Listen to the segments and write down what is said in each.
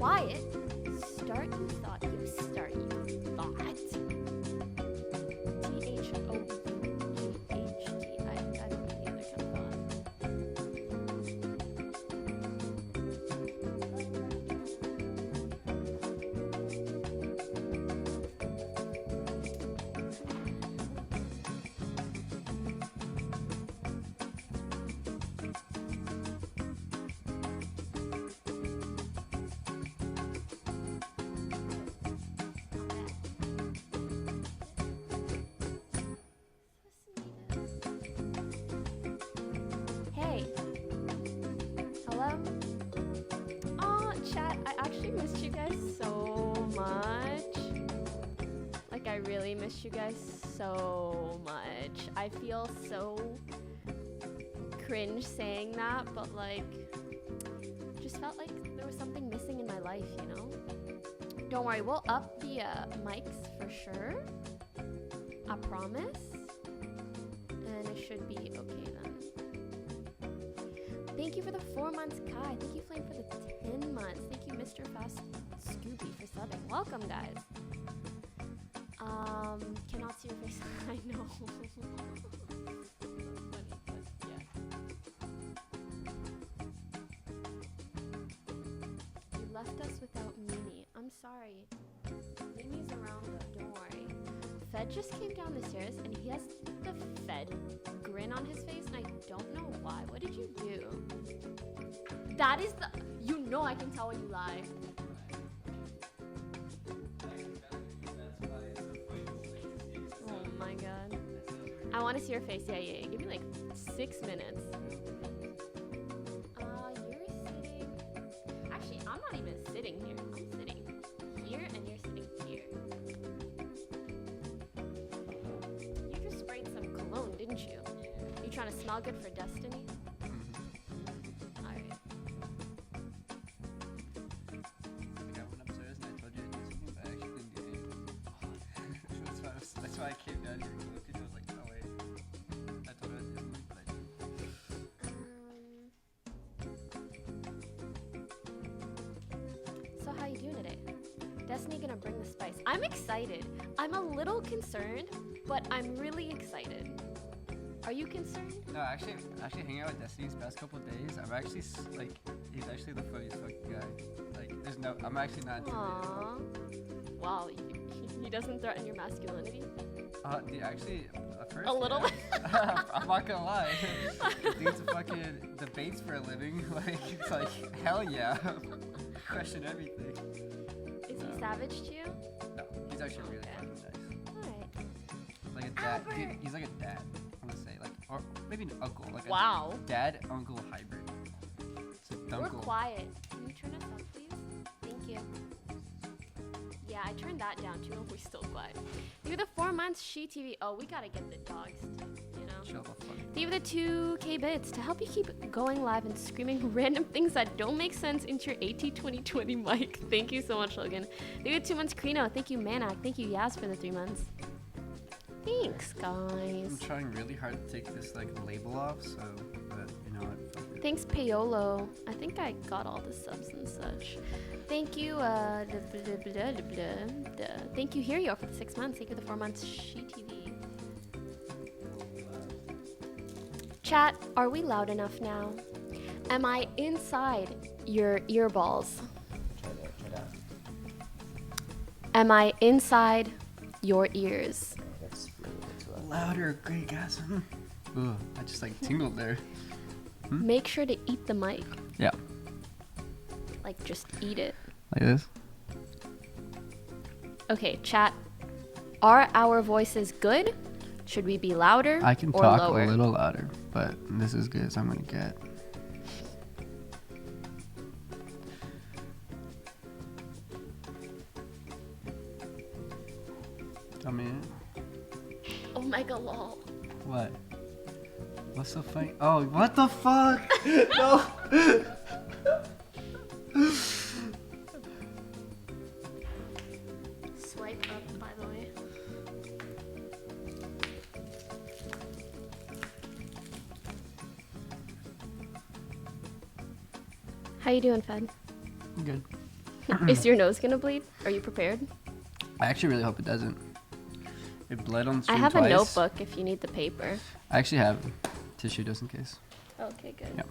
quiet. Start, you thought. You start, you thought. T-H-O-U-G-H-T. I don't know the other kind of thought. Hey. Hello? Aw, chat, I actually missed you guys so much. Like, I really missed you guys so much. I feel so cringe saying that, but like, just felt like there was something missing in my life, you know? Don't worry, we'll up the mics for sure. I promise. And it should be okay then. Thank you for the 4 months, Kai. Thank you, Flame, for the 10 months. Thank you, Mr. Fast Scooby, for subbing. Welcome, guys. Cannot see your face. I know. Funny, but yeah. You left us without Mimi. I'm sorry. Mimi's around though, don't worry. Fed just came down the stairs and he has the Fed grin on his face and I don't know why. What did you do? That is the... You know I can tell when you lie. Oh my god. I want to see your face. Yeah. Give me like 6 minutes. You're sitting... Actually, I'm not even sitting here. I'm sitting here and you're sitting here. You just sprayed some cologne, didn't you? You trying to smell good for Destiny? Alright. Like I went upstairs and I told you to do something, but I actually didn't do anything. That's why I came down here and looked at you. I was like, no way. I told her to do something, but I didn't. So how you doing today? Destiny gonna bring the spice. I'm excited. I'm a little concerned, but I'm really excited. Are you concerned? No, actually hanging out with Destiny these past couple of days, I'm actually like, he's actually the funniest fucking guy. Like, I'm actually not intimidated. Aww. Wow, he doesn't threaten your masculinity? Dude, actually, at first, A little bit. I'm not gonna lie. Dude's fucking debates for a living. Like, it's like, hell yeah. Question everything. Is he savage to you? No, he's actually really Okay. fucking nice. Alright. Like a dad. Dude, he's like a dad, I would say. Like, or maybe an uncle. Like Wow. a dad-uncle hybrid. It's a We're dunkle. quiet. Can you turn us up, please? Thank you. Yeah, I turned that down too, and we're still quiet. Thank you for the 4 months, She TV. Oh, we gotta get the dogs too, you know? Chill the fuck. Thank you for the 2K bits to help you keep going live and screaming random things that don't make sense into your AT2020 mic. Thank you so much, Logan. Thank you for 2 months, Krino. Thank you, Manak. Thank you, Yaz, for the 3 months. Thanks, guys. I'm trying really hard to take this like label off, so, but you know what? Fuck it. Thanks, Paolo. I think I got all the subs and such. Thank you, Thank you, Hirio, for the 6 months. Thank you for the 4 months, She TV. Chat, are we loud enough now? Am I inside your earballs? Try that. Am I inside your ears? That's really too loud. Louder, great gas. Ugh, I just like tingled there. Make sure to eat the mic. Yeah. Like, just eat it. Like this? Okay, chat. Are our voices good? Should we be louder I can or talk lower? a little louder, but this is good as I'm gonna get. I mean, Omega lol. what? What's so funny? Oh, what the fuck? No. Swipe up, by the way. How you doing, Fed? Good. Is your nose gonna bleed? Are you prepared? I actually really hope it doesn't. It bled on I stream have twice. a notebook if you need the paper. I actually have tissue just in case. Okay, good. Yep.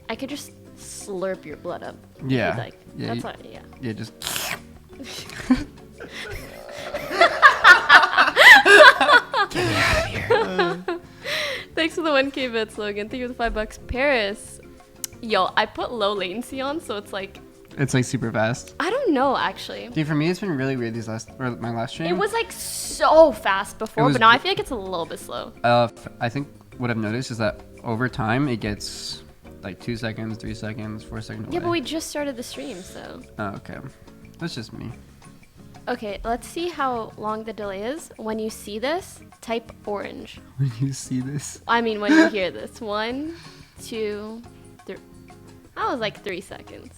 I could just slurp your blood up. if Yeah. you'd like. Yeah, That's you- what. Yeah. Yeah, just. Get me out of here. Thanks for the 1K bits, Logan. Thank you for the $5. Paris. Yo, I put low latency on, so it's like It's like super fast. I don't know actually. Dude, for me, it's been really weird my last stream. It was like so fast before, was but now I feel like it's a little bit slow. I think what I've noticed is that over time it gets like 2 seconds, 3 seconds, 4 seconds away. Yeah, but we just started the stream, so. Oh, okay. That's just me. Okay, let's see how long the delay is. When you see this, type orange. When you see this. I mean, when you hear this. 1, 2, 3. That was like 3 seconds.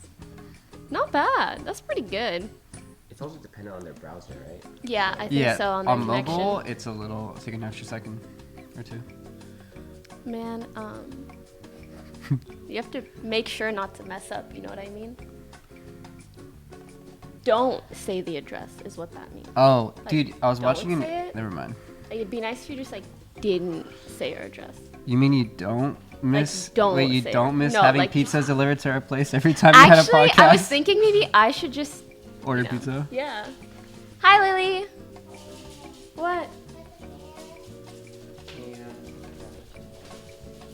Not bad. That's pretty good. It's also dependent on their browser, right? Yeah, I think so on their connection. mobile, it's a little, it's like an extra second or two. Man, you have to make sure not to mess up, you know what I mean? Don't say the address is what that means. Oh, Like, dude, I was don't watching say it. Never mind. It'd be nice if you just like didn't say your address. You mean you don't miss? don't Wait, you say don't it. miss No, having like- pizzas delivered to our place every time you had a Actually, podcast? I was thinking maybe I should just Order yeah. pizza. Yeah. Hi, Lily. What?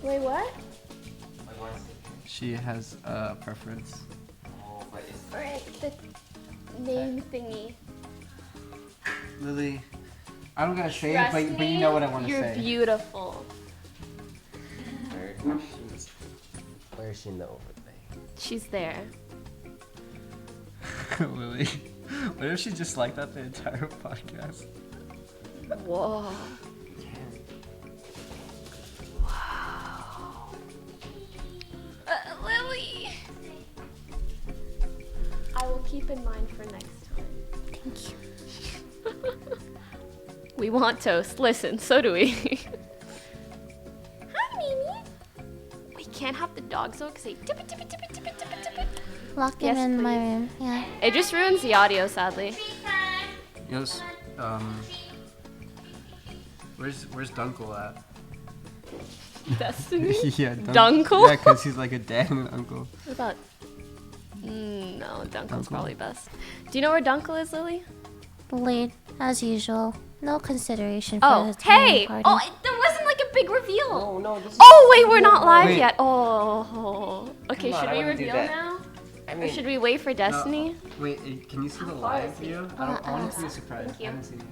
Wait, what? She has a preference. Frick, the name thingy. Lily, I don't gotta say it, Trust but you me, know what I want to You're say. beautiful. Where is she in the overlay? She's there. Lily, what if she just liked that the entire podcast? Whoa. Lily. I will keep in mind for next time. Thank you. We want toast. Listen, so do we. Hi, Mimi. We can't have the dogs though, because they tip it, tip it, tip it, tip it, tip it, tip it. Lock him Yes, in my please. room. Yeah. It just ruins the audio, sadly. Yes. Where's Dunkel at? Destiny? Yeah, Dunkel? Yeah, because he's like a dad and an uncle. What about? No, Dunkel's Dunkel? probably best. Do you know where Dunkel is, Lily? Late as usual. No consideration for Oh, his hey! party. Oh, there wasn't like a big reveal. Oh no, this is. Oh wait, we're not live Wait. yet. Oh. Okay, Come on, should I we wanna do reveal that. now? I Or mean, should we wait for Destiny? Wait, can you see the far live is he? video? I want it to be a surprise. Thank you. I haven't seen it.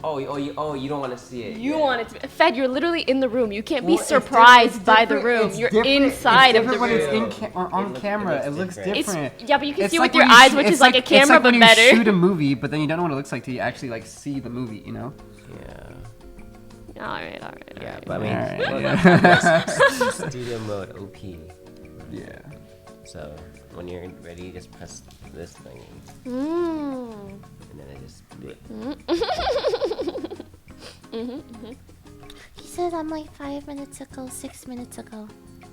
you don't want to see it. You yet. want it to be. Fed, you're literally in the room. You can't be Well, it's surprised different- by it's the different- room. it's You're different- inside it's of the different room. when it's on It camera. looks It looks different. different. Yeah, but you can It's see like with your when you eyes, shoot- which it's is like a it's camera, like but when better. you shoot a movie, but then you don't know what it looks like till you actually like see the movie. You know? Yeah. All right. Yeah, but I mean, Alright, studio mode OP. Yeah. So when you're ready, just press this thing, Mm. and then it just. He says I'm like 5 minutes ago, 6 minutes ago.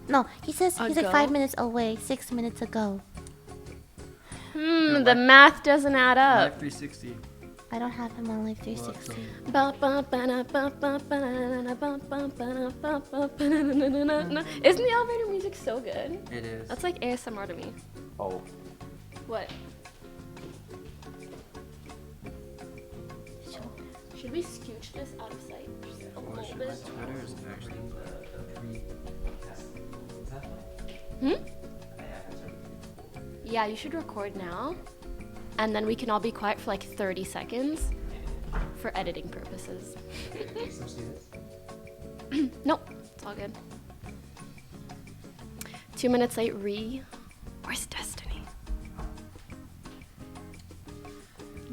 No, he says he's like Ago? 5 minutes away, 6 minutes ago. The math doesn't add up. Live 360. I don't have him on like 360. Isn't the elevator music so good? It is. That's like ASMR to me. Oh. What? Should we scooch this out of sight? Just a little bit. Twitter is actually. Yeah, you should record now. And then we can all be quiet for like 30 seconds for editing purposes. Nope, it's all good. 2 minutes late, Where's Destiny?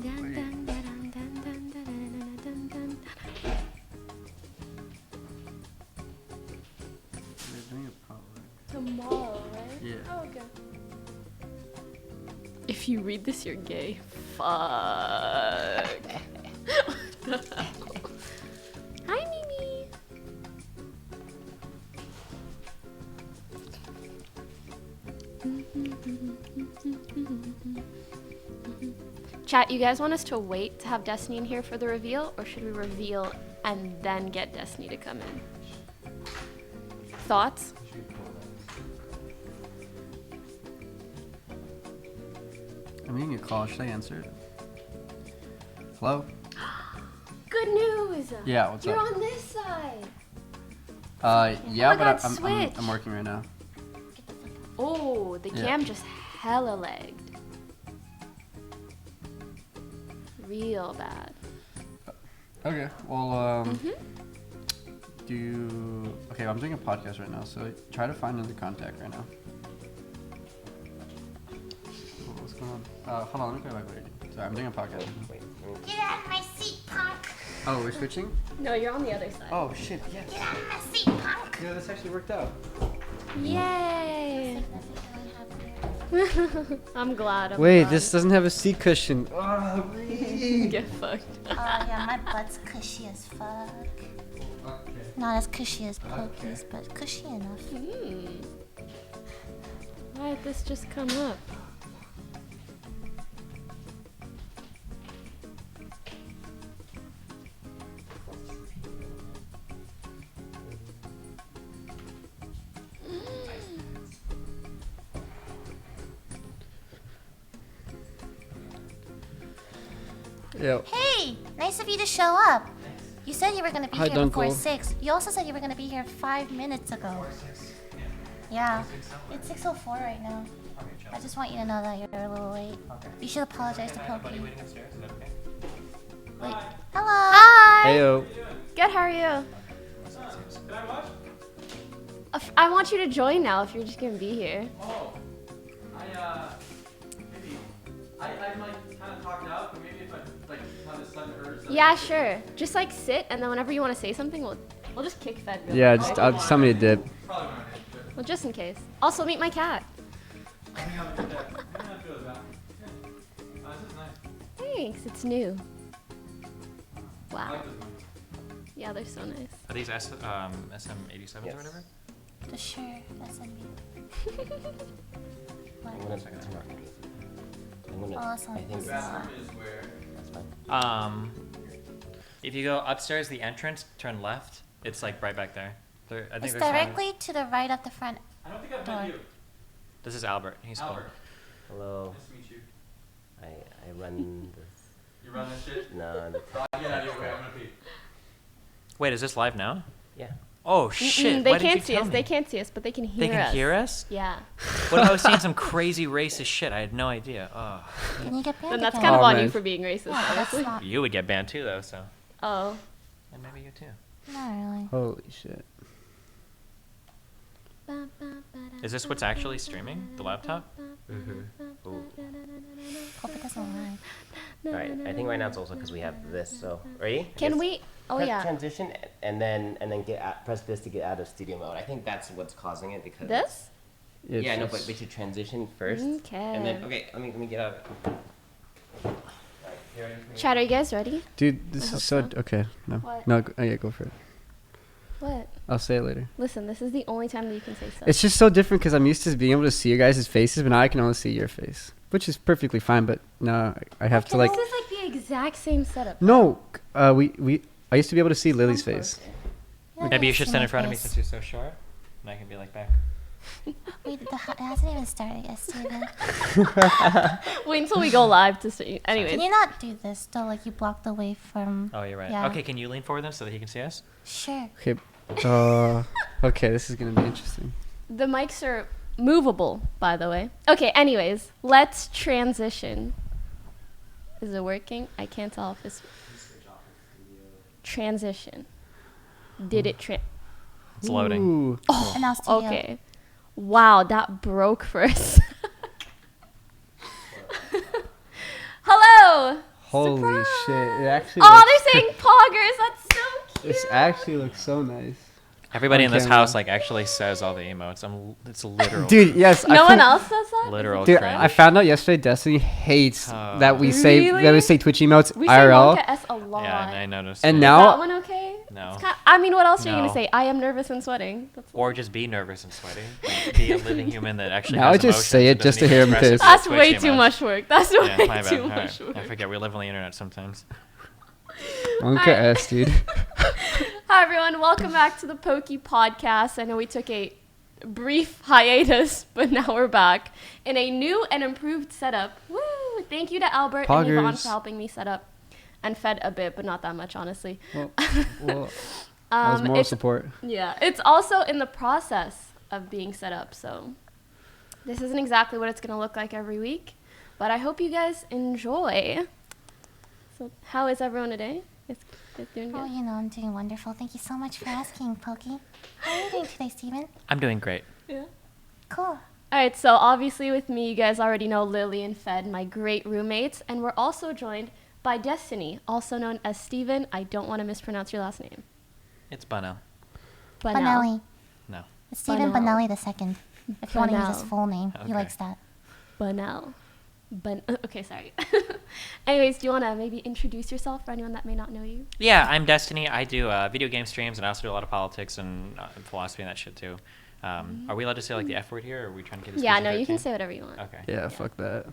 Dun, dun, dun, dun, dun, dun, dun, dun, dun, dun. We're doing a potluck. Tomorrow, right? Yeah. Oh, okay. If you read this, you're gay. Fuck. What the hell? Hi, Mimi. Chat, you guys want us to wait to have Destiny in here for the reveal, or should we reveal and then get Destiny to come in? Thoughts? I'm getting a call. Should I answer it? Hello? Good news! Yeah, what's You're up? on this side! Yeah, Oh my but God, I'm switch. working right now. Oh, the Yeah. cam just hella lagged. Real bad. Okay, well, okay, I'm doing a podcast right now, so try to find another contact right now. What's going on? Hold on, let me play my video. Sorry, I'm doing a podcast. Wait. Get out of my seat, punk. Oh, we're switching? No, you're on the other side. Oh, shit, yes. Get out of my seat, punk. Yeah, this actually worked out. Yay! I'm glad. Wait, glad. this doesn't have a seat cushion. Oh, Get fucked. Oh yeah, my butt's cushy as fuck. Okay. Not as cushy as Poki's, but cushy enough. Why did this just come up? Yeah. Hey, nice of you to show up. You said you were gonna be Hi, here before Dunkel. 6. You also said you were gonna be here 5 minutes ago. Yeah, it's 6:04 right now. I just want you to know that you're a little late. You should apologize to Poki. Wait, hello. Hi! Heyo. Good, how are you? I want you to join now if you're just gonna be here. Oh, maybe. I'm like kind of talked out, but maybe if I like have a sudden urge. Yeah, sure. Just like sit, and then whenever you want to say something, we'll just kick Fed. real Yeah, quick. just tell me to dip. Probably when I hit, but Well, just in case. Also, meet my cat. I think I'm good there. I think I feel it back. Yeah. This is nice. Thanks, it's new. I Wow. like this one. Yeah, they're so nice. Are these SM87s Yes. or whatever? The shirt, SMB. I'm What? gonna. I'm gonna. Oh, that's I think nice. that's Bathroom is where. fine. If you go upstairs, the entrance, turn left. It's like right back there. I think It's there's one- directly to the right of the front. I don't think I've Door. met you. This is Albert. He's cool. Albert. Hello. Nice to meet you. I run this. You run this shit? No. The Get out of your way. I'm gonna pee. Wait, is this live now? yeah. Oh shit! They Why didn't can't you see tell us. me? They can't see us, but they can hear They can us. hear us? Yeah. What if I was saying some crazy racist shit? I had no idea. Oh. Can you get banned Then that's again? kind of Oh, on man. you for being racist, Oh, that's honestly. not. You would get banned too, though. So. Oh. And maybe you too. Not really. Holy shit. Is this what's actually streaming? The laptop? Mm-hmm. Ooh. Hope it doesn't lie. All right. I think right now it's also because we have this. So ready? Can Just we? Oh press yeah. Transition and then press this to get out of studio mode. I think that's what's causing it because. This? It's Yeah, no, just- but we should transition first. Okay. And then let me get out. Alright, you ready for me? Chat, are you guys ready? Dude, this hope is so. so. Okay, no. What? No, yeah, go for it. What? I'll say it later. Listen, this is the only time that you can say stuff. It's just so different because I'm used to being able to see your guys' faces, but now I can only see your face, which is perfectly fine. But now I have to like. This is like the exact same setup. No, I used to be able to see Lily's face. Maybe you should see stand my in front of me face. since you're so short, and I can be like back. Wait, it hasn't even started yet, Steven. Wait until we go live to see. Can Anyways. you not do this though? Like you blocked the way from. Oh, you're right. Yeah. Okay, can you lean forward then so that he can see us? Sure. Okay. Okay, this is gonna be interesting. The mics are movable, by the way. Okay, anyways, let's transition. Is it working? I can't tell if it's transition. Did it It's loading. Ooh. And now studio. Okay. Wow, that broke for a sec. Hello. Holy shit! It actually. Oh, looks, they're saying poggers. That's so cute. This actually looks so nice. Everybody On in this camera. house like actually says all the emotes. It's literal. Dude, yes. No one else says that? Literal Dude, cringe. I found out yesterday Destiny hates that we Really? say Twitch emotes We say IRL. Wonka S a lot. Yeah, I noticed. And it. now- Is that one okay? No. I mean, what else are you No. gonna say? I am nervous and sweating. That's Or just be nervous and sweaty. Like, be a living human that actually Now has I just emotions say and it just doesn't to even hear him express it piss. through That's Twitch way emotes. too much work. That's Yeah, way my bad. too All much right. work. I forget we live on the internet sometimes. Wonka Alright. S, dude. Hi everyone, welcome back to the Poki Podcast. I know we took a brief hiatus, but now we're back in a new and improved setup. Woo! Thank you to Albert and Yvonne Poggers. for helping me set up, and Fed a bit, but not that much, honestly. Well, that was moral it's, support. yeah, it's also in the process of being set up, so this isn't exactly what it's gonna look like every week, but I hope you guys enjoy. So, how is everyone today? It's doing Oh, good. you know, I'm doing wonderful. Thank you so much for asking, Poki. How are you doing today, Steven? I'm doing great. Yeah. Cool. All right, so obviously with me, you guys already know Lily and Fed, my great roommates, and we're also joined by Destiny, also known as Steven. I don't want to mispronounce your last name. It's Bono. Bonelli. No. It's Steven Bunnell. Bonelli II. If you want to use his Bunnell. full name, he Okay. likes that. Bunnell. Okay, sorry. Anyways, do you want to maybe introduce yourself for anyone that may not know you? Yeah, I'm Destiny. I do video game streams, and I also do a lot of politics and philosophy and that shit too. Are we allowed to say like the F word here, or are we trying to get this? Yeah, PG-13? no, you can say whatever you want. Okay. Yeah, fuck that.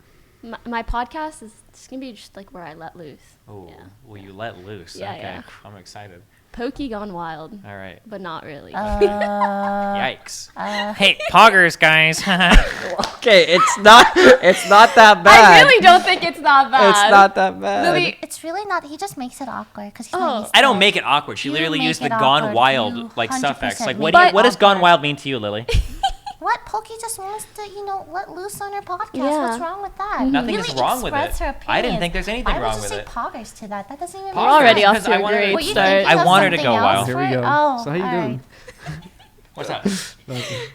My podcast is just going to be just like where I let loose. Oh, Yeah. will you let loose? Yeah, okay, yeah. I'm excited. Pokey gone wild, All right. but not really. Yikes. Hey, poggers, guys. Okay, it's not that I bad. really don't think it's that bad. It's not that bad. Lily, It's really not. He just makes it awkward because he's Oh. not used to I don't it. make it awkward. She You literally make used the it gone awkward. wild You like 100% suffix. Like, make it what does gone awkward. wild mean to you, Lily? What? Poki just wants to, let loose on her podcast. Yeah. What's wrong with that? Nothing really is wrong with express it. Her I didn't opinions. think there's anything Why wrong would with you it. say poggers to that? That doesn't even we're make already sense. off because to I a wanted great to- What, you start. think I you have wanted to something go else wild. Here for we it? go. Oh, So how you doing? What's up?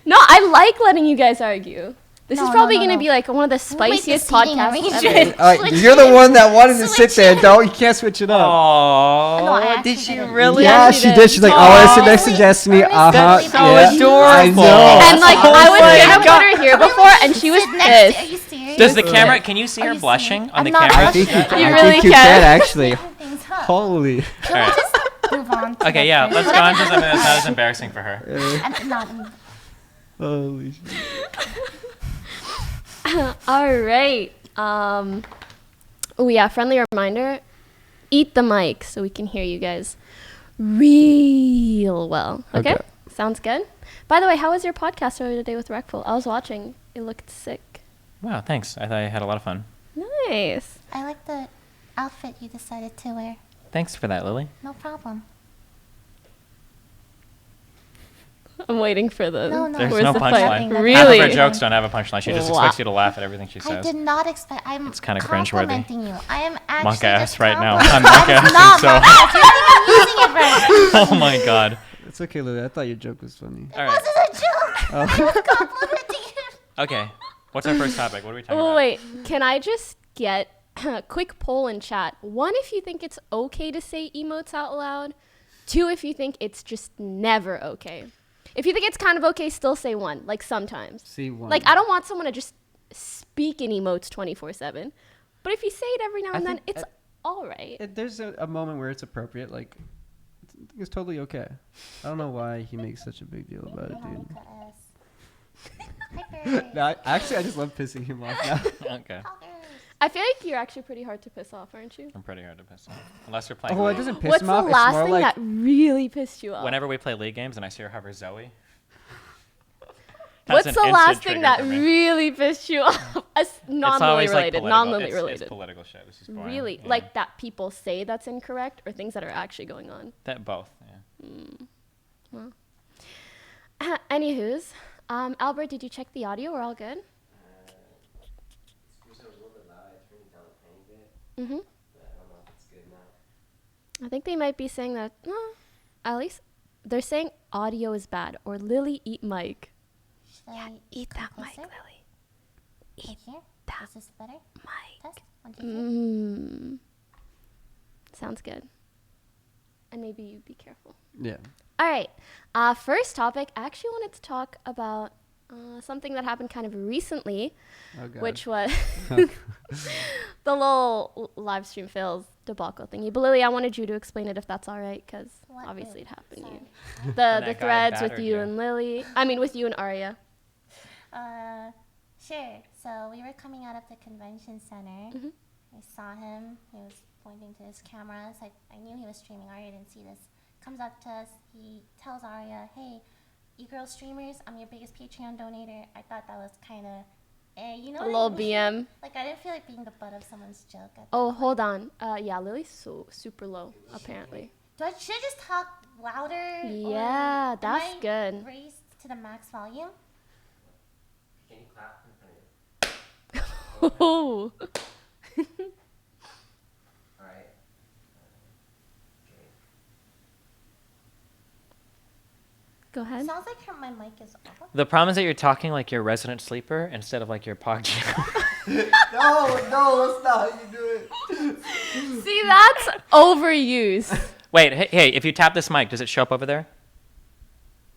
No, I like letting you guys argue. This No, is probably no, going to no. be like one of the We'll make the spiciest seating podcasts arrangement. ever. All right, Switch you're the it. one that wanted to sit Switch there. it. Don't you can't switch it up. Oh, No, I actually did she didn't. really? Yeah, Yeah, she she did. did. She's like, I want to sit Aw. next to Destiny. That's Uh huh. so I adorable. know. And like, Oh I was my going to God. put her here before, and she was Sit next to- Are pissed. you serious? Does the camera? Can you see Are her you blushing serious? on the I'm not camera? I think you, You I really think you can. can actually. Things up. Holy. All right. Just move on. to Okay, the yeah. first- Let's go on to something that's not as embarrassing for her. And not. Holy shit. All right. Oh, yeah, friendly reminder. Eat the mic so we can hear you guys real well. Okay? Okay. Sounds good. By the way, how was your podcast earlier today with Reckful? I was watching. It looked sick. Wow, thanks. I thought I had a lot of fun. Nice. I like the outfit you decided to wear. Thanks for that, Lily. No problem. I'm waiting for the. No, no. There's where's no the punchline. fight? Nothing, nothing. Half of Really? her jokes don't have a punchline. She just Wow. expects you to laugh at everything she I says. did not expect. I'm It's kinda cringeworthy. complimenting you. I am actually Monk ass just right now. complimenting- I'm monk That is assing, not so- monk ass. You're not even using it right. Oh my god. It's okay, Lily. I thought your joke was funny. All right. This is a joke. I was complimenting you. Okay. What's our first topic? What are we talking Oh, about? wait. Can I just get a quick poll in chat? 1, if you think it's okay to say emotes out loud. 2, if you think it's just never okay. If you think it's kind of okay, still say 1, like sometimes. See one. Like, I don't want someone to just speak in emotes 24/7. But if you say it every now I and then, think- it's all right. There's a moment where it's appropriate. Like, it's totally okay. I don't know why he makes such a big deal about it, dude. No, I just love pissing him off now. Okay. I feel like you're actually pretty hard to piss off, aren't you? I'm pretty hard to piss off. Unless we're playing Oh, it League. doesn't piss What's him the off. It's last more thing like that really pissed you off? Whenever we play League games and I see her hover Zoe. What's that's the an last instant thing trigger that for me. really pissed you off? It's Non-Lily always like related. political. Non-Lily It's related. political shit. This is boring. Really? Yeah. Like that people say that's incorrect or things that are actually going on? that both. Yeah. Anywho's, Albert, did you check the audio? We're all good? Mm-hmm. I think they might be saying that, at least they're saying audio is bad or Lily eat mic. Eat that mic, Lily. Eat here. that Is this better? mic. Test. 1, 2, 3. Sounds good. And maybe you be careful. yeah. All right. First topic. I actually wanted to talk about something that happened kind of recently, Oh, God. which was the little live stream fails debacle thingy. But Lily, I wanted you to explain it if that's all right, because What obviously is- it happened to sorry. you. that The guy threads with battered you you. and Lily. I mean, with you and Arya. Sure. So we were coming out of the convention center. Mhm. I saw him. He was pointing to his cameras. I knew he was streaming. Arya didn't see this. Comes up to us. He tells Arya, "Hey, you girl streamers, I'm your biggest Patreon donator." I thought that was kind of, you know, A what I little mean? BM. Like I didn't feel like being the butt of someone's joke. At Oh, that point. hold on. Yeah, Lily's so super low, apparently. Should I just talk louder? Yeah, or am that's I good. Raised to the max volume. Can you clap in front of you? Oh. All right. Okay. Go ahead. Sounds like my mic is off. The problem is that you're talking like your resident sleeper instead of like your Pog Jam. No, that's not how you do it. See, that's overuse. Wait, hey, if you tap this mic, does it show up over there?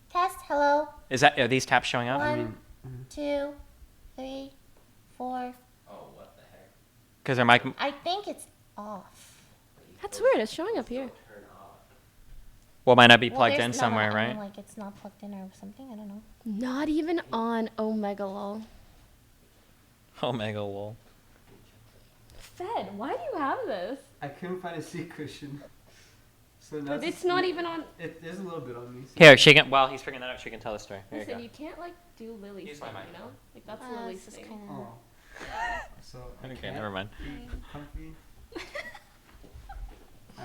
Test. Hello. Are these taps showing up? 1, 2, 3, 4. Oh, what the heck? Because their mic. I think it's off. That's weird. It's showing up here. Turn off. Well, might not be Well, plugged there's- in no, somewhere, I right? mean, like it's not plugged in or something. I don't know. Not even on Omega lol. Omega lol. Fed, why do you have this? I couldn't find a seat cushion. So now But it's not even on. It is a little bit on me. Here, she can. While he's figuring that out, she can tell the story. Here you Listen, go. you can't like do Lily's Use my thing, mic. you know? Like that's Lily's This is thing. kind Oh. So I Okay, can't never mind. be comfy. All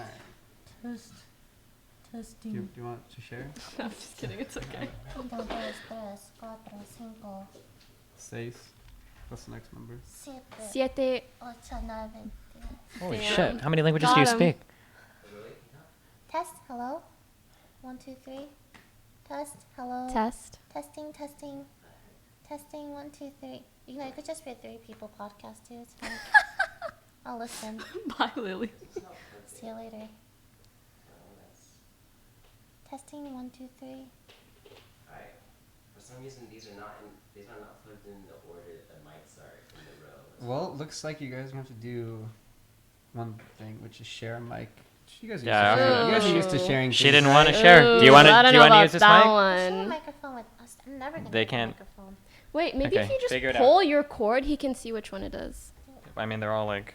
right. Test. Do Testing. you want to share? I'm just kidding. It's okay. 1, 2, 3, 4, 5, 6. What's the next number? 7, Siete. 8, 9, 10. Holy Damn. shit! How many languages do you Got 'em. speak? Test. Hello. 1, 2, 3. Test. Hello. Test. Testing. Testing. Testing. 1, 2, 3. You know, it could just be a 3-people podcast too. It's fine. I'll listen. Bye, Lily. See you later. Testing. 1, 2, 3. Alright. For some reason, these are not plugged in the order that the mics are in the row. Well, looks like you guys have to do one thing, which is share a mic. You guys, Yeah, you guys are used to sharing. She things, didn't want to right? share. Do you want I to? don't Do you know want to about use this that mic? Share a one. microphone with us. I'm never gonna They get can't- a microphone. Wait, maybe Okay, if you just figure it out. pull your cord, he can see which one it is. I mean, they're all like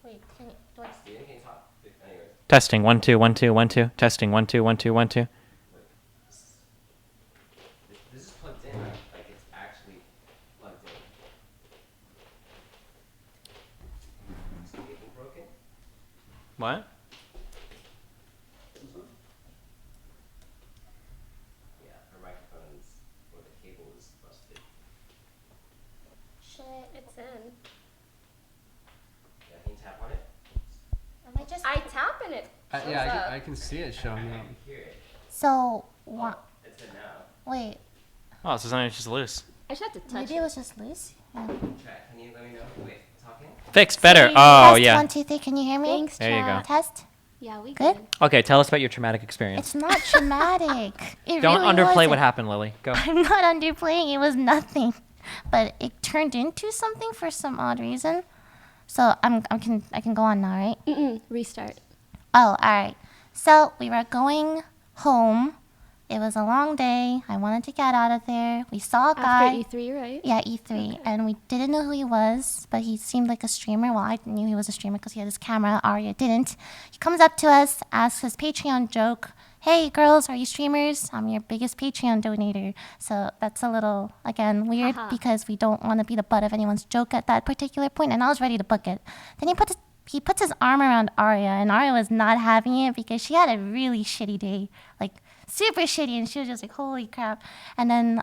Wait, can you, do I? Steven, can you talk? Anyways. testing 1 2 1 2 1 2 testing 1 2 1 2 1 2. This is plugged in, right? Like it's actually plugged in. Is the cable broken? What? Yeah, her microphone's or the cable is busted. Shit. It's in. Yeah, can you tap on it? Am I just? I tap in it. Yeah, I can see it showing I up. can hear it. So what? It's in now. Wait. Oh, so something's just loose. I just have to touch Maybe it. it was just loose. Yeah. Chat, can you let me know? Wait, talking? Fixed better. See? Oh Test, yeah. 1, 2, 3. Can you hear me? Thanks, There you chat. go. Test. Yeah, we Good? good. Okay, tell us about your traumatic experience. It's not traumatic. It Don't really underplay wasn't. what happened, Lily. Go. I'm not underplaying. It was nothing, but it turned into something for some odd reason. So I can go on now, right? Restart. Oh, all right. So we were going home. It was a long day. I wanted to get out of there. We saw a guy. After E3, right? Yeah, E3. And we didn't know who he was, but he seemed like a streamer. Well, I knew he was a streamer because he had his camera. Arya didn't. He comes up to us, asks his Patreon joke. Hey, girls, are you streamers? I'm your biggest Patreon donator. So that's a little, again, weird Haha. because we don't want to be the butt of anyone's joke at that particular point, and I was ready to book it. Then he puts his arm around Arya, and Arya was not having it because she had a really shitty day. Like, super shitty, and she was just like, holy crap. And then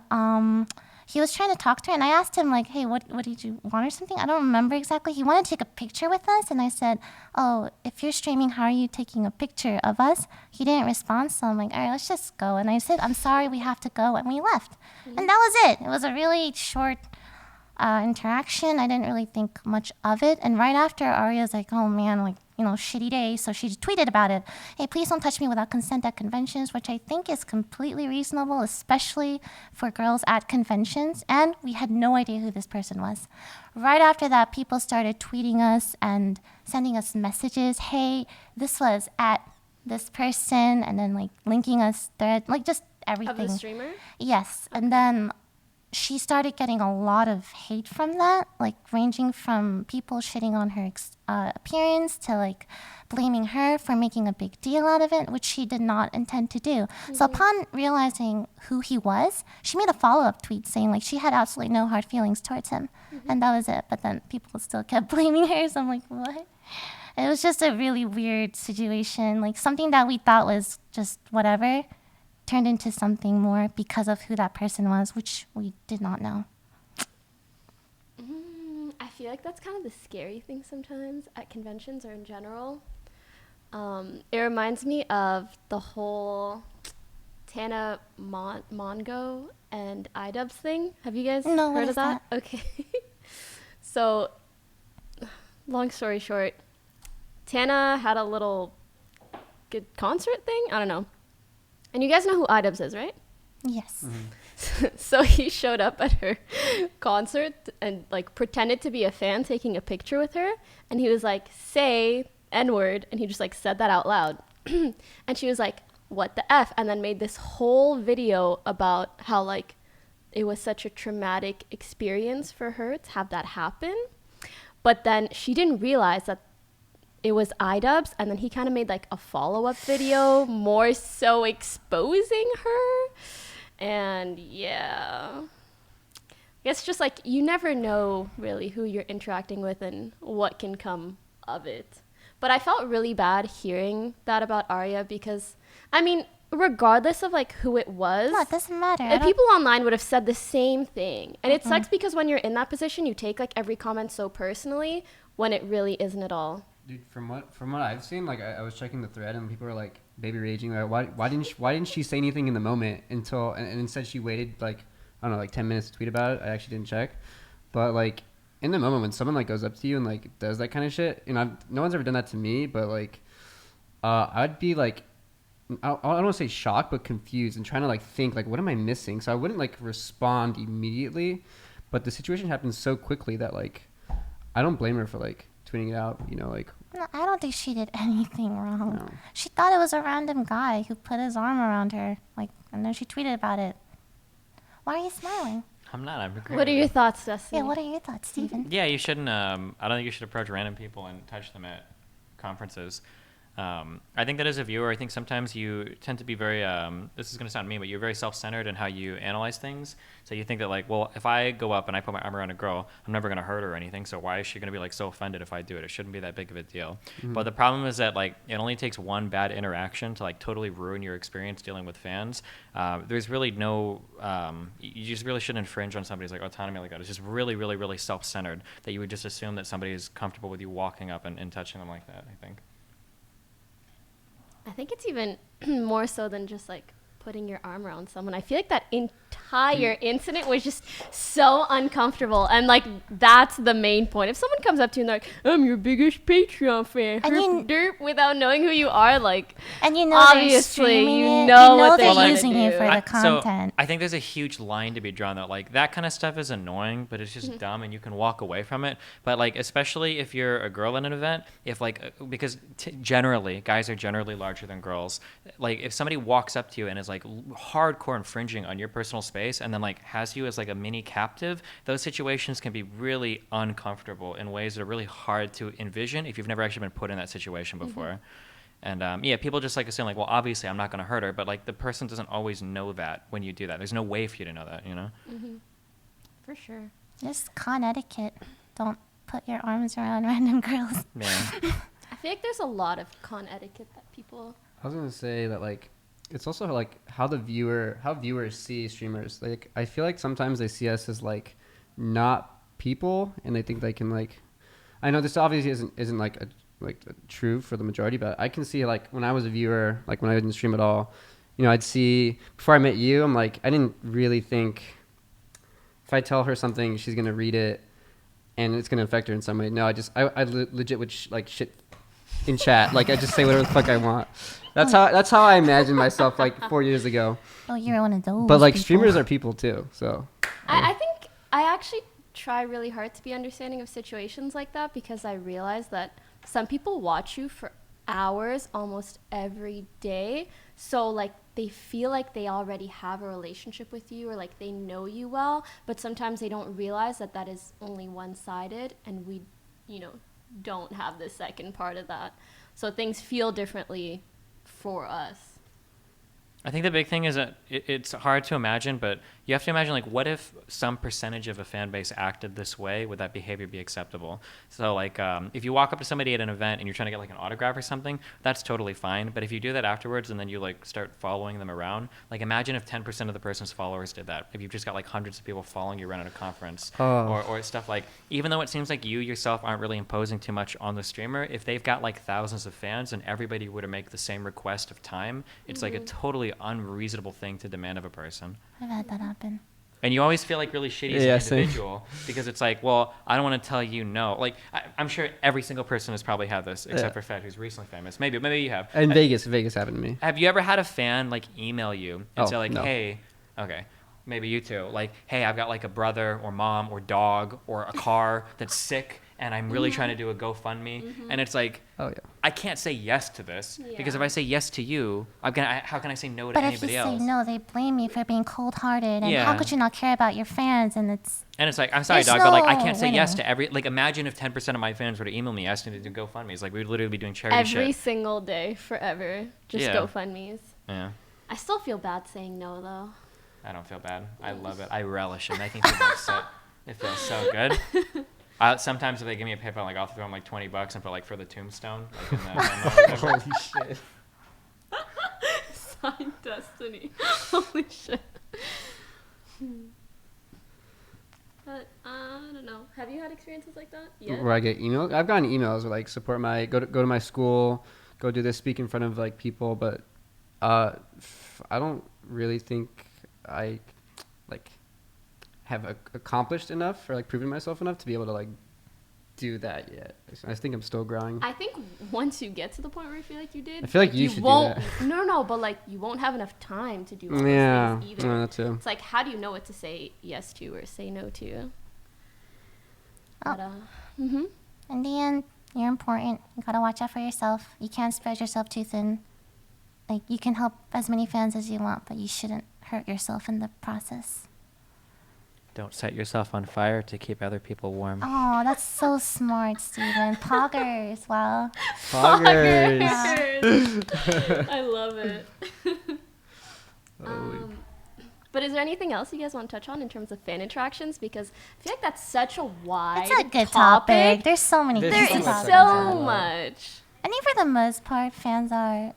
he was trying to talk to her, and I asked him, like, hey, what did you want or something? I don't remember exactly. He wanted to take a picture with us, and I said, oh, if you're streaming, how are you taking a picture of us? He didn't respond, so I'm like, all right, let's just go. And I said, I'm sorry, we have to go, and we left. And that was it. It was a really short interaction. I didn't really think much of it. And right after, Arya's like, oh man, like, shitty day. So she tweeted about it. Hey, please don't touch me without consent at conventions, which I think is completely reasonable, especially for girls at conventions. And we had no idea who this person was. Right after that, people started tweeting us and sending us messages. Hey, this was at this person, and then like linking us thread, like just everything. Of the streamer? Yes. And then she started getting a lot of hate from that, like ranging from people shitting on her appearance to like blaming her for making a big deal out of it, which she did not intend to do. So upon realizing who he was, she made a follow-up tweet saying like she had absolutely no hard feelings towards him. And that was it. But then people still kept blaming her. So I'm like, what? It was just a really weird situation. Like something that we thought was just whatever turned into something more because of who that person was, which we did not know. I feel like that's kind of the scary thing sometimes at conventions or in general. It reminds me of the whole Tana Mongo and iDubbbz thing. Have you guys No, what heard is of that? that? Okay. So, long story short, Tana had a little good concert thing. I don't know. And you guys know who iDubbbz is, right? Yes. So he showed up at her concert and like pretended to be a fan taking a picture with her. And he was like, say N-word. And he just like said that out loud. And she was like, what the F? And then made this whole video about how like it was such a traumatic experience for her to have that happen. But then she didn't realize that it was iDubbbz, and then he kind of made like a follow-up video more so exposing her. And yeah, I guess just like you never know really who you're interacting with and what can come of it. But I felt really bad hearing that about Arya because, I mean, regardless of like who it was, No, it doesn't matter. people online would have said the same thing. And it sucks because when you're in that position, you take like every comment so personally when it really isn't at all. Dude, from what I've seen, like I was checking the thread and people were like baby raging, like why didn't she say anything in the moment until and instead she waited like I don't know like 10 minutes to tweet about it. I actually didn't check, but like in the moment when someone like goes up to you and like does that kind of shit, no one's ever done that to me, but like I'd be like I don't want to say shocked but confused and trying to like think like what am I missing, so I wouldn't like respond immediately, but the situation happened so quickly that like I don't blame her for like tweeting it out, like. No, I don't think she did anything wrong. No. She thought it was a random guy who put his arm around her, like, and then she tweeted about it. Why are you smiling? I'm not. I'm agreeing. What are your thoughts, Destiny? Yeah, what are your thoughts, Steven? Yeah, you shouldn't. I don't think you should approach random people and touch them at conferences. I think that as a viewer, I think sometimes you tend to be very, this is going to sound mean, but you're very self-centered in how you analyze things. So you think that like, well, if I go up and I put my arm around a girl, I'm never going to hurt her or anything. So why is she going to be like so offended if I do it? It shouldn't be that big of a deal. Mm-hmm. But the problem is that like, it only takes one bad interaction to like totally ruin your experience dealing with fans. There's really no, you just really shouldn't infringe on somebody's like autonomy like that. It's just really, really, really self-centered that you would just assume that somebody is comfortable with you walking up and touching them like that, I think. I think it's even more so than just like putting your arm around someone. I feel like that entire incident was just so uncomfortable, and like that's the main point. If someone comes up to you and they're like, "I'm your biggest Patreon fan," and derp without knowing who you are, like, and obviously you know what they're they're using you for the So content. I think there's a huge line to be drawn that like that kind of stuff is annoying, but it's just dumb and you can walk away from it. But like especially if you're a girl in an event, if like because generally guys are generally larger than girls. Like if somebody walks up to you and is like hardcore infringing on your personal space and then like has you as like a mini captive, those situations can be really uncomfortable in ways that are really hard to envision if you've never actually been put in that situation before. And people just like assume like, well, obviously I'm not going to hurt her, but like the person doesn't always know that when you do that. There's no way for you to know that, For sure. Just con etiquette. Don't put your arms around random girls. Yeah. I feel like there's a lot of con etiquette that people. I was gonna say that like it's also like how viewers see streamers. Like I feel like sometimes they see us as like not people, and they think they can like. I know this obviously isn't like true for the majority, but I can see like when I was a viewer, like when I didn't stream at all, I'd see before I met you, I'm like I didn't really think if I tell her something, she's gonna read it, and it's gonna affect her in some way. No, I legit would shit in chat. Like I just say whatever the fuck I want. That's how I imagined myself like 4 years ago. Oh, you're one of those. But like people. streamers are people too, so. I think I actually try really hard to be understanding of situations like that because I realize that some people watch you for hours almost every day. So like they feel like they already have a relationship with you or like they know you well, but sometimes they don't realize that that is only one-sided and we, don't have the second part of that. So things feel differently for us. I think the big thing is that it's hard to imagine, but you have to imagine, like, what if some percentage of a fan base acted this way? Would that behavior be acceptable? So, like, if you walk up to somebody at an event and you're trying to get, like, an autograph or something, that's totally fine. But if you do that afterwards and then you, like, start following them around, like, imagine if 10% of the person's followers did that. If you've just got, like, hundreds of people following you around at a conference or stuff like, even though it seems like you yourself aren't really imposing too much on the streamer, if they've got, like, thousands of fans and everybody were to make the same request of time, it's, like, a totally unreasonable thing to demand of a person. I've had that happen. And you always feel like really shitty as an individual because it's like, well, I don't want to tell you no. Like, I'm sure every single person has probably had this, except for Fed, who's recently famous. Maybe you have. In Vegas happened to me. Have you ever had a fan like email you and say like, no. hey, okay, maybe you too, like, hey, I've got like a brother or mom or dog or a car that's sick and I'm really trying to do a GoFundMe, and it's like, I can't say yes to this because if I say yes to you, how can I say no to anybody else? But if you say no, they blame you for being cold-hearted, and how could you not care about your fans? And it's like, I'm sorry, dog, but like I can't say yes to every. Like, imagine if 10% of my fans were to email me asking to do GoFundMes. Like, we'd literally be doing charity shit every single day, forever, just GoFundMes. Yeah. I still feel bad saying no though. I don't feel bad. I love it. I relish it. Making people upset. It feels so good. Sometimes if they give me a PayPal, like I'll throw them like $20 and put like for the tombstone. Like in the Holy shit. Signed Destiny. Holy shit. But I don't know. Have you had experiences like that? Yeah. Where I get emails? I've gotten emails where like support my go to my school, go do this, speak in front of like people, but I don't really think I like have accomplished enough or like proven myself enough to be able to like do that yet. I think I'm still growing. I think once you get to the point where you feel like you did, I feel like you should won't, do that. No, but like you won't have enough time to do all those things either. Yeah, that too. It's like, how do you know what to say yes to or say no to? But, in the end, you're important. You gotta watch out for yourself. You can't spread yourself too thin. Like, you can help as many fans as you want, but you shouldn't hurt yourself in the process. Don't set yourself on fire to keep other people warm. Oh, that's so smart, Steven. Poggers, wow. Poggers. I love it. But is there anything else you guys want to touch on in terms of fan interactions? Because I feel like that's such a wide It's a good topic. There's so many There good is topics. so much. I think for the most part, fans are...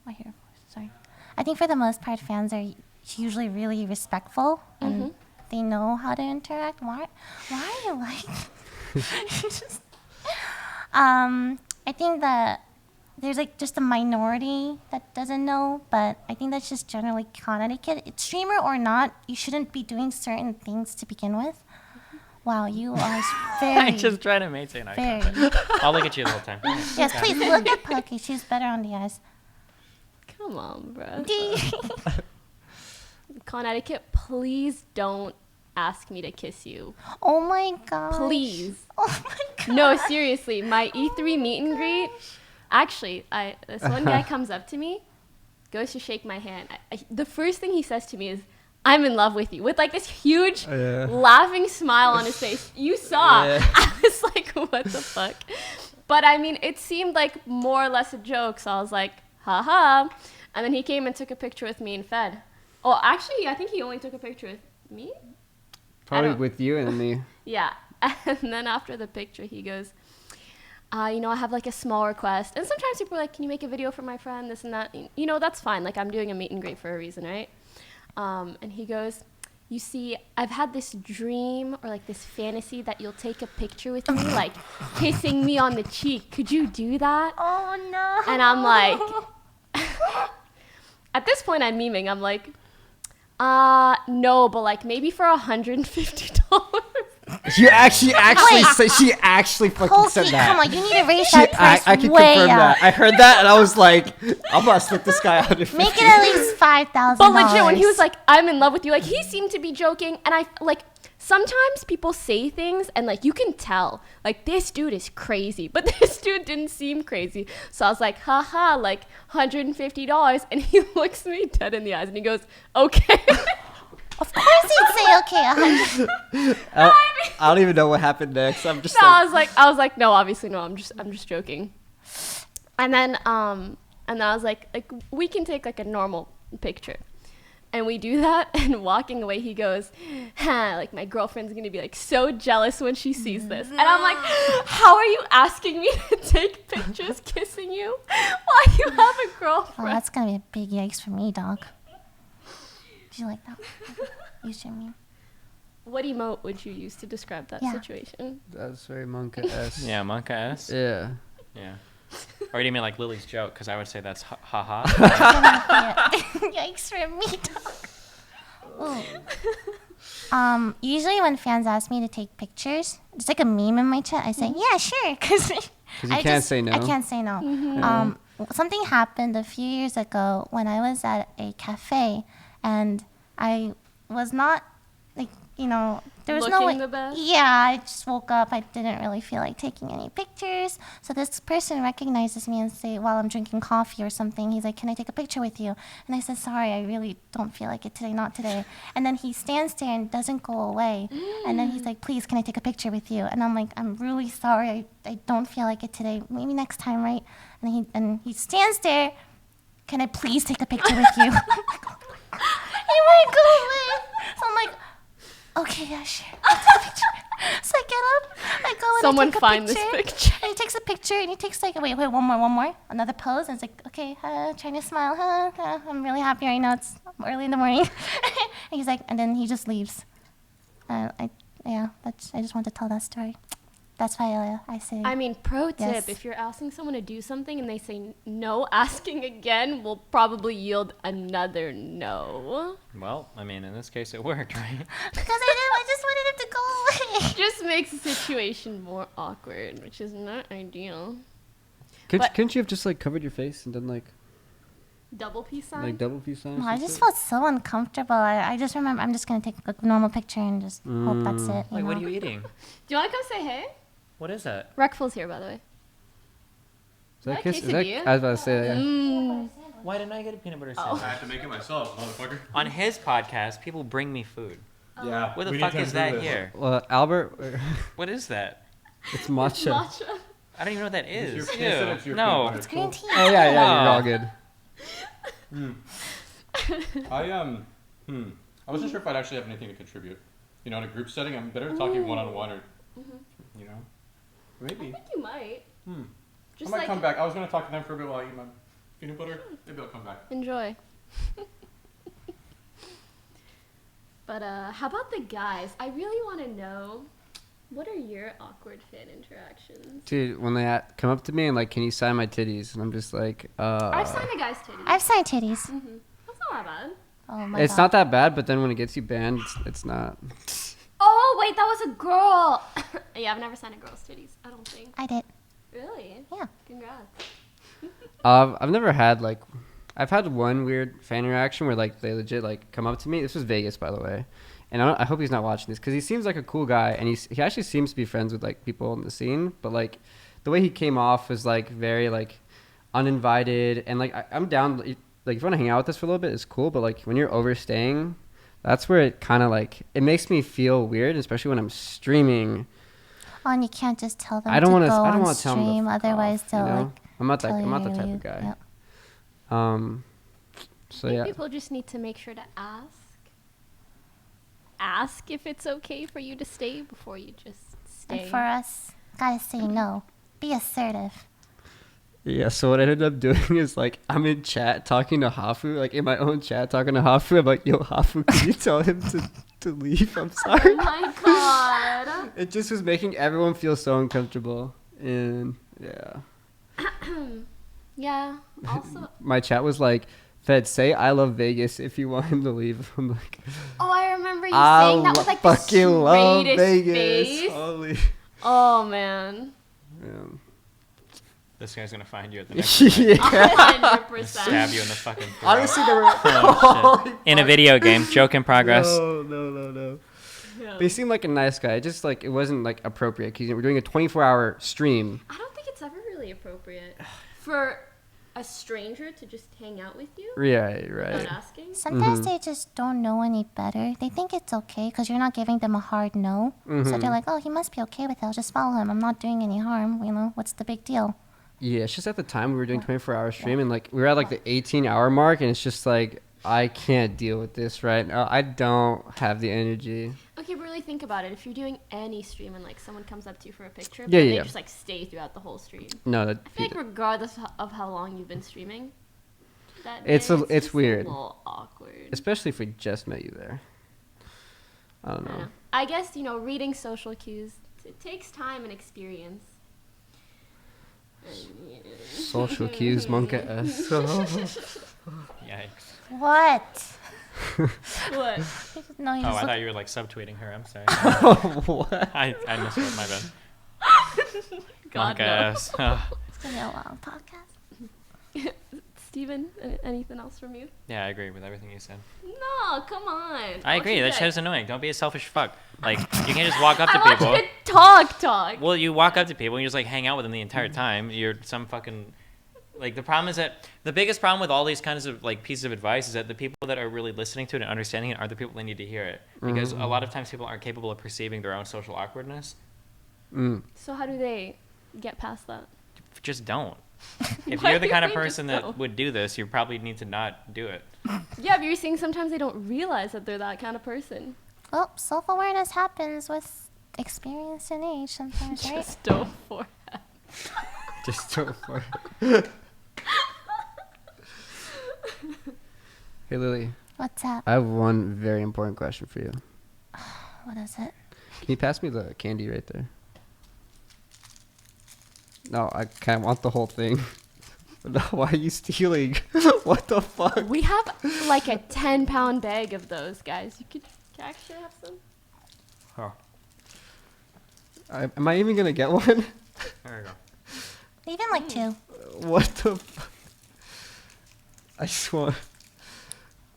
I think for the most part, fans are usually really respectful and they know how to interact. Why are you like... I think that there's like just a minority that doesn't know, but I think that's just generally Connecticut. It's streamer or not, you shouldn't be doing certain things to begin with. Wow, you are very... I'm just trying to maintain eye contact. I'll look at you the whole time. Yes, please look at Poki. She's better on the eyes. Come on, bro. Connecticut, please don't ask me to kiss you. Oh my god. Please. Oh my god. No, seriously. My E3 meet and greet. Actually, this one guy comes up to me, goes to shake my hand. The first thing he says to me is, "I'm in love with you," with like this huge laughing smile on his face. You saw. I was like, what the fuck? But I mean, it seemed like more or less a joke. So I was like, haha. And then he came and took a picture with me and Fed. Oh, actually, I think he only took a picture with me. Probably with you and me. Yeah. And then after the picture, he goes, I have like a small request. And sometimes people are like, can you make a video for my friend, this and that. That's fine. Like, I'm doing a meet and greet for a reason, right? And he goes, you see, I've had this dream or like this fantasy that you'll take a picture with me, like kissing me on the cheek. Could you do that? Oh, no. And I'm like, at this point, I'm memeing. I'm like, no, but like maybe for $150. You actually said she actually fucking said Poki, that. come on, you need to raise that price I can way confirm up. that. I heard that and I was like, I'm gonna slip this guy out of Make it at least $5,000. But legit, when he was like, "I'm in love with you," like he seemed to be joking, and I like sometimes people say things and like you can tell like this dude is crazy, but this dude didn't seem crazy. So I was like, haha, like $150, and he looks me dead in the eyes and he goes, "Okay." Of course he'd say okay, 100. I don't even know what happened next. I'm just No, like, I was like, no, obviously no. I'm just joking. And then I was like we can take like a normal picture, and we do that. And walking away, he goes, like my girlfriend's gonna be like so jealous when she sees this. And I'm like, how are you asking me to take pictures kissing you while you have a Oh, girlfriend? that's gonna be a big yikes for me, dog. Do you like that? You should me. What emote would you use to describe that Yeah. situation? that's very Monka-esque. Yeah, Monka S. Yeah. Yeah. Or do you mean like Lily's joke? Because I would say that's ha. Yikes for me, dog. Ooh. Usually when fans ask me to take pictures, it's like a meme in my chat. I say, yeah, sure, because you can't say no. I can't say no. Something happened a few years ago when I was at a cafe, and I was not like, there was no way. Looking the best? Yeah, I just woke up. I didn't really feel like taking any pictures. So this person recognizes me and say, while I'm drinking coffee or something, he's like, "Can I take a picture with you?" And I said, "Sorry, I really don't feel like it today, not today." And then he stands there and doesn't go away. And then he's like, "Please, can I take a picture with you?" And I'm like, "I'm really sorry. I don't feel like it today. Maybe next time, right?" And he stands there. "Can I please take a picture with you?" He might go away. So I'm like, "Okay, yeah, sure. I'll take a picture." So I get up, I go and Someone I take a find picture. this picture. And he takes a picture and he takes like, wait, one more. Another pose. And it's like, okay, trying to smile. I'm really happy right now. It's early in the morning. And he's like, and then he just leaves. I just want to tell that story. That's why I say. I mean, pro tip, Yes. if you're asking someone to do something and they say no, asking again will probably yield another no. Well, I mean, in this case, it worked, right? Because I just wanted him to go away. Just makes the situation more awkward, which is not ideal. Couldn't But- you have just like covered your face and done like Double peace sign? like double peace signs? No, I and just shit? felt so uncomfortable. I just remember I'm just going to take a normal picture and just hope that's it. Wait, what are you eating? Do you want to come say hey? What is that? Reckful's here, by the way. Is that that kiss? Is that, quesadilla? I was about to say that. Yeah. Mm. Why didn't I get a peanut butter Oh. sandwich? I have to make it myself, motherfucker. On his podcast, people bring me food. Yeah. What the we fuck need to is that improve this. here? Well, Albert, What is that? it's matcha. Matcha. I don't even know what that It's is. your- yes, it's Ew. your No. peanut butter. It's green tea. Oh yeah, you're Ah. all good. I wasn't sure if I'd actually have anything to contribute. In a group setting, I'm better talking one-on-one or, maybe. I think you might. Just I might like come back. I was gonna talk to them for a bit while I eat my peanut butter. Maybe I'll come back. enjoy. But how about the guys? I really want to know, what are your awkward fan interactions? Dude, when they come up to me and like, can you sign my titties? And I'm just like, I've signed a guy's titty. I've signed titties. That's not that bad. Oh my it's god. not that bad, but then when it gets you banned, it's not. Oh wait, that was a girl. Yeah, I've never signed a girl's titties. I don't think. I did. Really? Yeah. Congrats. I've never had like, I've had one weird fan interaction where like they legit like come up to me. This was Vegas, by the way, and I hope he's not watching this because he seems like a cool guy and he actually seems to be friends with like people in the scene. But like the way he came off was like very like uninvited and like I'm down. Like if you want to hang out with us for a little bit, it's cool. But like when you're overstaying, that's where it kind of like it makes me feel weird, especially when I'm streaming. Oh, and you can't just tell them I don't to want go to. I don't on want to tell him to stream, fuck otherwise off, they'll you know? like. I'm not tell that you type you- of guy. Yep. So I think yeah. people just need to make sure to ask if it's okay for you to stay before you just stay. And for us, gotta say no. Be assertive. Yeah, so what I ended up doing is like I'm in chat talking to Hafu, like in my own chat talking to Hafu. I'm like, yo, Hafu, can you tell him to leave? I'm Oh sorry. my god. It just was making everyone feel so uncomfortable. And yeah. Yeah. Also, My chat was like, Fed, say I love Vegas if you want him to leave. I'm like, Oh, I remember you saying that with like the fucking love straightest Vegas. face. Holy. Oh man. Yeah. This guy's gonna find you at the next. Yeah. 100%. Stab you in the fucking throat. Honestly, there were. Oh, shit. In a video game, joke in progress. No. Yeah. But he seemed like a nice guy. It just like it wasn't like appropriate because we're doing a 24-hour stream. I don't think it's ever really appropriate for a stranger to just hang out with you Right. without asking. Sometimes they just don't know any better. They think it's okay because you're not giving them a hard no. So they're like, oh, he must be okay with it. I'll just follow him. I'm not doing any harm. You know, what's the big deal? Yeah, it's just at the time we were doing 24-hour stream and like we were at like the 18-hour mark and it's just like I can't deal with this right now. I don't have the energy. Okay, but really think about it. If you're doing any stream and like someone comes up to you for a picture, Yeah, but yeah. they just like stay throughout the whole stream. No, I feel like regardless of how long you've been streaming, that It's day, it's just weird. A little awkward. Especially if we just met you there. I don't I know. know. I guess reading social cues. It takes time and experience. Social cues, monka s. Yikes. What? What? No, you Oh, I just thought you were like subtweeting her. I'm sorry. What? I misread my bad. God, Monk no. ass. Oh. it's gonna be a long podcast. Steven, anything else from you? Yeah, I agree with everything you said. No, come on. I agree. That That shit is annoying. Don't be a selfish fuck. Like, you can't just walk up to I want people. you to talk. Well, you walk up to people and you just like hang out with them the entire time. You're some fucking like the problem is that the biggest problem with all these kinds of like pieces of advice is that the people that are really listening to it and understanding it are the people that need to hear it because a lot of times people aren't capable of perceiving their own social awkwardness. So how do they get past that? Just don't. If Why you're the do kind of they just person that don't? would do this, you probably need to not do it. Yeah, but you're saying sometimes they don't realize that they're that kind of person. Well, self-awareness happens with experience and age sometimes, right? Just don't for it. Just so far. Hey Lily, What's up? I have one very important question for you. What is it? Can you pass me the candy right there? No, I can't want the whole thing. No, why are you stealing? What the fuck? We have like a 10-pound bag of those, guys. You could actually have some. Oh, Am I even gonna get one? there we go. Even like two. What the fuck? I swear.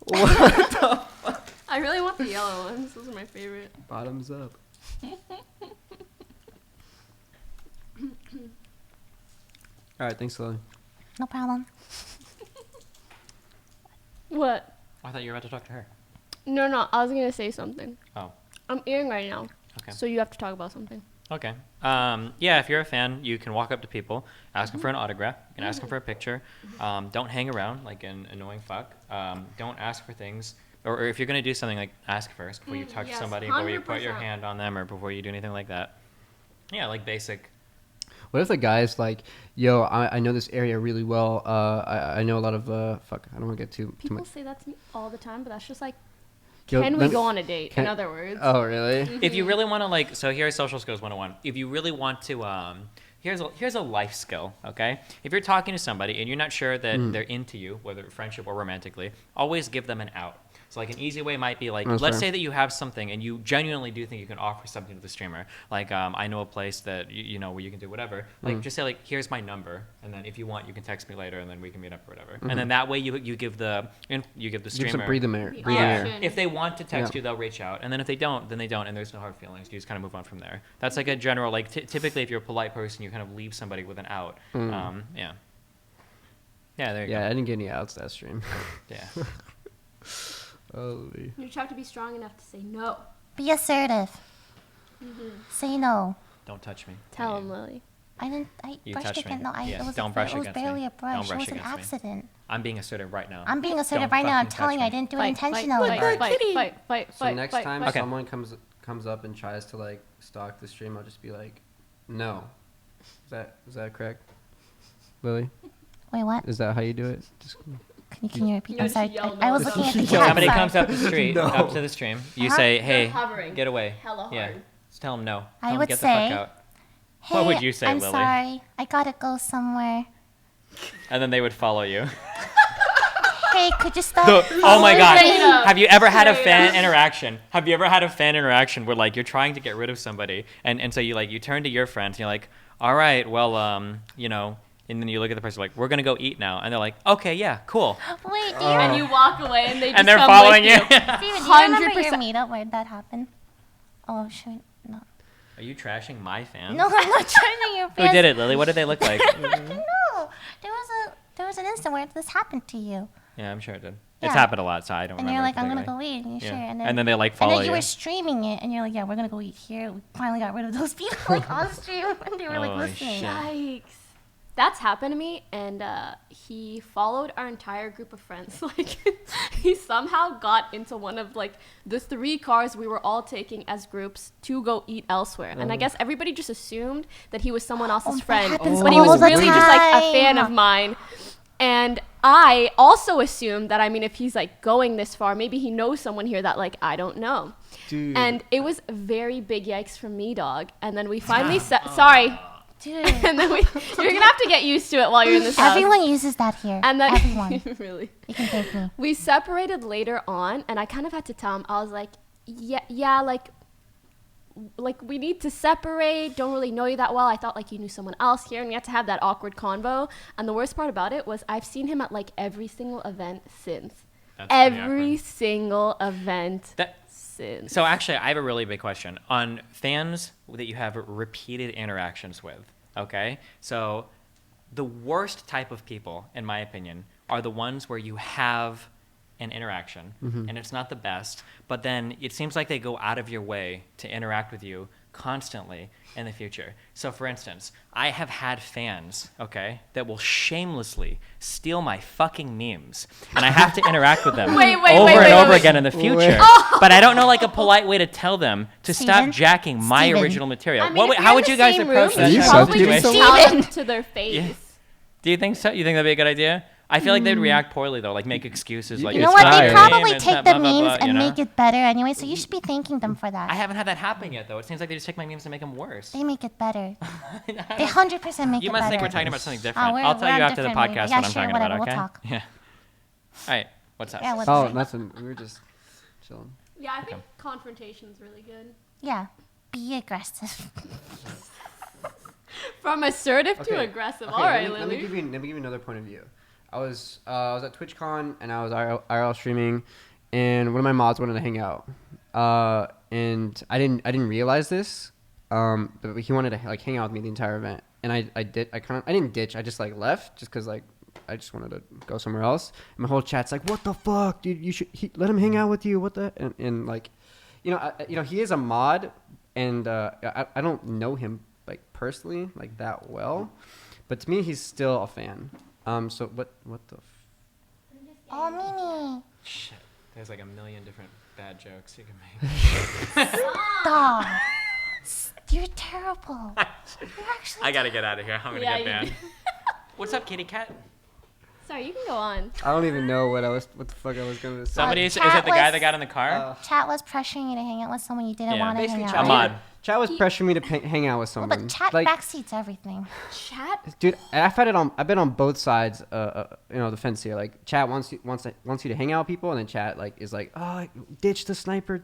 What? I really want the yellow ones. Those are my favorite. Bottoms up. Alright, thanks Lily. No problem. What? I thought you were about to talk to her. No. I was gonna say something. Oh, I'm eating right now. okay. So you have to talk about something. Okay. Yeah, if you're a fan, you can walk up to people, ask them for an autograph, you can ask them for a picture. Don't hang around like an annoying fuck. Don't ask for things. Or if you're going to do something, like ask first before you touch yes, somebody, before you put your 100%. hand on them, or before you do anything like that. Yeah, like basic. What if the guy's like, yo, I know this area really well. I know a lot of, fuck, I don't want to get too People much. say that to me all the time, but that's just like, Yo, can we let- go on a date? can- In other words. Oh, really? If you really want to like, so here's social skills 101. If you really want to, here's a life skill, okay? If you're talking to somebody and you're not sure that they're into you, whether friendship or romantically, always give them an out. So like an easy way might be like, That's let's fair. say that you have something and you genuinely do think you can offer something to the streamer. Like I know a place that you know where you can do whatever. Like just say like, here's my number, and then if you want, you can text me later, and then we can meet up or whatever. And then that way you give the Give streamer some breathing air. The Breathing air. option. if they want to text Yeah. you, they'll reach out, and then if they don't, then they don't, and there's no hard feelings. You just kind of move on from there. That's like a general, like typically if you're a polite person, you kind of leave somebody with an out. Yeah. Yeah, there you Yeah, I didn't get any outs that stream. go. Yeah. Holy. You just have to be strong enough to say no. Be assertive. Say no. Don't touch me. Tell Yeah. him, Lily. I didn't. I You brushed touched me. against. No, Yeah, it was. don't brush it was against me. barely a Don't brush. It brush was an against me. accident. I'm being assertive right now. I'm being assertive Don't right now. I'm fucking telling you, I touch me. didn't do it Fight, intentionally. Fight. So next time Okay. someone comes up and tries to like stalk the stream, I'll just be like, no. Is that correct? Lily? Wait, what? Is that how you do it? Just, Can you repeat? You I'm just sorry. yell I no was or looking at the something. cat. Somebody sorry. comes up the street, No. up to the stream. You Uh-huh. say, You're hey, hovering get away. hella Yeah. hard. Just tell them no. I Tell 'em would get say, the fuck out. Hey, What would you say, I'm Lily? sorry. I gotta go somewhere. And then they would follow you. Hey, could you stop? Oh my god. Straight up. Have you ever had a Straight fan up. interaction? Have you ever had a fan interaction where like you're trying to get rid of somebody and so you turn to your friends and you're like, all right, well, you know, and then you look at the person like, we're gonna go eat now, and they're like, okay, yeah, cool. Wait, do you And you walk away, and they just And they're come following with you. Steven, do you remember your 100%. meetup where that happened? Oh, shoot. No. Are you trashing my fans? No, I'm not trying to your Who fans. did it, Lily? What did they look like? No. There was an instant where this happened to you. Yeah, I'm sure it did. Yeah. It's happened a lot, so I don't And remember. you're like, I'm going to particularly. go eat. And you're Yeah. sure. And then they like and follow then you you. were streaming it. And you're like, yeah, we're going to go eat here. We finally got rid of those people like on stream. And they were like Holy listening. shit. Yikes. That's happened to me, and he followed our entire group of friends. Like, he somehow got into one of, like, the 3 cars we were all taking as groups to go eat elsewhere. And I guess everybody just assumed that he was someone else's that friend. happens But he all was the really just, like, a fan time. of mine. And I also assumed that, I mean, if he's, like, going this far, maybe he knows someone here that, like, I don't know. Dude. And it was a very big yikes for me, dog. And then we finally sorry. Dude. And then you're gonna have to get used to it while you're in this house. Everyone uses that here. And then Everyone. really, You can thank me. we separated later on, and I kind of had to tell him. I was like, yeah, like we need to separate. Don't really know you that well. I thought like you knew someone else here, and we had to have that awkward convo. And the worst part about it was I've seen him at like every single event since. That's pretty Every awkward. single event That- since. So actually, I have a really big question on fans that you have repeated interactions with. Okay, so the worst type of people, in my opinion, are the ones where you have an interaction and it's not the best, but then it seems like they go out of your way to interact with you constantly in the future. So for instance, I have had fans, okay, that will shamelessly steal my fucking memes, and I have to interact with them over and over again in the future. But I don't know like a polite way to tell them to stop Steven? jacking my Steven. original material. I mean, if how you're would in you the guys same approach room, that you You type suck, of probably just situation? tell Steven. them to their face. Yeah. Do you think so? You think that'd be a good idea? I feel like they'd react poorly though, like make excuses. Like You it's know what? not They your probably name, it's take not the blah, blah, memes blah, and you know? make it better anyway, so you should be thanking them for that. I haven't had that happen yet though. It seems like they just take my memes and make them worse. They make it better. They 100% make You it must better. think we're talking about something different. we're- I'll tell we're you on after the different podcast wavelengths. what Yeah, I'm sure, talking whatever, about. we'll Okay. talk. Yeah. All right. What's up? Yeah, what's Oh, up? nothing. We were just chilling. Yeah, I think confrontation's really good. Yeah. Be aggressive. From assertive to Okay. aggressive. Okay, All right, let me Lily. give you another point of view. I was at TwitchCon and I was IRL streaming, and one of my mods wanted to hang out, and I didn't realize this, but he wanted to like hang out with me the entire event, and I didn't ditch. I just like left just because like I just wanted to go somewhere else. And my whole chat's like, what the fuck, dude? You should let him hang out with you. What the and like, he is a mod, and I don't know him like personally like that well, but to me he's still a fan. So what the Oh, Mimi. Shit. There's like a million different bad jokes you can make. Stop. You're terrible. You're actually I gotta get out of here. I'm gonna Yeah, get you banned. What's up, kitty cat? Sorry, you can go on. I don't even know what the fuck I was gonna say. Somebody is it chat the guy was- that got in the car? Chat was pressuring you to hang out with someone you didn't Yeah. want to hang Basically, out chat, A with. mod. Chat was pressuring me to hang out with Well, someone. but chat like, backseats everything. Chat. dude, I've been on both sides, the fence here. Like, chat wants you to hang out with people, and then chat like is like, oh, ditch the sniper,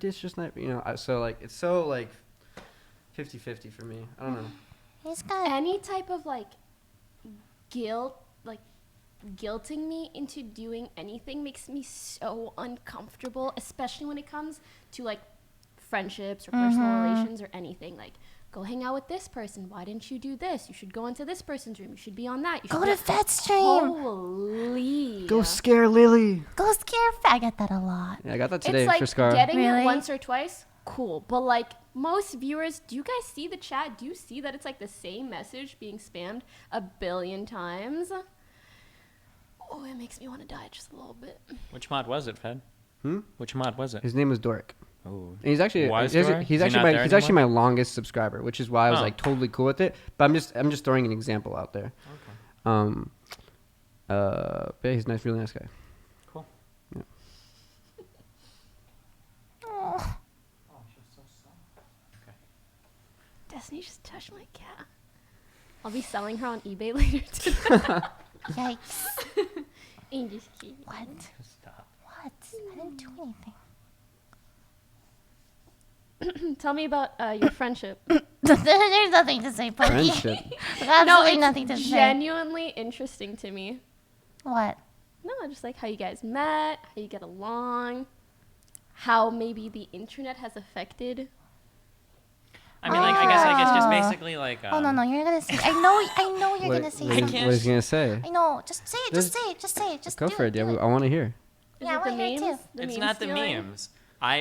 So like, it's so like 50-50 for me. I don't know. He's got Any type of like guilting me into doing anything makes me so uncomfortable, especially when it comes to like friendships or personal relations or anything. Like, go hang out with this person. Why didn't you do this? You should go into this person's room. You should be on that. You Go should to be Fedstream. Holy. Go scare Lily. Go scare. I get that a lot. Yeah, I got that today It's like for Scar. getting Really? it once or twice, cool. But like most viewers, do you guys see the chat? Do you see that it's like the same message being spammed a billion times? Oh, it makes me want to die just a little bit. Which mod was it, Fed? Which mod was it? His name was Doric. Oh. And he's actually Was he's, Doric? he's Is he actually not my there he's actually anymore? my longest subscriber, which is why I was Oh. like totally cool with it. But I'm just throwing an example out there. Okay. But yeah, he's nice, really nice guy. Cool. Yeah. Oh, Oh, she's so soft. Okay. Destiny just touched my cat. I'll be selling her on eBay later today. yikes. I'm just kidding. What? Stop. What? I didn't do anything. Tell me about your friendship. There's nothing to say, Poki. Friendship. There's absolutely it's nothing to say. genuinely interesting to me. What? No, just like how you guys met, how you get along, how maybe the internet has affected. I mean, like, I guess just Oh. basically like. Oh no, you're gonna say. I know you're gonna say What something. is he gonna say? I know. Just say it. Just Just- say it. Just say it. Just Go do for it, do yeah. I want to hear. Is Yeah, I it the wanna hear it memes? too. The It's meme not the stealing? memes.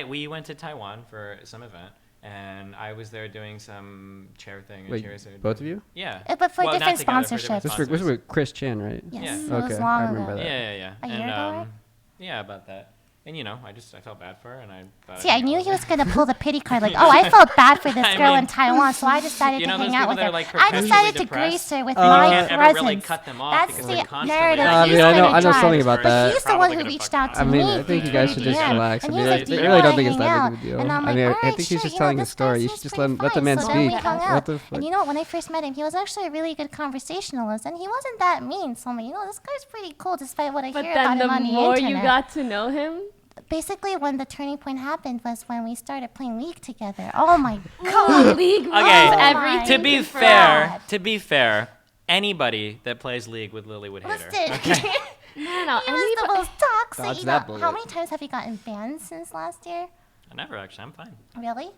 We went to Taiwan for some event, and I was there doing some chair thing. and Wait, chairs are- both of you? Yeah. But for Well, not different together, for different sponsorships. This sponsors. was with Chris Chan, right? Yes, Yeah. it was Okay, long I remember ago. that. Yeah. A And year ago, right? yeah, about that. And I felt bad for her, and I thought. See, I knew he was gonna pull the pity card. Like, oh, I felt bad for this I girl mean, in Taiwan, so I decided you to know hang those out people with that her. are, like, I perpetually decided to depressed? grace her with You my can't presence. ever really cut them off That's because the they're constantly. narrative like, I he's mean, I know gonna drive. something about that. He's the one Probably who gonna reached fuck out up. to I mean, me. I think you guys should just Yeah. relax. I And mean, he was I like, "Do you really don't wanna think it's hang that out?" big of a deal. And I'm I like, mean, I "Alright, think he's sure, just you know, telling a this story. guy You seems should just pretty let the fine." man So then we speak. hung What out. the fuck? And you know what? When I first met him, he was actually a really good conversationalist, and he wasn't that mean. So I'm like, this guy's pretty cool, despite what I But hear about then him the on the more internet. you got to know him, Basically, when the turning point happened was when we started playing League together. Oh my god! League rules Okay, everything. to be confront. fair, anybody that plays League with Lily would hate her. Listen, No, he was the most toxic. Dodge You that know, bullet. how many times have you gotten banned since last year? I never actually. I'm fine. Really?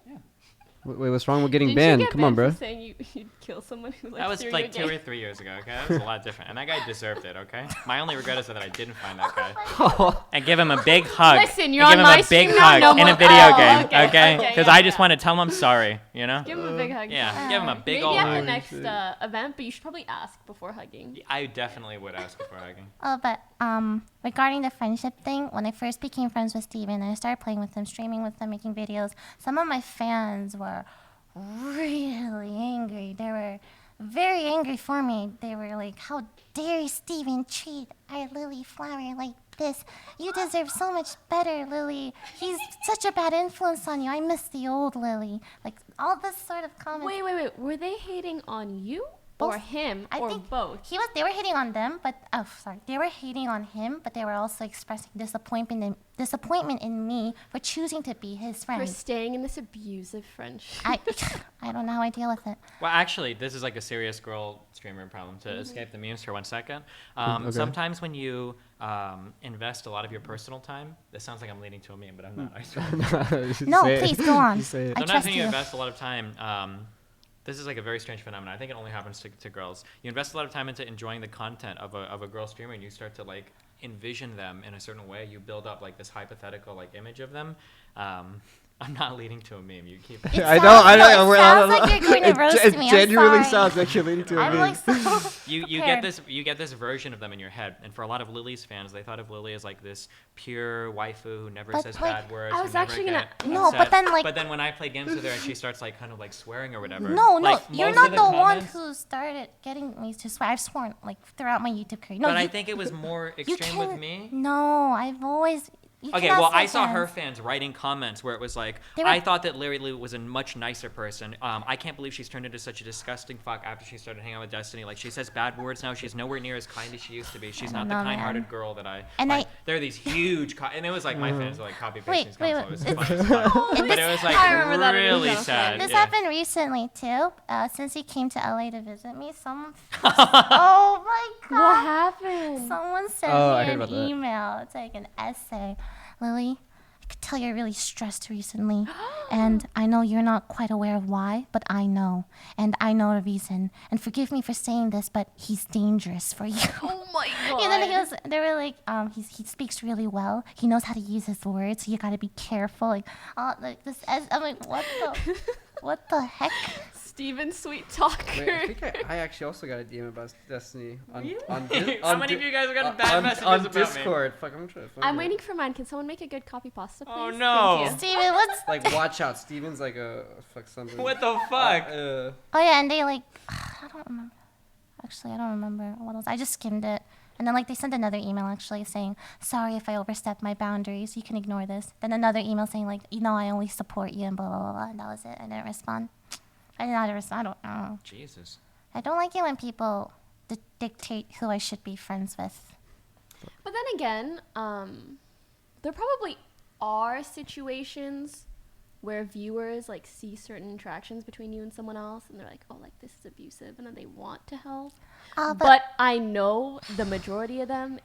Wait, what's wrong with getting Didn't banned? you get Come on, bro. bro. Saying you'd kill someone who That was threw like your 2 or game. 3 years ago. Okay, that was a lot different, and that guy deserved it. Okay, my only regret is that I didn't find that guy and give him a big hug. Listen, you're and on give him my a big stream now, hug no in a more- video oh, game. okay, Okay, okay, because yeah, I just yeah. want to tell him I'm sorry. You know? Give him a big hug. Yeah, give him a big Maybe old at the hug. next event, but you should probably ask before hugging. I definitely would ask before hugging. Oh, but regarding the friendship thing, when I first became friends with Steven, I started playing with him, streaming with him, making videos. Some of my fans were really angry. They were very angry for me. They were like, "How dare Steven treat our Lily Flower like this? You deserve so much better, Lily. He's such a bad influence on you. I miss the old Lily." Like all this sort of comments. Wait. Were they hating on you or Both. him I or think both? They were hating on them, but they were hating on him, but they were also expressing disappointment in me for choosing to be his For friend. staying in this abusive friendship. I don't know how I deal with it. Well, actually, this is like a serious girl streamer problem. To escape the memes for 1 second, Okay. sometimes when you invest a lot of your personal time, this sounds like I'm leading to a meme, but I'm not. I swear. No, please go on. You say it. I Sometimes trust when you you. invest a lot of time, this is like a very strange phenomenon. I think it only happens to girls. You invest a lot of time into enjoying the content of a girl streamer, and you start to like envision them in a certain way. You build up like this hypothetical like image of them. I'm not leading to a meme. You keep. It I know. sounds I like you're going to roast It me. I'm genuinely sorry. sounds like you're leading to a I'm meme. like so You prepared. get this version of them in your head, and for a lot of Lily's fans, they thought of Lily as like this pure waifu who never But, says like, bad words. I who was never actually get gonna- No, but upset. then, like- when I play games with her and she starts like kind of like swearing or whatever. No, like, you're most not of the one comments- who started getting me to swear. I've sworn like throughout my YouTube career. No, But I you, think it was more you extreme can, with me. No, I've always. You Okay, cannot well, say I saw her fans. fans writing comments where it was like, They were- I thought that Lily was a much nicer person. I can't believe she's turned into such a disgusting fuck after she started hanging out with Destiny. Like, she says bad words now. She's nowhere near as kind as she used to be. She's not the know, man. kind-hearted girl that I. And like, I- there are these huge, and it was like my fans were like copy Wait, pasting these wait, comments. wait. So it was funny as fuck. But it was like I remember that really original sad. This yeah. happened recently too. Since he came to LA to visit me, someone. Oh my god! What happened? Someone sent Oh, I me heard an about that. email. It's like an essay. Lily, I could tell you're really stressed recently. And I know you're not quite aware of why, but I know. And I know the reason. And forgive me for saying this, but he's dangerous for you. Oh my god. And then they were like, he speaks really well. He knows how to use his words, so you gotta be careful. Like, I'm like, what the heck? Steven Sweet Talker. Wait, I think I actually also got a DM about Destiny on How many of you guys have gotten bad messages on about me? Discord. Fuck, I'm trying to find I'm it. waiting for mine. Can someone make a good copy pasta, please? Oh, no. Thank you. Steven, what's Like, watch out. Steven's like a fuck something. What the fuck? Oh yeah, and they like, I don't remember. Actually, I don't remember what else. I just skimmed it, and then like they sent another email actually saying, "Sorry if I overstepped my boundaries. You can ignore this." Then another email saying like, I only support you and blah blah blah. Blah. And that was it. I didn't respond. I did not respond. I don't know. Jesus. I don't like it when people dictate who I should be friends with. But then again, there probably are situations where viewers like see certain interactions between you and someone else and they're like, oh, like this is abusive, and then they want to help. But I know the majority of them,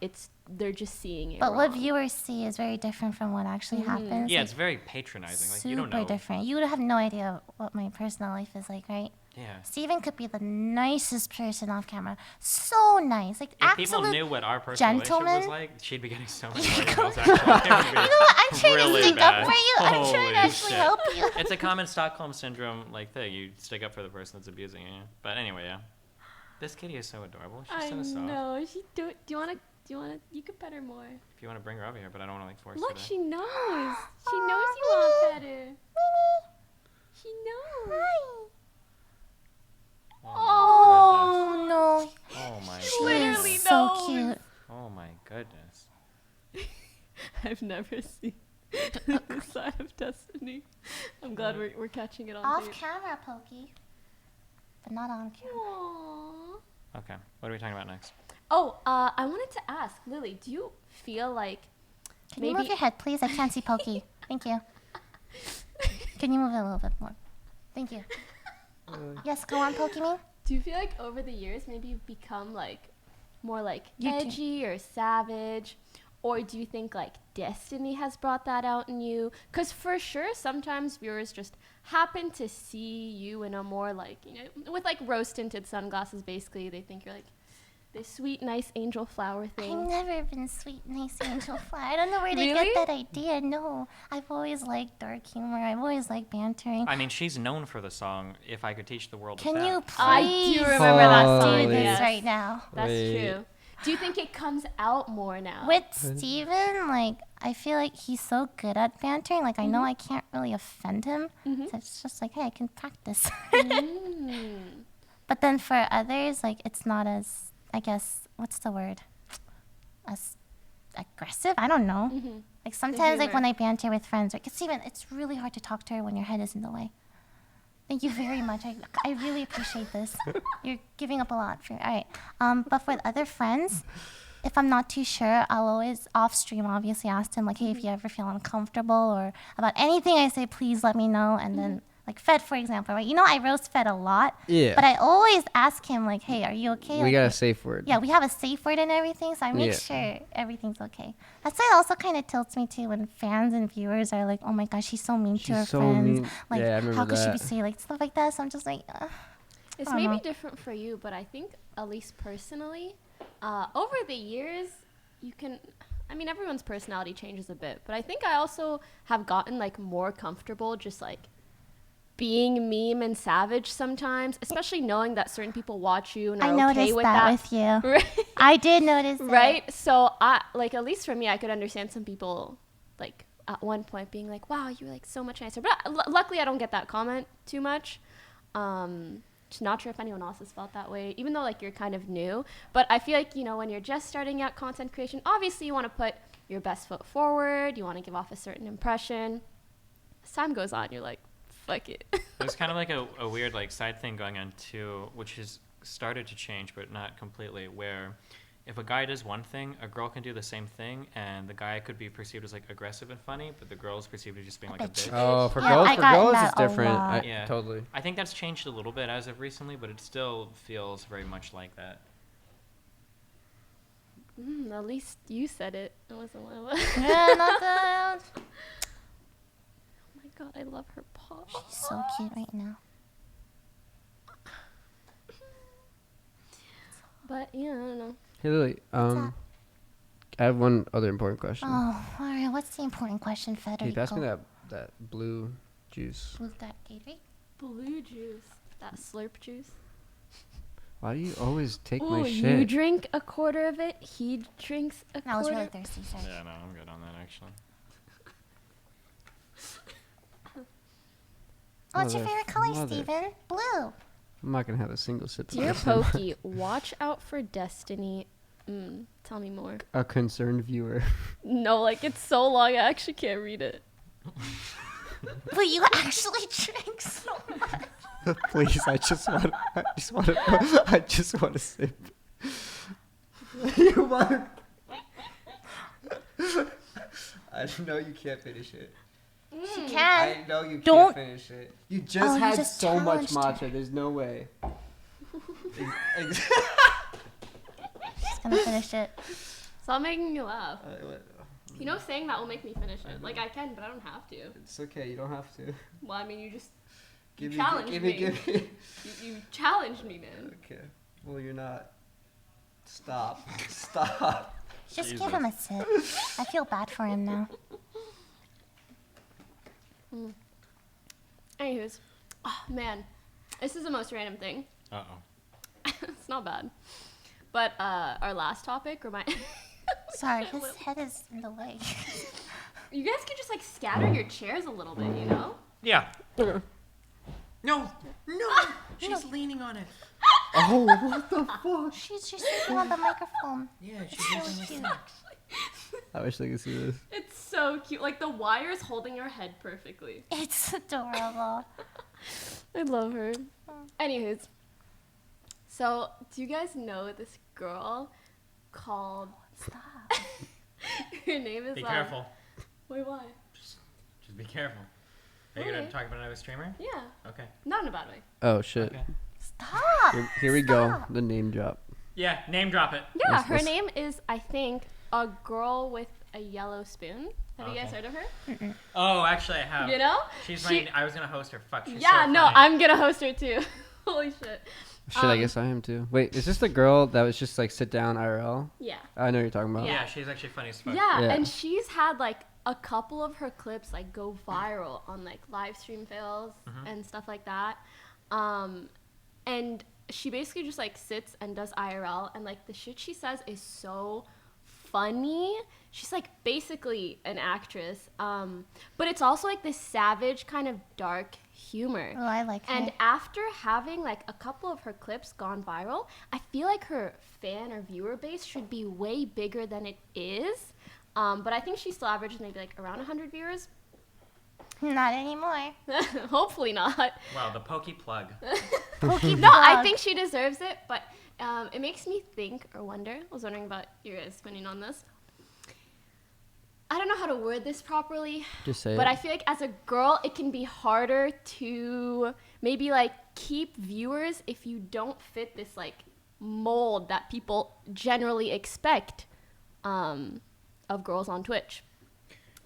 they're just seeing it But what wrong. viewers see is very different from what actually happens. Yeah, Like, it's very patronizing. Like, super you don't know. different. You would have no idea what my personal life is like, right? Yeah. Steven could be the nicest person off camera. So nice. Like, If people absolute knew what our personal relationship was gentleman. like, she'd be getting so many more emails. Actually, It would be You know what? I'm trying really to stick bad. up for you. I'm trying to Holy actually shit. help you. It's a common Stockholm syndrome like thing. You stick up for the person that's abusing you. But anyway, yeah. This kitty is so adorable. She's I so soft. know. Do you wanna? You could pet her more. If you want to bring her over here, but I don't want to like force Look, her. she knows. She knows you want better. She knows. Oh, no. Oh my She god. Literally is so knows. cute. Oh my goodness. I've never seen this side of Destiny. I'm glad we're catching it on Off tape. camera, Poki. But not on camera. Aww. Okay, what are we talking about next? Oh, I wanted to ask, Lily, do you feel like Can you move your head, please? I can't see Poki. Thank you. Can you move it a little bit more? Thank you. Yes, go on, Pokemon. Do you feel like over the years maybe you've become like more like You do. edgy or savage? Or do you think like Destiny has brought that out in you? Because for sure sometimes viewers just happen to see you in a more like, you know, with like rose tinted sunglasses basically. They think you're like this sweet, nice angel flower I've thing. never been sweet, nice angel flower. I don't know where they Really? get that idea. No, I've always liked dark humor. I've always liked bantering. I mean, she's known for the song "If I Could Teach the World." Can to you Fat. I please do remember that Oh, song. do this yes. right now? That's Wait. true. Do you think it comes out more now? With Steven, like, I feel like he's so good at bantering. Like, I know I can't really offend him. Mhm. So it's just like, hey, I can practice. Mm. But then for others, like, it's not as, I guess, what's the word? As aggressive? I don't know. Mhm. Like, sometimes, like, humor. when I banter with friends, like, Steven, it's really hard to talk to her when your head is in the way. Thank you very much. I really appreciate this. You're giving up a lot for. All right. But with other friends, if I'm not too sure, I'll always off stream obviously ask him like, hey, if you ever feel uncomfortable or about anything I say, please let me know. And then like Fed, for example, right? You know, I roast Fed a lot. Yeah. But I always ask him like, hey, are you okay? We Like, got a safe word. yeah, we have a safe word and everything, so I make Yeah. sure everything's okay. That's why it also kind of tilts me too when fans and viewers are like, "Oh my gosh, she's so mean to She's her so friends. mean." Like, Yeah, I remember how could she be that. saying like stuff like that?" So I'm just like, It's I don't maybe know. different for you, but I think at least personally, over the years, you can. I mean, everyone's personality changes a bit, but I think I also have gotten like more comfortable just like being meme and savage sometimes, especially knowing that certain people watch you and are I okay noticed with that that. with you. Right. I did notice that. Right. So I like at least for me, I could understand some people like at one point being like, "Wow, you're like so much nicer." But luckily, I don't get that comment too much. Just not sure if anyone else has felt that way, even though like you're kind of new. But I feel like, you know, when you're just starting out content creation, obviously you want to put your best foot forward. You want to give off a certain impression. As time goes on, you're like, fuck it. There's kind of like a weird like side thing going on too, which has started to change, but not completely. Where if a guy does one thing, a girl can do the same thing, and the guy could be perceived as like aggressive and funny, but the girl is perceived as just being like a bitch. bitch. Oh, for Yeah, girls, I for gotten girls that it's a different. lot. Yeah. Totally. I think that's changed a little bit as of recently, but it still feels very much like that. At least you said it. It wasn't one of us. Yeah, not that. Oh my god, I love her paw. She's so cute right now. But yeah, I don't know. Hey Lily, that? I have one other important question. Oh, all right. What's the important question, Can Federico? you pass me that blue juice? Who's that, Gatorade? Blue juice. That slurp juice. Why do you always take Oh, my you shit? drink a quarter of it. He drinks a I was quarter. really thirsty, sorry. Yeah, no, I'm good on that actually. What's your favorite color, Mother. Steven? Blue. I'm not gonna have a single sip of Dear this. Poki, watch out for Destiny. Tell me more. A concerned viewer. No, like it's so long, I actually can't read it. But you actually drink so much. Please, I just want to sip. You want I know you can't finish it. She can. I know you Don't- can't finish it. You just Oh, you had just so much challenged her. matcha. There's no way. She's gonna finish it. Stop making me laugh. What- You know, saying that will make me finish it. Like, I can, but I don't have to. It's okay. You don't have to. Well, I mean, you just Give me. challenged Give me. me. Give me. you challenged me, man. Okay. Well, you're not. Stop. Stop. Just give him a sip. I feel bad for him now. Anywho's, oh man, this is the most random thing. It's not bad, but our last topic remind. Sorry, his head is in the way. You guys could just like scatter your chairs a little bit, you know? Yeah. No. She's leaning on it. Oh, what the fuck? She's sitting on the microphone. Yeah, she's So using this. cute. I wish I could see this. It's so cute. Like the wire is holding her head perfectly. It's adorable. I love her. Anywho's, so do you guys know this girl called? Stop. Her name is. Be careful. Wait, why? Just be careful. Are you gonna Okay. talk about another streamer? Yeah, Okay. not in a bad way. Oh shit. Okay. Stop. Here we go. Stop. The name drop. Yeah, name drop it. Yeah, Let's- her let's- name is, I think, a girl with a yellow spoon. Have you guys Okay. heard of her? Oh, actually, I have. You know? She's She- my. I was gonna host her. Fuck. She's Yeah, so no, funny. I'm gonna host her too. Holy shit. Shit, I guess I am too. Wait, is this the girl that was just like sit down IRL? Yeah. I know what you're talking about. Yeah, she's actually funny as fuck. Yeah, Yeah. and she's had like a couple of her clips like go viral on like live stream fails and stuff like that. And she basically just like sits and does IRL, and like the shit she says is so funny. She's like basically an actress, but it's also like this savage kind of dark humor. Oh, I like her. And after having like a couple of her clips gone viral, I feel like her fan or viewer base should be way bigger than it is. But I think she still averages maybe like around 100 viewers. Not anymore. Hopefully not. Wow, the Poki plug. Pokey No, I plug. think she deserves it, but it makes me think or wonder. I was wondering about your guys' opinion on this. I don't know how to word this properly, Just say but it. I feel like as a girl, it can be harder to maybe like keep viewers if you don't fit this like mold that people generally expect of girls on Twitch.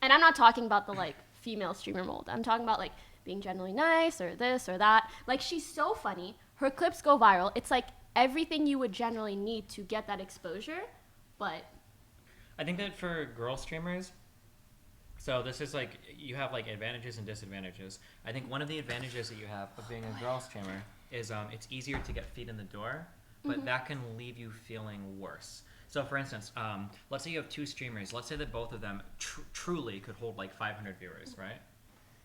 And I'm not talking about the like female streamer mold. I'm talking about like being generally nice or this or that. Like she's so funny. Her clips go viral. It's like everything you would generally need to get that exposure, but I think that for girl streamers, so this is like you have like advantages and disadvantages. I think one of the advantages that you have of being a girl streamer is it's easier to get feet in the door, but that can leave you feeling worse. So for instance, let's say you have two streamers. Let's say that both of them truly could hold like 500 viewers, right?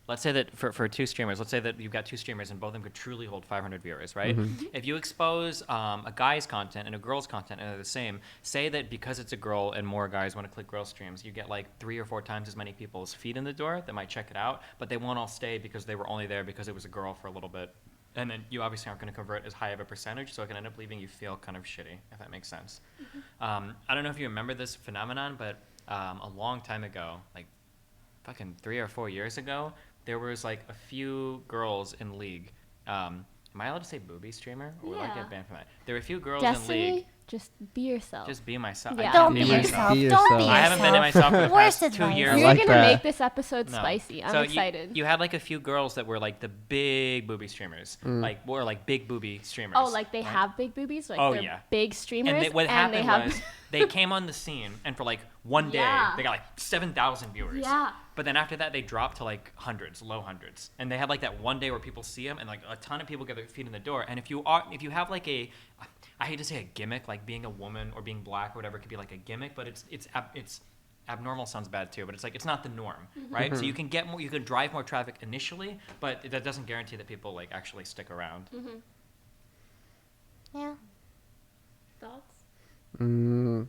Let's say that for two streamers, let's say that you've got two streamers and both of them could truly hold 500 viewers, right? If you expose a guy's content and a girl's content and they're the same, say that because it's a girl and more guys want to click girl streams, you get like 3 or 4 times as many people's feet in the door that might check it out, but they won't all stay because they were only there because it was a girl for a little bit. And then you obviously aren't going to convert as high of a percentage, so it can end up leaving you feel kind of shitty, if that makes sense. I don't know if you remember this phenomenon, but a long time ago, like fucking 3 or 4 years ago, there was like a few girls in League. Am I allowed to say booby streamer? Or will I Yeah. get banned from that? There were a few girls in League. Destiny, just be yourself. Just be myself. Yeah. I Don't can't be yourself. Be Don't be yourself. yourself. I haven't been to myself for the Worst past 2 advice. years. You're like gonna that. make this episode No. spicy. I'm So excited. You had like a few girls that were like the big booby streamers, like more like big booby streamers. Oh, like they right? have big boobies? Like Oh, they're yeah. big streamers? And what they happened have was they came on the scene, and for like one day, Yeah. they got like 7,000 viewers. Yeah. But then after that, they dropped to like hundreds, low hundreds, and they had like that one day where people see them, and like a ton of people get their feet in the door. And if you have like I hate to say a gimmick, like being a woman or being black or whatever could be like a gimmick, but it's abnormal sounds bad too, but it's like it's not the norm, right? So you can get more, you can drive more traffic initially, but that doesn't guarantee that people like actually stick around. Yeah. Thoughts? Mm,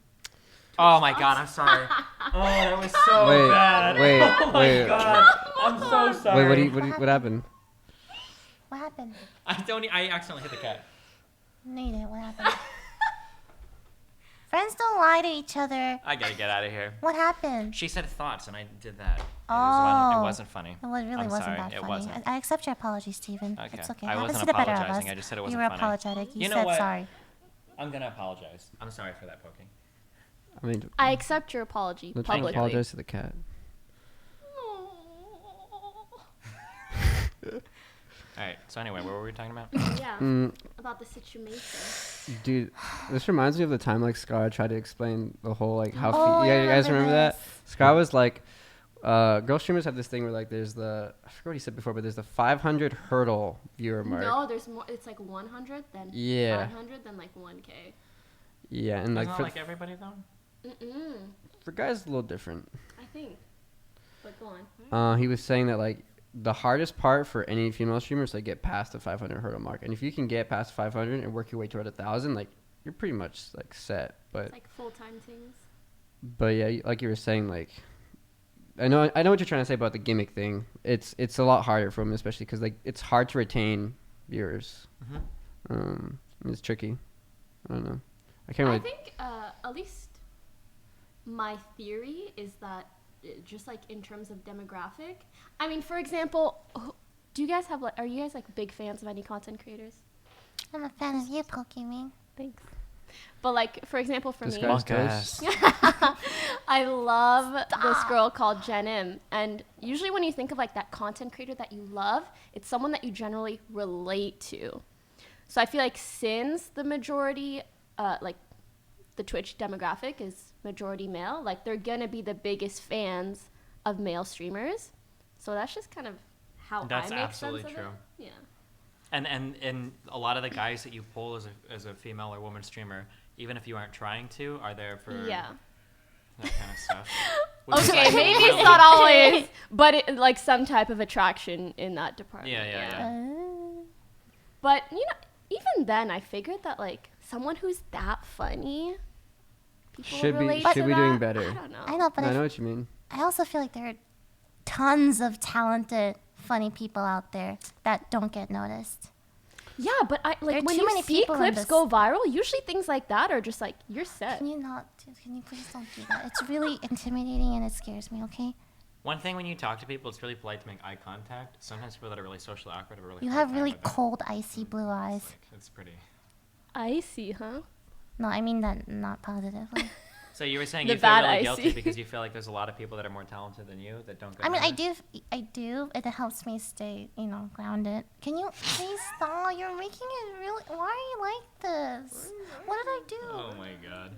Oh my god, I'm sorry. Oh, that was so wait, bad. wait, Oh my wait. god, I'm so sorry. Wait, what happened? What happened? I accidentally hit the cat. No, you didn't. What happened? Friends don't lie to each other. I gotta get out of here. What happened? She said thoughts, and I did that. Oh. It wasn't funny. It really I'm wasn't sorry, that it funny. wasn't. I accept your apology, Steven. Okay. It's okay. I Happens wasn't to the better of apologizing, us. I just said it You wasn't were funny. apologetic. You know said what? sorry. I'm gonna apologize. I'm sorry for that, Poki. I mean, I accept your apology let's publicly. apologize to the cat. All right. So anyway, what were we talking about? Yeah, about the situation. Dude, this reminds me of the time like Scar tried to explain the whole like how. Oh, yeah, I you guys remember remember that? Scar was like, girl streamers have this thing where like there's the I forgot what he said before, but there's the 500 hurdle viewer mark. No, there's more. It's like 100, then Yeah. 500, then like 1K. Yeah, and Isn't like that for, like everybody though? for guys it's a little different. I think. But go on. He was saying that like the hardest part for any female streamers is to get past the 500 hurdle mark, and if you can get past 500 and work your way toward 1,000, like you're pretty much like set. But It's like full-time things. yeah, like you were saying, like I know what you're trying to say about the gimmick thing. It's a lot harder for them, especially because like it's hard to retain viewers. It's tricky. I don't know. I can't I really. think, at least my theory is that just like in terms of demographic, I mean, for example, do you guys have like, are you guys like big fans of any content creators? I'm a fan of you, Pokemon. Thanks. But like, for example, for This me, guy's Podcast. toast. I love this girl called Jen M. And usually when you think of like that content creator that you love, it's someone that you generally relate to. So I feel like since the majority, like the Twitch demographic is majority male, like they're gonna be the biggest fans of male streamers. So that's just kind of how That's I make absolutely sense of true. it. Yeah. And a lot of the guys that you pull as a female or woman streamer, even if you aren't trying to, are there for Yeah. that kind of stuff. Which is, Okay, like, maybe really- it's not always, but it, like some type of attraction in that department. Yeah. But you know, even then, I figured that like someone who's that funny, people Should would be- relate should to be that. doing better. I don't know. I know, but I know what you mean. I also feel like there are tons of talented, funny people out there that don't get noticed. Yeah, but I There are like when too you many see people in clips this- go viral. Usually things like that are just like you're set. Can you please don't do that? It's really intimidating and it scares me, okay? One thing when you talk to people, it's really polite to make eye contact. Sometimes people that are really socially awkward have a really You hard have time really with that. cold, icy blue eyes. It's pretty. Icy, huh? No, I mean that not positively. So you were saying The you feel bad really icy. guilty because you feel like there's a lot of people that are more talented than you that don't get I mean, noticed? I do. It helps me stay, grounded. Can you please stop? You're making it really. Why are you like this? What did I do? Oh my god.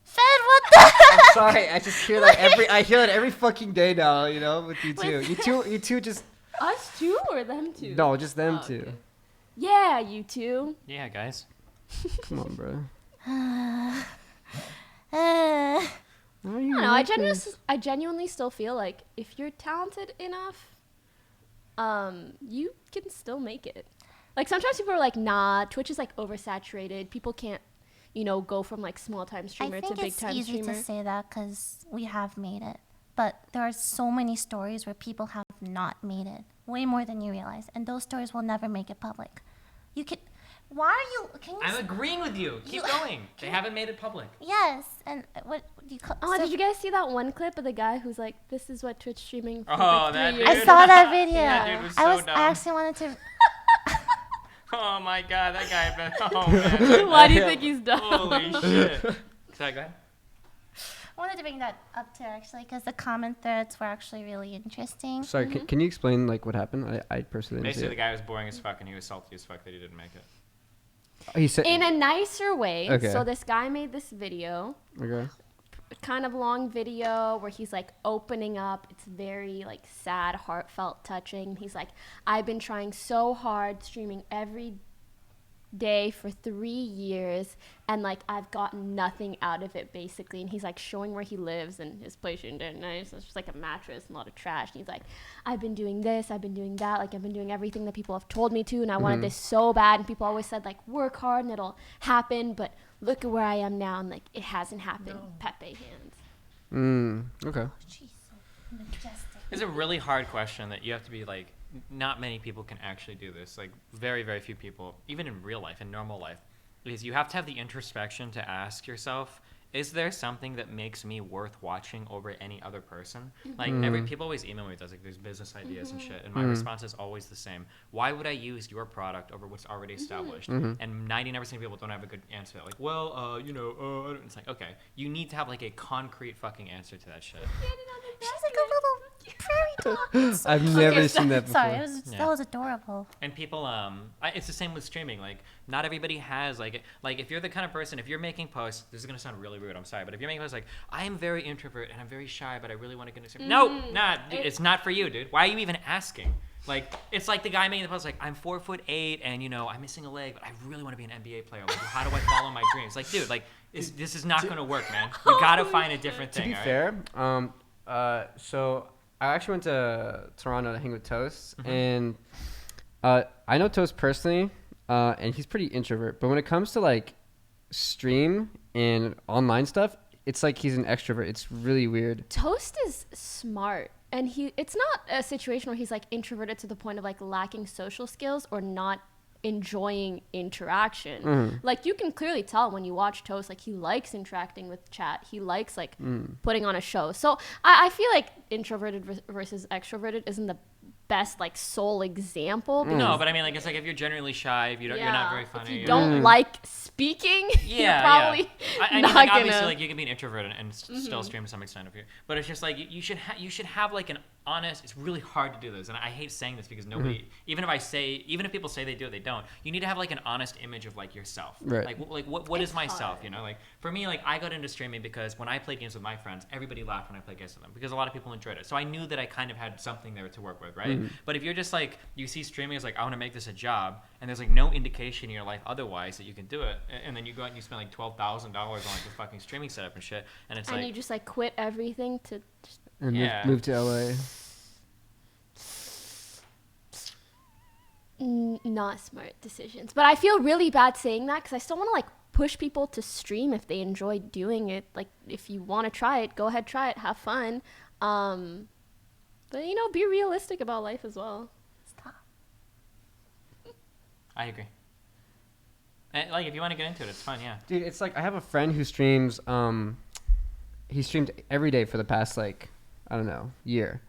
Fed, what the? I'm sorry. I just hear that every fucking day now. You know, with you two. You two just Us two or them two? no, just them Oh, two. okay. Yeah, you two. Yeah, guys. Come on, bro. Uh, Why are you I don't know. like this? I genuinely still feel like if you're talented enough, you can still make it. Like sometimes people are like, nah, Twitch is like oversaturated. People can't, go from like small time I streamer to think big it's time easy streamer. to say that because we have made it, but there are so many stories where people have not made it, way more than you realize, and those stories will never make it public. You can. Why are you? Can you? I'm agreeing with you. Keep You- going. They haven't made it public. Yes, and what do you call? Oh, so- did you guys see that one clip of the guy who's like, "This is what Twitch streaming." For Oh, like 3 that years. I dude. saw that video. That dude was so I dumb. actually wanted to. Oh my god, that guy. Oh man. Why do you think he's dumb? Holy shit. Sorry, go ahead. I wanted to bring that up too, actually, because the comment threads were actually really interesting. Sorry, can you explain like what happened? I personally didn't see Basically, the it. guy was boring as fuck and he was salty as fuck that he didn't make it. He said. In a nicer way. Okay. So this guy made this video, Okay. kind of long video where he's like opening up. It's very like sad, heartfelt, touching. He's like, I've been trying so hard, streaming every day for 3 years, and like I've gotten nothing out of it basically. And he's like showing where he lives, and his place isn't that nice. It's just like a mattress and a lot of trash. And he's like, I've been doing this, I've been doing that, like I've been doing everything that people have told me to, and I wanted this so bad. And people always said like, work hard and it'll happen, but look at where I am now, and like it hasn't happened. Pepe hands. Okay. Jeez, so majestic. It's a really hard question that you have to be like, not many people can actually do this. Like, very, very few people, even in real life, in normal life, is you have to have the introspection to ask yourself, is there something that makes me worth watching over any other person? Like people always email me with those, like there's business ideas and shit, and my response is always the same. Why would I use your product over what's already established? And 99% of people don't have a good answer. Like, well, it's like, okay, you need to have like a concrete fucking answer to that shit. She's like a little prairie dog. I've never seen that before. Sorry, that was adorable. And people, it's the same with streaming. Like, not everybody has like if you're the kind of person, if you're making posts, this is gonna sound really rude. I'm sorry, but if you're making posts like, I am very introvert and I'm very shy, but I really want to get into streaming. No, dude, it's not for you, dude. Why are you even asking? Like, it's like the guy making the post like, I'm 4'8" and I'm missing a leg, but I really want to be an NBA player. Like, how do I follow my dreams? Like, dude, like this is not gonna work, man. You gotta find a different thing. To be fair, so I actually went to Toronto to hang with Toast, and I know Toast personally, and he's pretty introvert. But when it comes to like stream and online stuff, it's like he's an extrovert. It's really weird. Toast is smart, and it's not a situation where he's like introverted to the point of like lacking social skills or not enjoying interaction. Like, you can clearly tell when you watch Toast, like, he likes interacting with chat. He likes like putting on a show. So I feel like introverted versus extroverted isn't the best like sole example. No, but I mean, like, it's like if you're generally shy, if you're not very funny, if you don't like speaking, you're probably I mean, not like, gonna. obviously, like, you can be an introvert and still stream to some extent of you. But it's just like you should have like an honest. It's really hard to do this, and I hate saying this because nobody, even if people say they do it, they don't. You need to have like an honest image of like yourself. Right. Like what is myself? You know, like for me, like I got into streaming because when I played games with my friends, everybody laughed when I played games with them because a lot of people enjoyed it. So I knew that I kind of had something there to work with, right? But if you're just like, you see streaming as like, I want to make this a job, and there's like no indication in your life otherwise that you can do it, and then you go out and you spend like $12,000 on like this fucking streaming setup and shit, and it's and like you just like quit everything to just And move to LA. not smart decisions. But I feel really bad saying that because I still want to like push people to stream if they enjoy doing it. Like, if you want to try it, go ahead, try it, have fun. But be realistic about life as well. Stop. I agree. And, like, if you want to get into it, it's fun, yeah. Dude, it's like I have a friend who streams. He streamed every day for the past like, I don't know, year.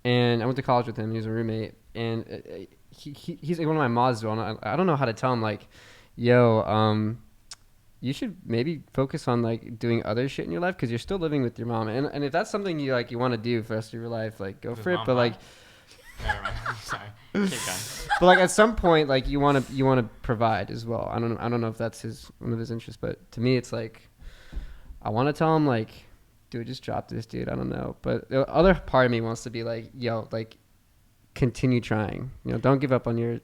And I went to college with him. He was a roommate, and he's like one of my mods as well. And I don't know how to tell him like, yo, you should maybe focus on like doing other shit in your life because you're still living with your mom. And if that's something you want to do for the rest of your life, like go for it. But like, never mind. Sorry. Keep going. but like at some point, like you want to provide as well. I don't know if that's one of his interests, but to me, it's like I want to tell him like, dude, just drop this, dude. I don't know, but the other part of me wants to be like, yo, like continue trying. Don't give up on your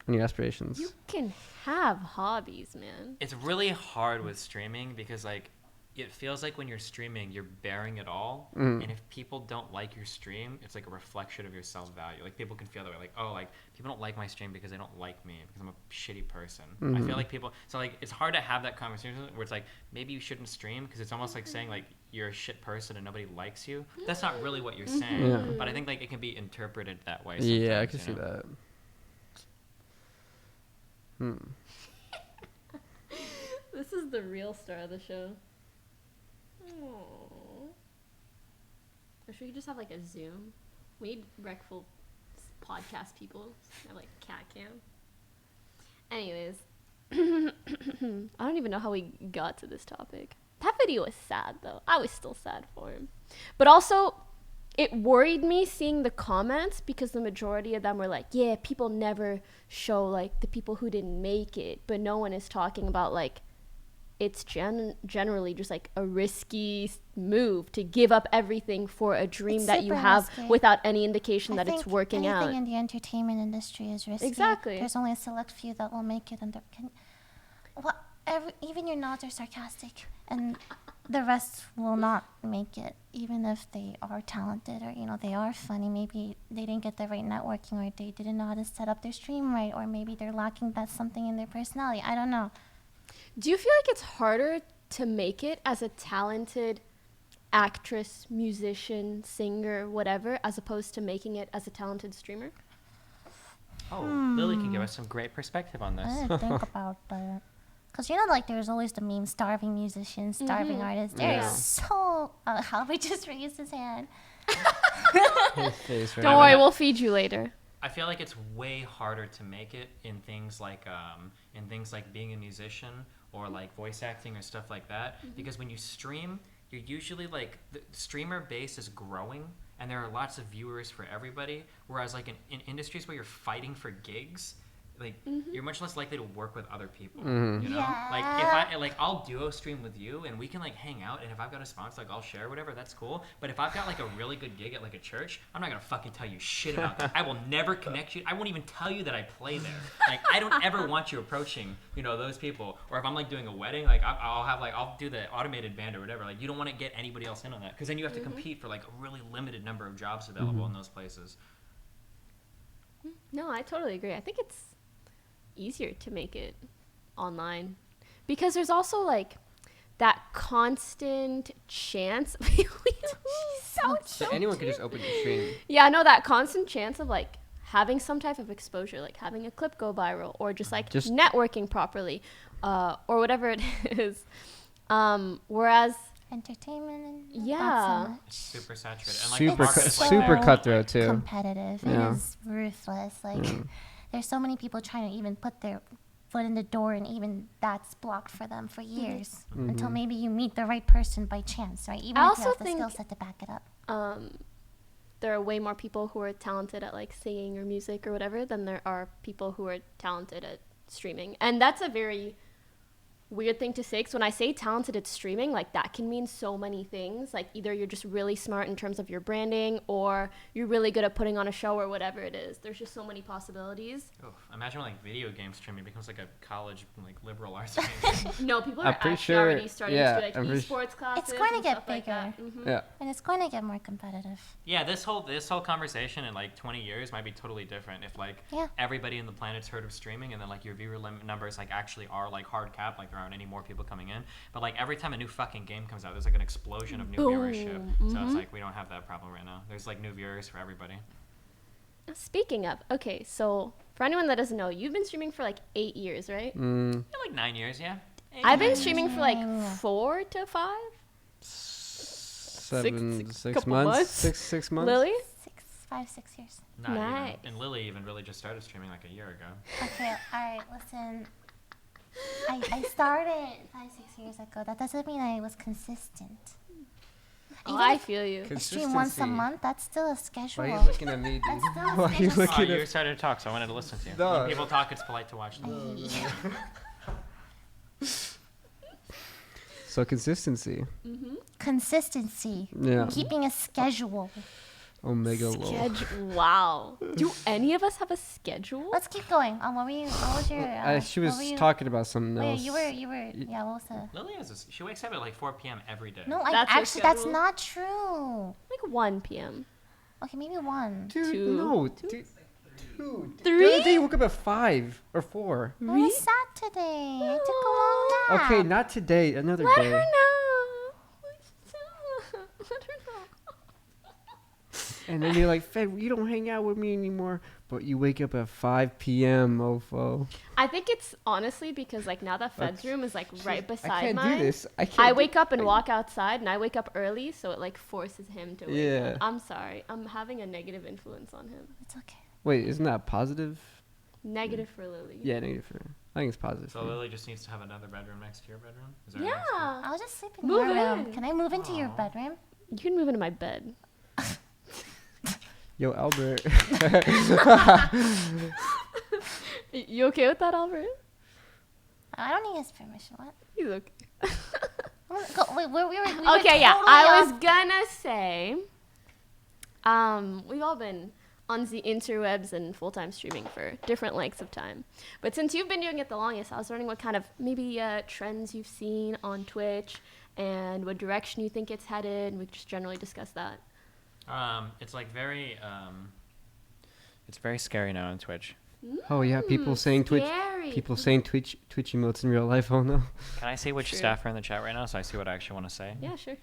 aspirations. You can have hobbies, man. It's really hard with streaming because like it feels like when you're streaming you're bearing it all, and if people don't like your stream, it's like a reflection of your self-value. Like, people can feel that way, like, oh, like people don't like my stream because they don't like me because I'm a shitty person. I feel like people, so like it's hard to have that conversation where it's like, maybe you shouldn't stream because it's almost like saying like you're a shit person and nobody likes you. That's not really what you're saying. Yeah. But I think like it can be interpreted that way Yeah, I sometimes, can see that. This is the real star of the show. Aww. Or should we just have like a Zoom? We need Recful podcast people. Have like cat cam. Anyways, I don't even know how we got to this topic. That video was sad though. I was still sad for him. But also, it worried me seeing the comments because the majority of them were like, yeah, people never show like the people who didn't make it, but no one is talking about like it's generally just like a risky move to give up everything for a dream It's that you super have risky. without any indication I that it's think working out. anything in the entertainment industry is risky. Exactly. There's only a select few that will make it, and even your nods are sarcastic, and the rest will not make it, even if they are talented or they are funny. Maybe they didn't get the right networking, or they didn't know how to set up their stream right, or maybe they're lacking that something in their personality. I don't know. Do you feel like it's harder to make it as a talented actress, musician, singer, whatever, as opposed to making it as a talented streamer? Oh, Lily can give us some great perspective on this. I didn't think about that. Because like there's always the meme starving musicians, starving artists. They're Yeah. so. Albert just raised his hand. His face right Don't now. worry, we'll feed you later. I feel like it's way harder to make it in things like being a musician or like voice acting or stuff like that. Because when you stream, you're usually like the streamer base is growing and there are lots of viewers for everybody. Whereas like in industries where you're fighting for gigs, like you're much less likely to work with other people. You know, like if I'll duo stream with you and we can like hang out, and if I've got a sponsor, like I'll share whatever, that's cool. But if I've got like a really good gig at like a church, I'm not gonna fucking tell you shit about that. I will never connect you. I won't even tell you that I play there. Like I don't ever want you approaching, those people. Or if I'm like doing a wedding, like I'll do the automated band or whatever. Like you don't want to get anybody else in on that, because then you have to compete for like a really limited number of jobs available in those places. No, I totally agree. I think it's easier to make it online because there's also like that constant chance. So anyone could just open your stream. Yeah, no, that constant chance of like having some type of exposure, like having a clip go viral or just networking properly, or whatever it is. Whereas Entertainment. Yeah. Not so much. It's super saturated. And, like, the market is, like, super very, cutthroat too. Competitive. Yeah. It is ruthless. Like there's so many people trying to even put their foot in the door, and even that's blocked for them for years until maybe you meet the right person by chance, right? Even I if you also have the think- skill set to back it up. there are way more people who are talented at like singing or music or whatever than there are people who are talented at streaming. And that's a very weird thing to say, because when I say talented at streaming, like that can mean so many things. Like either you're just really smart in terms of your branding, or you're really good at putting on a show, or whatever it is. There's just so many possibilities. Oof, imagine when, like, video game streaming becomes like a college like liberal arts major. No, people are I'm pretty actually sure- already starting yeah, to do like I'm pretty esports classes. It's going to and get stuff like that. bigger. Yeah. And it's going to get more competitive. Yeah, this whole conversation in like 20 years might be totally different if like Yeah. everybody in the planet's heard of streaming, and then like your viewer numbers like actually are like hard capped, like there aren't any more people coming in. But like every time a new fucking game comes out, there's like an explosion of new Boom. viewership. So it's like we don't have that problem right now. There's like new viewers for everybody. Speaking of, okay, so for anyone that doesn't know, you've been streaming for like 8 years, right? Yeah, like 9 years, yeah. I've been streaming for like 4 to 5. 7, Six- 6 couple months. months. 6 months. Lily? 6 years. Not Nice. even. And Lily even really just started streaming like a year ago. Okay, alright, listen. I started 5-6 years ago. That doesn't mean I was consistent. Oh, Even I if feel you. I stream once a Consistency. month, that's still a schedule. Why are you looking at me, dude? That's still a Why are you schedule. looking You at started to talk, so I wanted to listen to you. No. When people talk, it's polite to watch them. So consistency. Consistency. Yeah. Keeping a schedule. Omega low. Wow. Do any of us have a schedule? Let's keep going. What was your? She what was were you- talking about something Oh, yeah, else. you were. Yeah, what was the? Lily she wakes up at like 4 p.m. every day. No, That's your actually, that's schedule? not true. Like 1 p.m. Okay, maybe 1. Dude, Two. no. Dude. 2. The 3? other day you woke up at 5 or 4. It was Saturday. I took a long nap. Okay, not today. Another Let day. her know. Let her know. And then you're like, Fed, you don't hang out with me anymore. But you wake up at 5 p.m., mofo. I think it's honestly because like now that Fed's room is like right I beside can't mine. do this. I wake up and walk outside, and I wake up early, so it like forces him to wake Yeah. up. I'm sorry. I'm having a negative influence on him. It's okay. Wait, isn't that positive? Negative for Lily. Yeah, negative for her. I think it's positive. So for me. Lily just needs to have another bedroom next to your bedroom? Is there a Yeah. next one? I'll just sleep in Move your room. in. Can I move into your Aw. bedroom? You can move into my bed. Yo, Albert. You okay with that, Albert? I don't need his permission. What? He's okay. Wait, we were Okay, yeah. totally I off- was gonna say, we've all been on the interwebs and full-time streaming for different lengths of time. But since you've been doing it the longest, I was wondering what kind of maybe trends you've seen on Twitch and what direction you think it's headed, and we could just generally discuss that. It's like very it's very scary now on Twitch. Oh yeah, people saying Twitch. Scary. People saying Twitch emotes in real life. Oh no. Can I say which True. staff are in the chat right now so I see what I actually want to say? Yeah, sure.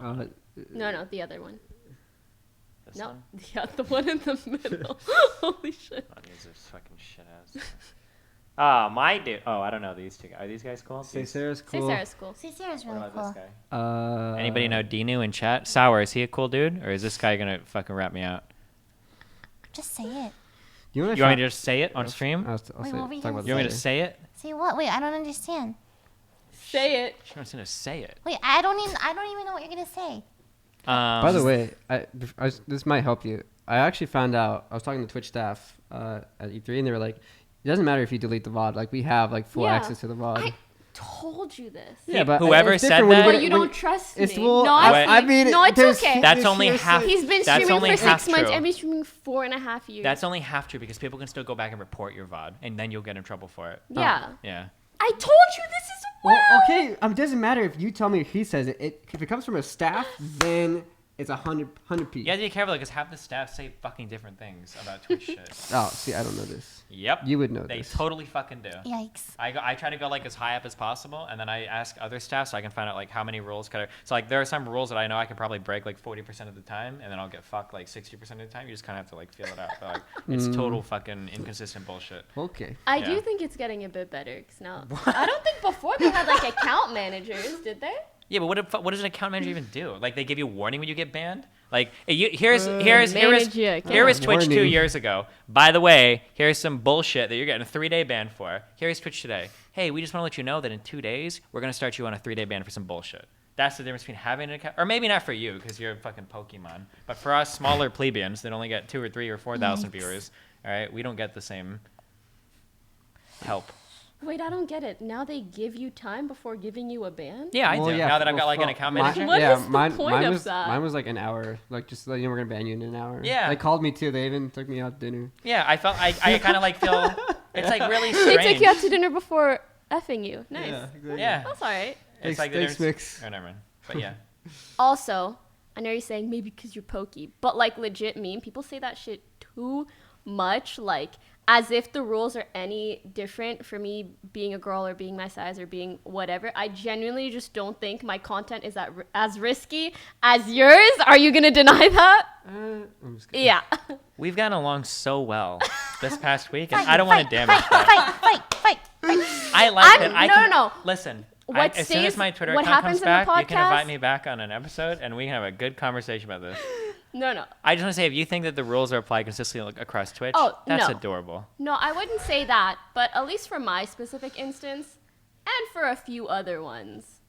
Uh, No, the other one. This No, one? yeah, the one in the middle. Holy shit. I'll use this fucking shit ass. My dude. Oh, I don't know these two. Are these guys cool? Say Sarah's Say cool. Sarah's cool. See, Sarah's What really about cool. this guy? Anybody Anybody know Dinu in chat? Sour, is he a cool dude, or is this guy gonna fucking rat me out? Just say it. You want You want me to just say it on stream? I'll Wait, say, what were you talk gonna about You want me this to later. say it? Say what? Wait, I don't understand. Say it. She wants me to say it. Wait, I don't even know what you're gonna say. By the way, this might help you. I actually found out. I was talking to Twitch staff at E3, and they were like, "It doesn't matter if you delete the VOD. Like we have like full Yeah. access to the VOD." I told you this. Yeah, but Whoever it's said different when that- But get- you when- don't trust It's me. well, no, I mean, no, it's there's- okay. That's there's only hearsay. half. He's been That's streaming only for half 6 months. true. I've been streaming 4.5 years. That's only half true because people can still go back and report your VOD, and then you'll get in trouble for it. yeah. Yeah. I told you this is Well, okay, it doesn't matter if you tell me or he says it. If it comes from a staff, then it's 100 p. You have to be careful because half the staff say fucking different things about Twitch shit. Oh, see, I don't know this. Yep. You would know They this. totally fucking do. Yikes. I try to go like as high up as possible, and then I ask other staff so I can find out like how many rules could I. So like there are some rules that I know I can probably break like 40% of the time, and then I'll get fucked like 60% of the time. You just kind of have to like feel it out. But, like it's total fucking inconsistent bullshit. Okay. I Yeah. do think it's getting a bit better. Cause now I don't think before they had like account managers, did they? Yeah, but what does an account manager even do? Like they give you a warning when you get banned? Like here was Manage your account. here was Twitch 2 Warning. years ago. By the way, here's some bullshit that you're getting a 3-day ban for. Here's Twitch today. Hey, we just want to let you know that in 2 days we're gonna start you on a 3-day ban for some bullshit. That's the difference between having an account, or maybe not for you because you're a fucking Pokemon, but for us smaller plebeians that only get 2 or 3 or 4,000 viewers, all right, we don't get the same help. Wait, I don't get it. Now they give you time before giving you a ban? Yeah, I Well, do. yeah, Now that I've well, got like an fuck, account my- manager. What yeah, is the mine, point mine of was that? mine was like an hour. Like just so you know, we're gonna ban you in an hour. Yeah. They called me too. They even took me out to dinner. Yeah, I felt I kind of like feel it's like really They strange. took you out to dinner before effing you. Nice. exactly. Yeah. That's all right. It's Thanks- like the thanks, difference- Mix. Oh, never mind. But yeah. Also, I know you're saying maybe because you're pokey, but like legit mean, people say that shit too much, like as if the rules are any different for me being a girl or being my size or being whatever. I genuinely just don't think my content is as risky as yours. Are you gonna deny that? I'm just kidding. Yeah. We've gotten along so well this past week, and I don't want to damage that. Fight. I like that. No. Listen, What as soon as stays- my Twitter what account comes happens in the back, you can invite podcast- me back on an episode, and we can have a good conversation about this. No. I just want to say, if you think that the rules are applied consistently across Twitch, Oh, that's no. adorable. No, I wouldn't say that, but at least for my specific instance, and for a few other ones,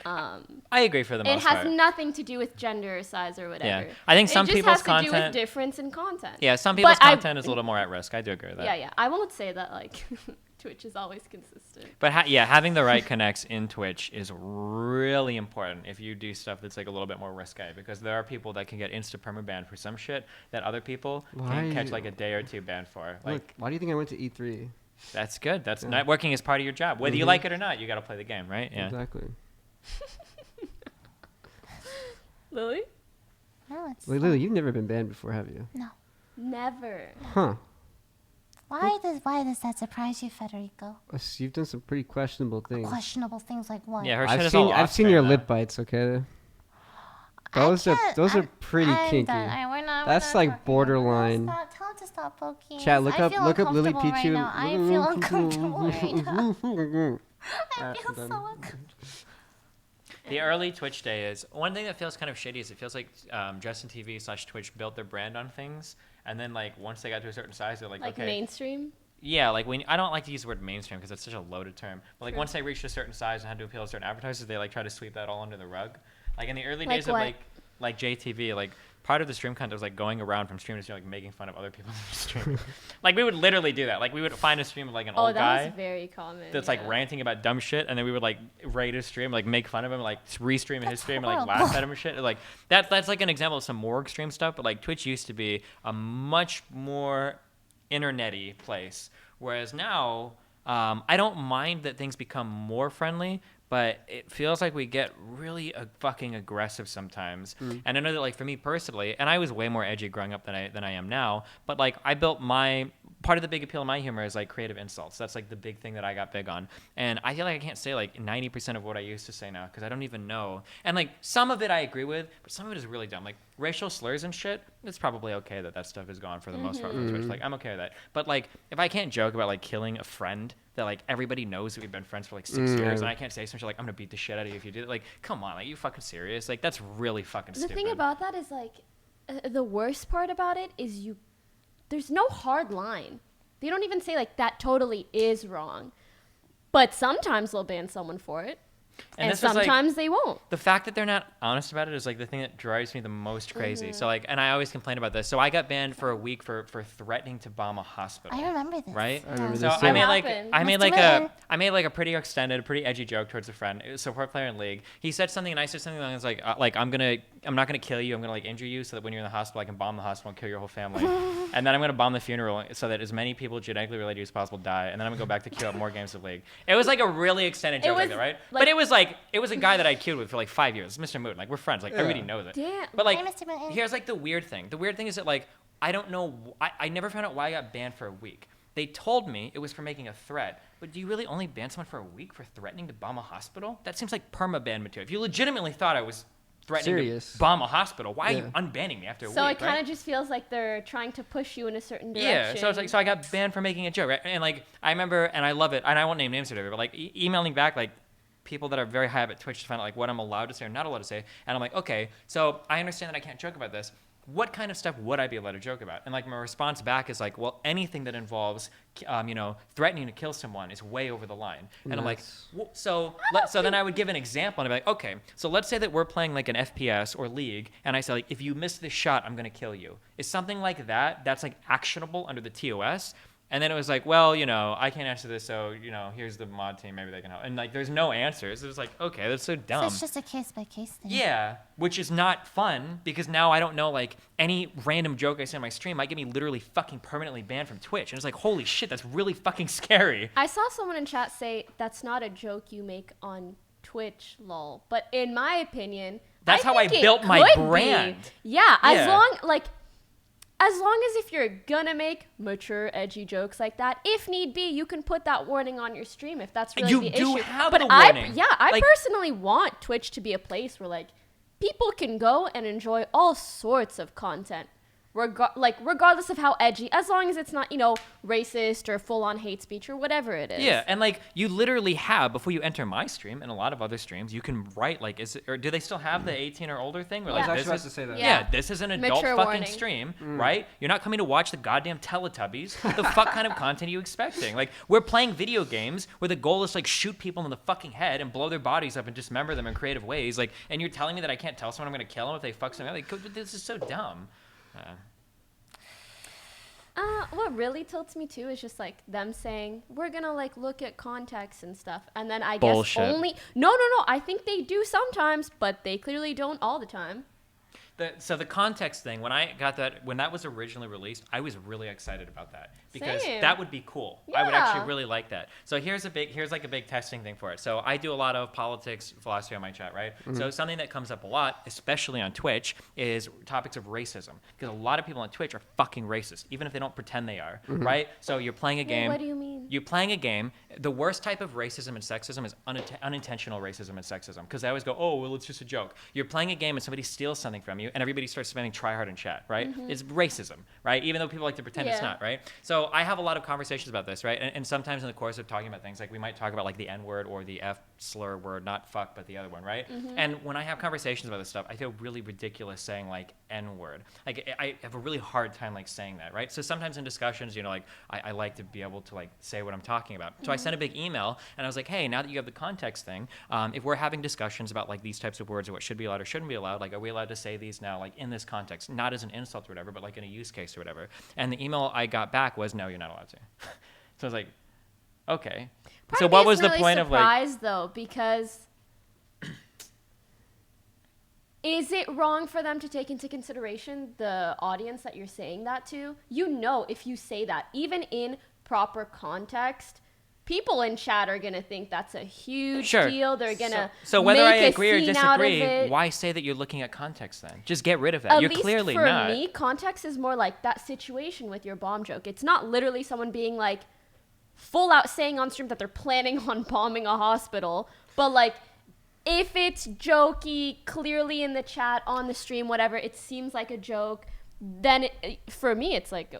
I agree for the it most has part. nothing to do with gender or size or whatever. I think some it just people's has to do with content- difference in content. Yeah, some people's But content is a little more at risk. I do agree with that. Yeah. I won't say that like Twitch is always consistent. But having the right connects in Twitch is really important if you do stuff that's like a little bit more risque, because there are people that can get insta permaban for some shit that other people Why can catch you- like a day or two ban for. Like Look, why do you think I went to E3? that's good. That's Yeah. networking is part of your job. Whether you Mhm. like it or not, you got to play the game, right? Yeah. Exactly. Lily? No, it's Wait, Lily, you've never been banned before, have you? no. Never. Huh. Why does that surprise you, Federico? You've done some pretty questionable things. Questionable things like what? Yeah, her shit I've is seen all I've seen your Oscar, lip though. bites. Okay. I Those are can't- pretty I'm kinky. done. We're not That's talking like about it. borderline. Tell him to stop poking. Chat, look I up feel Lily uncomfortable Pichu. Right now. I feel uncomfortable right now. I I'm feel done. so uncomfortable. The early Twitch days, one thing that feels kind of shitty is it feels like Justin TV / Twitch built their brand on things, and then like once they got to a certain size, they're like, Like okay, mainstream? yeah, like when I don't like to use the word mainstream because it's such a loaded term, but like True. once they reached a certain size and had to appeal to certain advertisers, they like try to sweep that all under the rug. Like in the early Like days what? of like JTV, like part of the stream content was like going around from stream to stream, like making fun of other people's stream. Like we would literally do that. Like we would find a stream of like an Oh, old that guy was very common. that's like yeah. ranting about dumb shit, and then we would like raid his stream, like make fun of him, like restream his That's stream, and like horrible. laugh at him and shit. Like that's like an example of some more extreme stuff. But like Twitch used to be a much more internet-y place, whereas now I don't mind that things become more friendly, but it feels like we get really fucking aggressive sometimes. And I know that like for me personally, and I was way more edgy growing up than I am now, but like I built my part of the big appeal of my humor is like creative insults. That's like the big thing that I got big on. And I feel like I can't say like 90% of what I used to say now because I don't even know. And like some of it I agree with, but some of it is really dumb. Like racial slurs and shit, it's probably okay that stuff is gone for the most part from Twitch. Like, I'm okay with that. But like, if I can't joke about like killing a friend that like everybody knows that we've been friends for like 6 years, and I can't say some shit like, I'm gonna beat the shit out of you if you do it. Like, come on, like, you fucking serious? Like, that's really fucking stupid. The thing about that is like, the worst part about it is there's no hard line. They don't even say like that totally is wrong, but sometimes they'll ban someone for it. And this was, like, sometimes they won't. the fact that they're not honest about it is like the thing that drives me the most crazy. So like, and I always complain about this. So I got banned for a week for threatening to bomb a hospital. I remember this. Right? I remember So this. I too. made Must like have I made like a pretty extended, pretty edgy joke towards a friend, a support player in League. He said something, and I said something along like I'm not gonna kill you. I'm gonna like injure you so that when you're in the hospital, I can bomb the hospital and kill your whole family. And then I'm gonna bomb the funeral so that as many people genetically related to you as possible die. And then I'm gonna go back to queue up more games of League. It was like a really extended joke like that, right? But it was a guy that I queued with for like 5 years, Mr. Moon. Like, we're friends. Like, everybody knows it. Damn. But like, Hey, Mr. Moon. here's like the weird thing. The weird thing is that like, I don't know. I never found out why I got banned for a week. They told me it was for making a threat. But do you really only ban someone for a week for threatening to bomb a hospital? That seems like perma-ban material. If you legitimately thought I was threatening Serious. to bomb a hospital, why are you Yeah. unbanning me after a So week? it kind right? of just feels like they're trying to push you in a certain direction. Yeah, so it's like, so I got banned for making a joke, right? And like, I remember, and I love it, and I won't name names or whatever, but like emailing back, like, people that are very high up at Twitch to find out like what I'm allowed to say or not allowed to say. And I'm like, okay, so I understand that I can't joke about this. What kind of stuff would I be allowed to joke about? And like my response back is like, well, anything that involves, threatening to kill someone is way over the line. And I'm like, so then I would give an example and I'd be like, okay, so let's say that we're playing like an FPS or League, and I say like, if you miss this shot, I'm gonna kill you. Is something like that that's like actionable under the TOS? And then it was like, well, I can't answer this, so, here's the mod team, maybe they can help. And like, there's no answers. It was like, okay, that's so dumb. So it's just a case by case thing. Yeah, which is not fun because now I don't know, like, any random joke I say on my stream might get me literally fucking permanently banned from Twitch. And it's like, holy shit, that's really fucking scary. I saw someone in chat say that's not a joke you make on Twitch, lol. But in my opinion, That's how I think it built my could be. brand. Yeah, Yeah. as long as if you're gonna make mature, edgy jokes like that, if need be, you can put that warning on your stream if that's really You the do issue. have but the I warning. like, Like- personally want Twitch to be a place where like people can go and enjoy all sorts of content. Regardless of how edgy, as long as it's not, racist or full-on hate speech or whatever it is. Yeah, and like you literally have before you enter my stream and a lot of other streams, you can write like, or do they still have the 18 or older thing? Where, Yeah. like, I was this actually is- about to say that. Yeah, this is an adult Mature fucking warning. stream, right? You're not coming to watch the goddamn Teletubbies. The fuck kind of content are you expecting? Like, we're playing video games where the goal is to, like, shoot people in the fucking head and blow their bodies up and dismember them in creative ways. Like, and you're telling me that I can't tell someone I'm gonna kill them if they fuck something up? Like, this is so dumb. What really tilts me too is just like them saying we're gonna like look at context and stuff, and then I Bullshit. guess only no. I think they do sometimes, but they clearly don't all the time. So the context thing, when that was originally released, I was really excited about that because Same. that would be cool. I would actually Yeah. really like that. So here's like a big testing thing for it. So I do a lot of politics, philosophy on my chat, right? So something that comes up a lot, especially on Twitch, is topics of racism because a lot of people on Twitch are fucking racist, even if they don't pretend they are, right? So you're playing a game. What do you mean? You're playing a game. The worst type of racism and sexism is unintentional racism and sexism because they always go, oh, well, it's just a joke. You're playing a game and somebody steals something from you and everybody starts spamming tryhard in chat, right? It's racism, right? Even though people like to pretend it's Yeah. not, right? So I have a lot of conversations about this, right? And sometimes in the course of talking about things, like we might talk about like the N word or the F slur word, not fuck, but the other one, right? And when I have conversations about this stuff, I feel really ridiculous saying like N word. Like I have a really hard time like saying that, right? So sometimes in discussions, like I like to be able to like say what I'm talking about. So I sent a big email and I was like, hey, now that you have the context thing, if we're having discussions about like these types of words or what should be allowed or shouldn't be allowed, like are we allowed to say these now like in this context, not as an insult or whatever, but like in a use case or whatever. And the email I got back was, no, you're not allowed to. So I was like, okay. Part So of me what is was the really point of like? surprised, though, because is it wrong for them to take into consideration the audience that you're saying that to? If you say that, even in proper context, people in chat are gonna think that's a huge Sure. deal. They're gonna So whether I make agree or a scene out of disagree, it. why say that you're looking at context then? Just get rid of that. At You're least clearly for not. me, context is more like that situation with your bomb joke. It's not literally someone being like full out saying on stream that they're planning on bombing a hospital, but like if it's jokey, clearly in the chat, on the stream, whatever, it seems like a joke, then for me, it's like,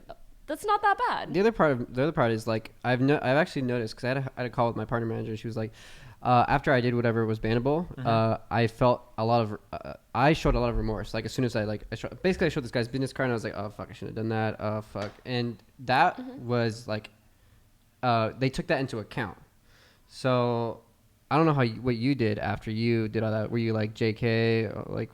that's not that bad. The other part is like I've actually noticed, because I had a call with my partner manager. She was like, after I did whatever was bannable, I felt I showed a lot of remorse. Like as soon as I showed this guy's business card, and I was like, oh fuck, I shouldn't have done that. Oh fuck, and that was like, they took that into account. So I don't know what you did after you did all that. Were you like JK, or like?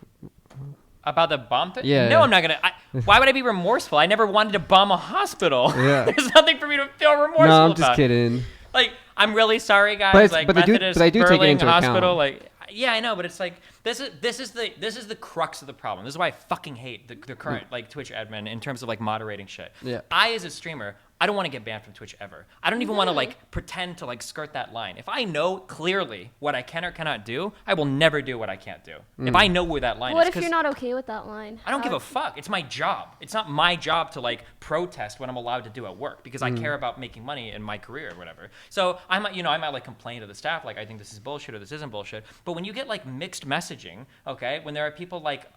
About the bomb thing? Yeah. No, I'm not gonna. Why would I be remorseful? I never wanted to bomb a hospital. Yeah. There's nothing for me to feel remorseful No, I'm about. just kidding. Like, I'm really sorry, guys. Like, but I Methodist do take it Berlin into Hospital. account. Like, yeah, I know, but it's like this is the crux of the problem. This is why I fucking hate the current like Twitch admin in terms of like moderating shit. Yeah. I, as a streamer, I don't want to get banned from Twitch ever. I don't even want to like pretend to like skirt that line. If I know clearly what I can or cannot do, I will never do what I can't do. If I know where that line What is. if 'cause you're not okay with that line? I don't give a fuck. It's my job. It's not my job to like protest what I'm allowed to do at work because I care about making money in my career or whatever. So I might like complain to the staff like I think this is bullshit or this isn't bullshit. But when you get like mixed messaging, okay, when there are people like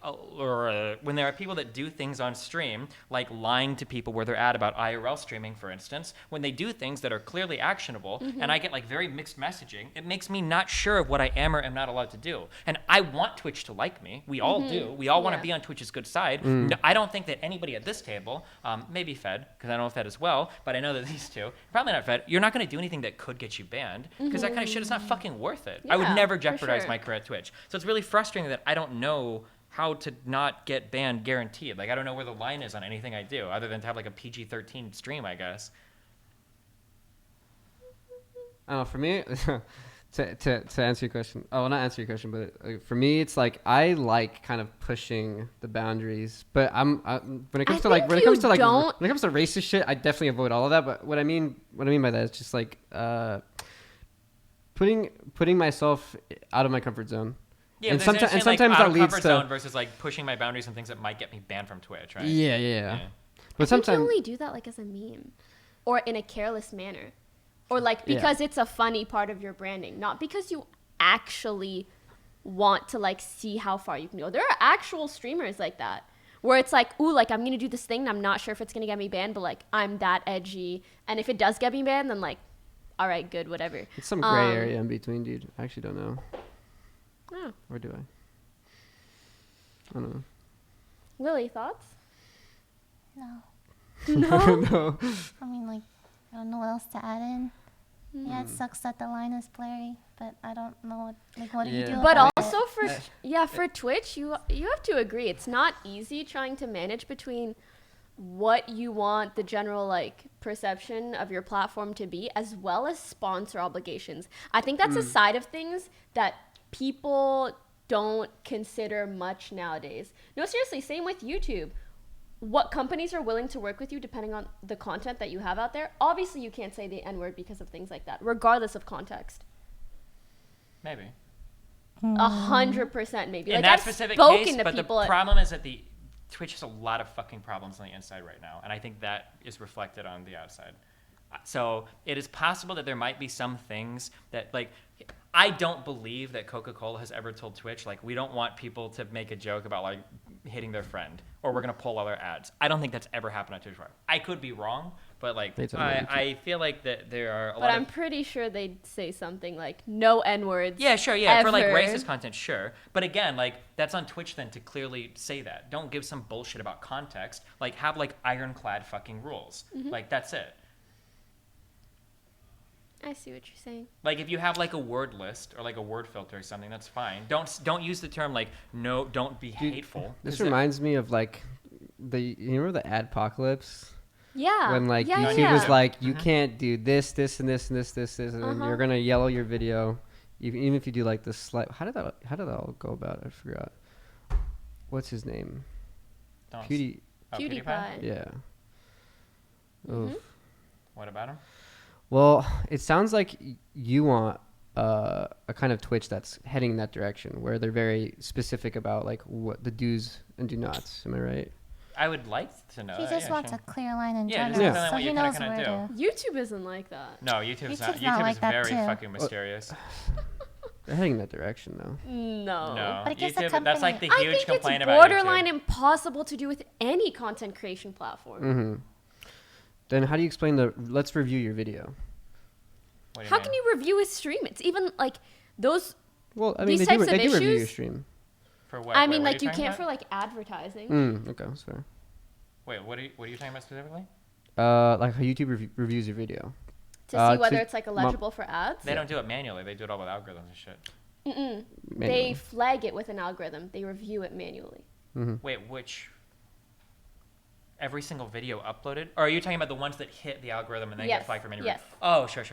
when there are people that do things on stream like lying to people where they're at about IRL streaming, for instance, when they do things that are clearly actionable and I get like very mixed messaging, it makes me not sure of what I am or am not allowed to do. And I want Twitch to like me. We all do. We all want to be on Twitch's good side. No, I don't think that anybody at this table, maybe Fed, because I know Fed as well, but I know that these two, probably not Fed, you're not going to do anything that could get you banned because that kind of shit is not fucking worth it. I would Yeah, never for jeopardize sure. my career at Twitch. So it's really frustrating that I don't know how to not get banned guaranteed. Like I don't know where the line is on anything I do other than to have like a PG-13 stream, I guess. I don't know, for me, to answer your question. Oh, well, not answer your question, but for me, it's like I like kind of pushing the boundaries. But when it comes to racist shit, I definitely avoid all of that. But what I mean by that is just like putting myself out of my comfort zone. Yeah, and but sometimes there's like, that out of leads comfort to zone versus like pushing my boundaries and things that might get me banned from Twitch, right? Yeah. But I think you sometimes only do that like as a meme or in a careless manner or like because it's a funny part of your branding, not because you actually want to like see how far you can go. There are actual streamers like that where it's like, ooh, like I'm going to do this thing and I'm not sure if it's going to get me banned, but like I'm that edgy. And if it does get me banned, then like, all right, good, whatever. it's some gray area in between, dude. I actually don't know. Yeah. Or do I? I don't know. Lily, thoughts? No. No. I mean, like, I don't know what else to add in. Yeah, it sucks that the line is blurry, but I don't know what do you do Yeah. But about also it? for Twitch, you have to agree it's not easy trying to manage between what you want the general like perception of your platform to be as well as sponsor obligations. I think that's a side of things that people don't consider much nowadays. No, seriously, same with YouTube. What companies are willing to work with you depending on the content that you have out there. Obviously, you can't say the N-word because of things like that, regardless of context. Maybe. 100% maybe. In Like, that I've specific spoken case, to but the people problem is that Twitch has a lot of fucking problems on the inside right now, and I think that is reflected on the outside. So it is possible that there might be some things that, like, I don't believe that Coca-Cola has ever told Twitch, like, we don't want people to make a joke about, like, hitting their friend, or we're going to pull all their ads. I don't think that's ever happened on Twitch before. I could be wrong, but, like, They told me to. I feel like that there are a But lot I'm of... pretty sure they'd say something like no N-words. Yeah, sure, yeah. For, like, ever. racist content, sure. But again, like, that's on Twitch then to clearly say that. Don't give some bullshit about context. Like, have, like, ironclad fucking rules. Like, that's it. I see what you're saying. Like if you have like a word list or like a word filter or something, that's fine. Don't use the term like no, don't be hateful. This 'cause reminds me of like you remember the adpocalypse? Yeah. When like yeah, YouTube yeah. was like, you can't do this, and this, and then you're gonna yellow your video, even if you do like the slight. How did that all go about? I forgot. What's his name? don't- PewDiePie. Yeah. Mhm. Oof. What about him? Well, it sounds like you want a kind of Twitch that's heading in that direction, where they're very specific about like what the do's and do nots. Am I right? I would like to know. He that, just yeah, wants sure. a clear line in Yeah, just general, clear line so what he you kinda knows where do. to. YouTube isn't like that. No, YouTube's not. YouTube's not YouTube like is that very too. fucking mysterious. They're heading that direction though. No. No, But it gives the YouTube. That's like the I huge think complaint it's about borderline YouTube. impossible to do with any content creation platform. Mm-hmm. Then how do you explain the let's review your video? What do How mean? can you review a stream? It's even like those. Well, I mean, These they do, types of they do review your issues- stream. For what? I Wait, mean, what are like you talking can't about? for like advertising. Okay, that's fair. Wait, what are you talking about specifically? Like how YouTube reviews your video. To see whether to- it's like eligible for ads. They don't do it manually. They do it all with algorithms and shit. Mm-mm. Manually. They flag it with an algorithm. They review it manually. Wait, which? Every single video uploaded? Or are you talking about the ones that hit the algorithm and then Yes, get flagged for manual? yes. Oh, sure.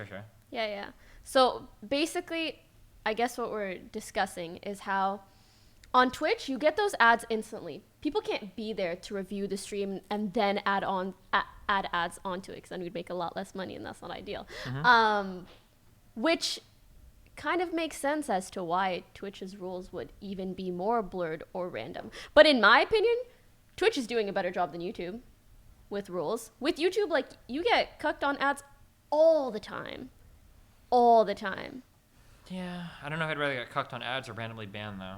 Yeah, yeah. So basically, I guess what we're discussing is how on Twitch you get those ads instantly. People can't be there to review the stream and then add ads onto it, because then we'd make a lot less money, and that's not ideal. Which kind of makes sense as to why Twitch's rules would even be more blurred or random. But in my opinion, Twitch is doing a better job than YouTube with rules. With YouTube, like, you get cucked on ads all the time. All the time. Yeah, I don't know if I'd rather get cucked on ads or randomly banned though.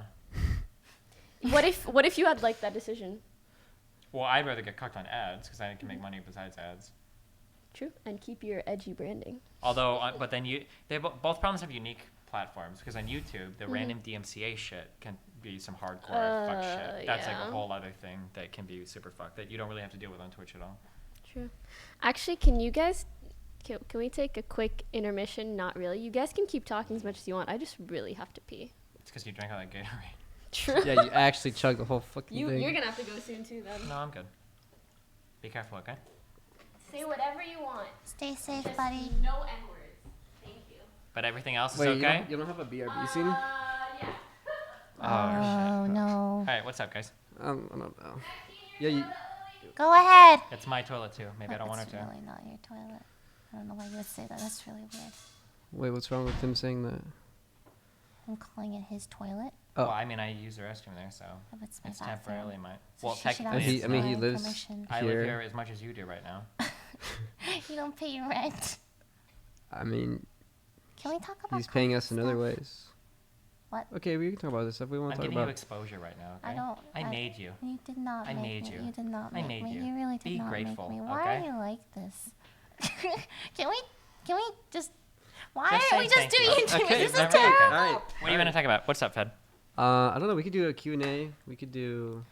What if you had like that decision? Well, I'd rather get cucked on ads because I can make money besides ads. True. And keep your edgy branding. Although, but then both problems have unique platforms because on YouTube, the random DMCA shit can be some hardcore fuck shit. That's like yeah. a whole other thing that can be super fucked that you don't really have to deal with on Twitch at all. True. Actually, can you guys... Can we take a quick intermission? Not really. You guys can keep talking as much as you want. I just really have to pee. It's because you drank all that Gatorade. True. Yeah, you actually chug the whole fucking thing. You're gonna have to go soon too then. No, I'm good. Be careful, okay? Say whatever you want. Stay safe, Just buddy. no N-words. Thank you. But everything else is Wait, okay? you don't have a BRB scene? Yeah. Oh, no. All right, what's up, guys? I don't know. Yeah, you. Go ahead. It's my toilet too. Maybe I don't want her It's to. really not your toilet. I don't know why you would say that. That's really weird. Wait, what's wrong with him saying that? I'm calling it his toilet. Oh. Well, I mean, I use the restroom there, so Oh, it's my it's bathroom. temporarily my. So Well, she should technically, ask He- I mean, he my lives- permission. I live here. here as much as you do right now. You don't pay your rent. I mean, Can we talk about he's paying us in other stuff? ways. What? Okay, we can talk about this stuff we want I'm to talk giving you about. exposure right now. Okay? I don't. I made you. You did not I make made me. you. You did not I make made me. you. You really did Be not grateful, make me. Why okay? are you like this? Can we just? Why Just aren't we say just thank doing you. interviews? Okay, This is never- terrible. Alright. What are you gonna talk about? What's up, Fed? I don't know. We could do a Q&A. We could do.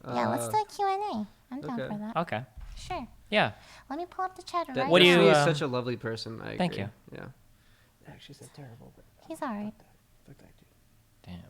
Yeah, let's do a Q&A. I'm down okay. for that. Okay. Sure. Yeah. Let me pull up the chat That, right What do now. you, He's uh, such a lovely person. I thank agree. you. Yeah. Actually, said terrible. But He's alright. fuck that dude. Damn.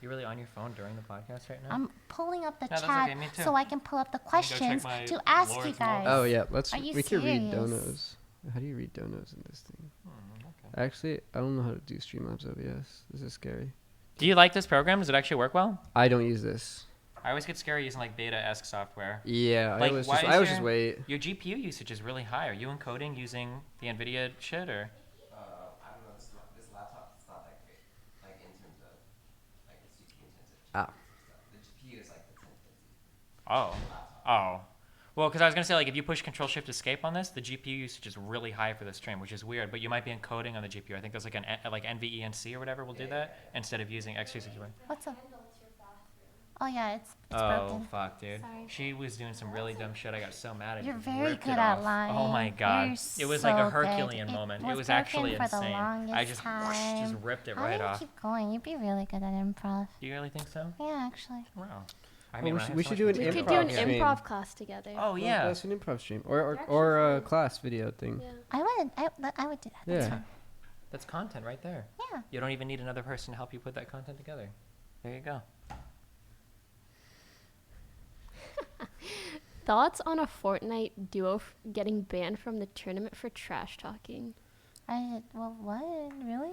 You really on your phone during the podcast right now? I'm pulling up the No, that's chat okay, me too. so I can pull up the go check questions my to ask you Lawrence guys. Welk. Oh yeah, let's. Are you We can read serious? donos. How do you read donos in this thing? Okay. Actually, I don't know how to do Streamlabs OBS. This is scary. Do you like this program? Does it actually work well? I don't use this. I always get scary using like beta-esque software. Yeah, Like, I always why just is I always your- just wait. Your GPU usage is really high. Are you encoding using the NVIDIA shit or? I don't know. This laptop is not that great. Like in terms of like its GPU intensive. Ah. The GPU is like the 1050. Oh. Oh. Well, because I was gonna say like if you push Control-Shift-Escape on this, the GPU usage is really high for this stream, which is weird. But you might be encoding on the GPU. I think there's like an like NVENC or whatever will do that instead of using x361. What's up? Oh yeah, it's Oh broken. fuck, dude. Sorry. She was doing some really dumb shit. I got so mad at You're her. very Ripped good it at off. lying. Oh my god. You're It was like a so good. Herculean It moment. was It was broken actually for the insane. I longest just time. ripped it How right do you off. keep going? You'd be really good at improv. Do you really think so? Yeah, actually. Wow. I Well, when I have we so should much do an We material- could do an Improv stream. improv class together. Oh Well, yeah. that's an improv stream or Actually or a fun. class video thing. Yeah. I would do that. That's Yeah. fine. That's content right there. Yeah. You don't even need another person to help you put that content together. There you go. Thoughts on a Fortnite duo getting banned from the tournament for trash talking? Well, what? Really?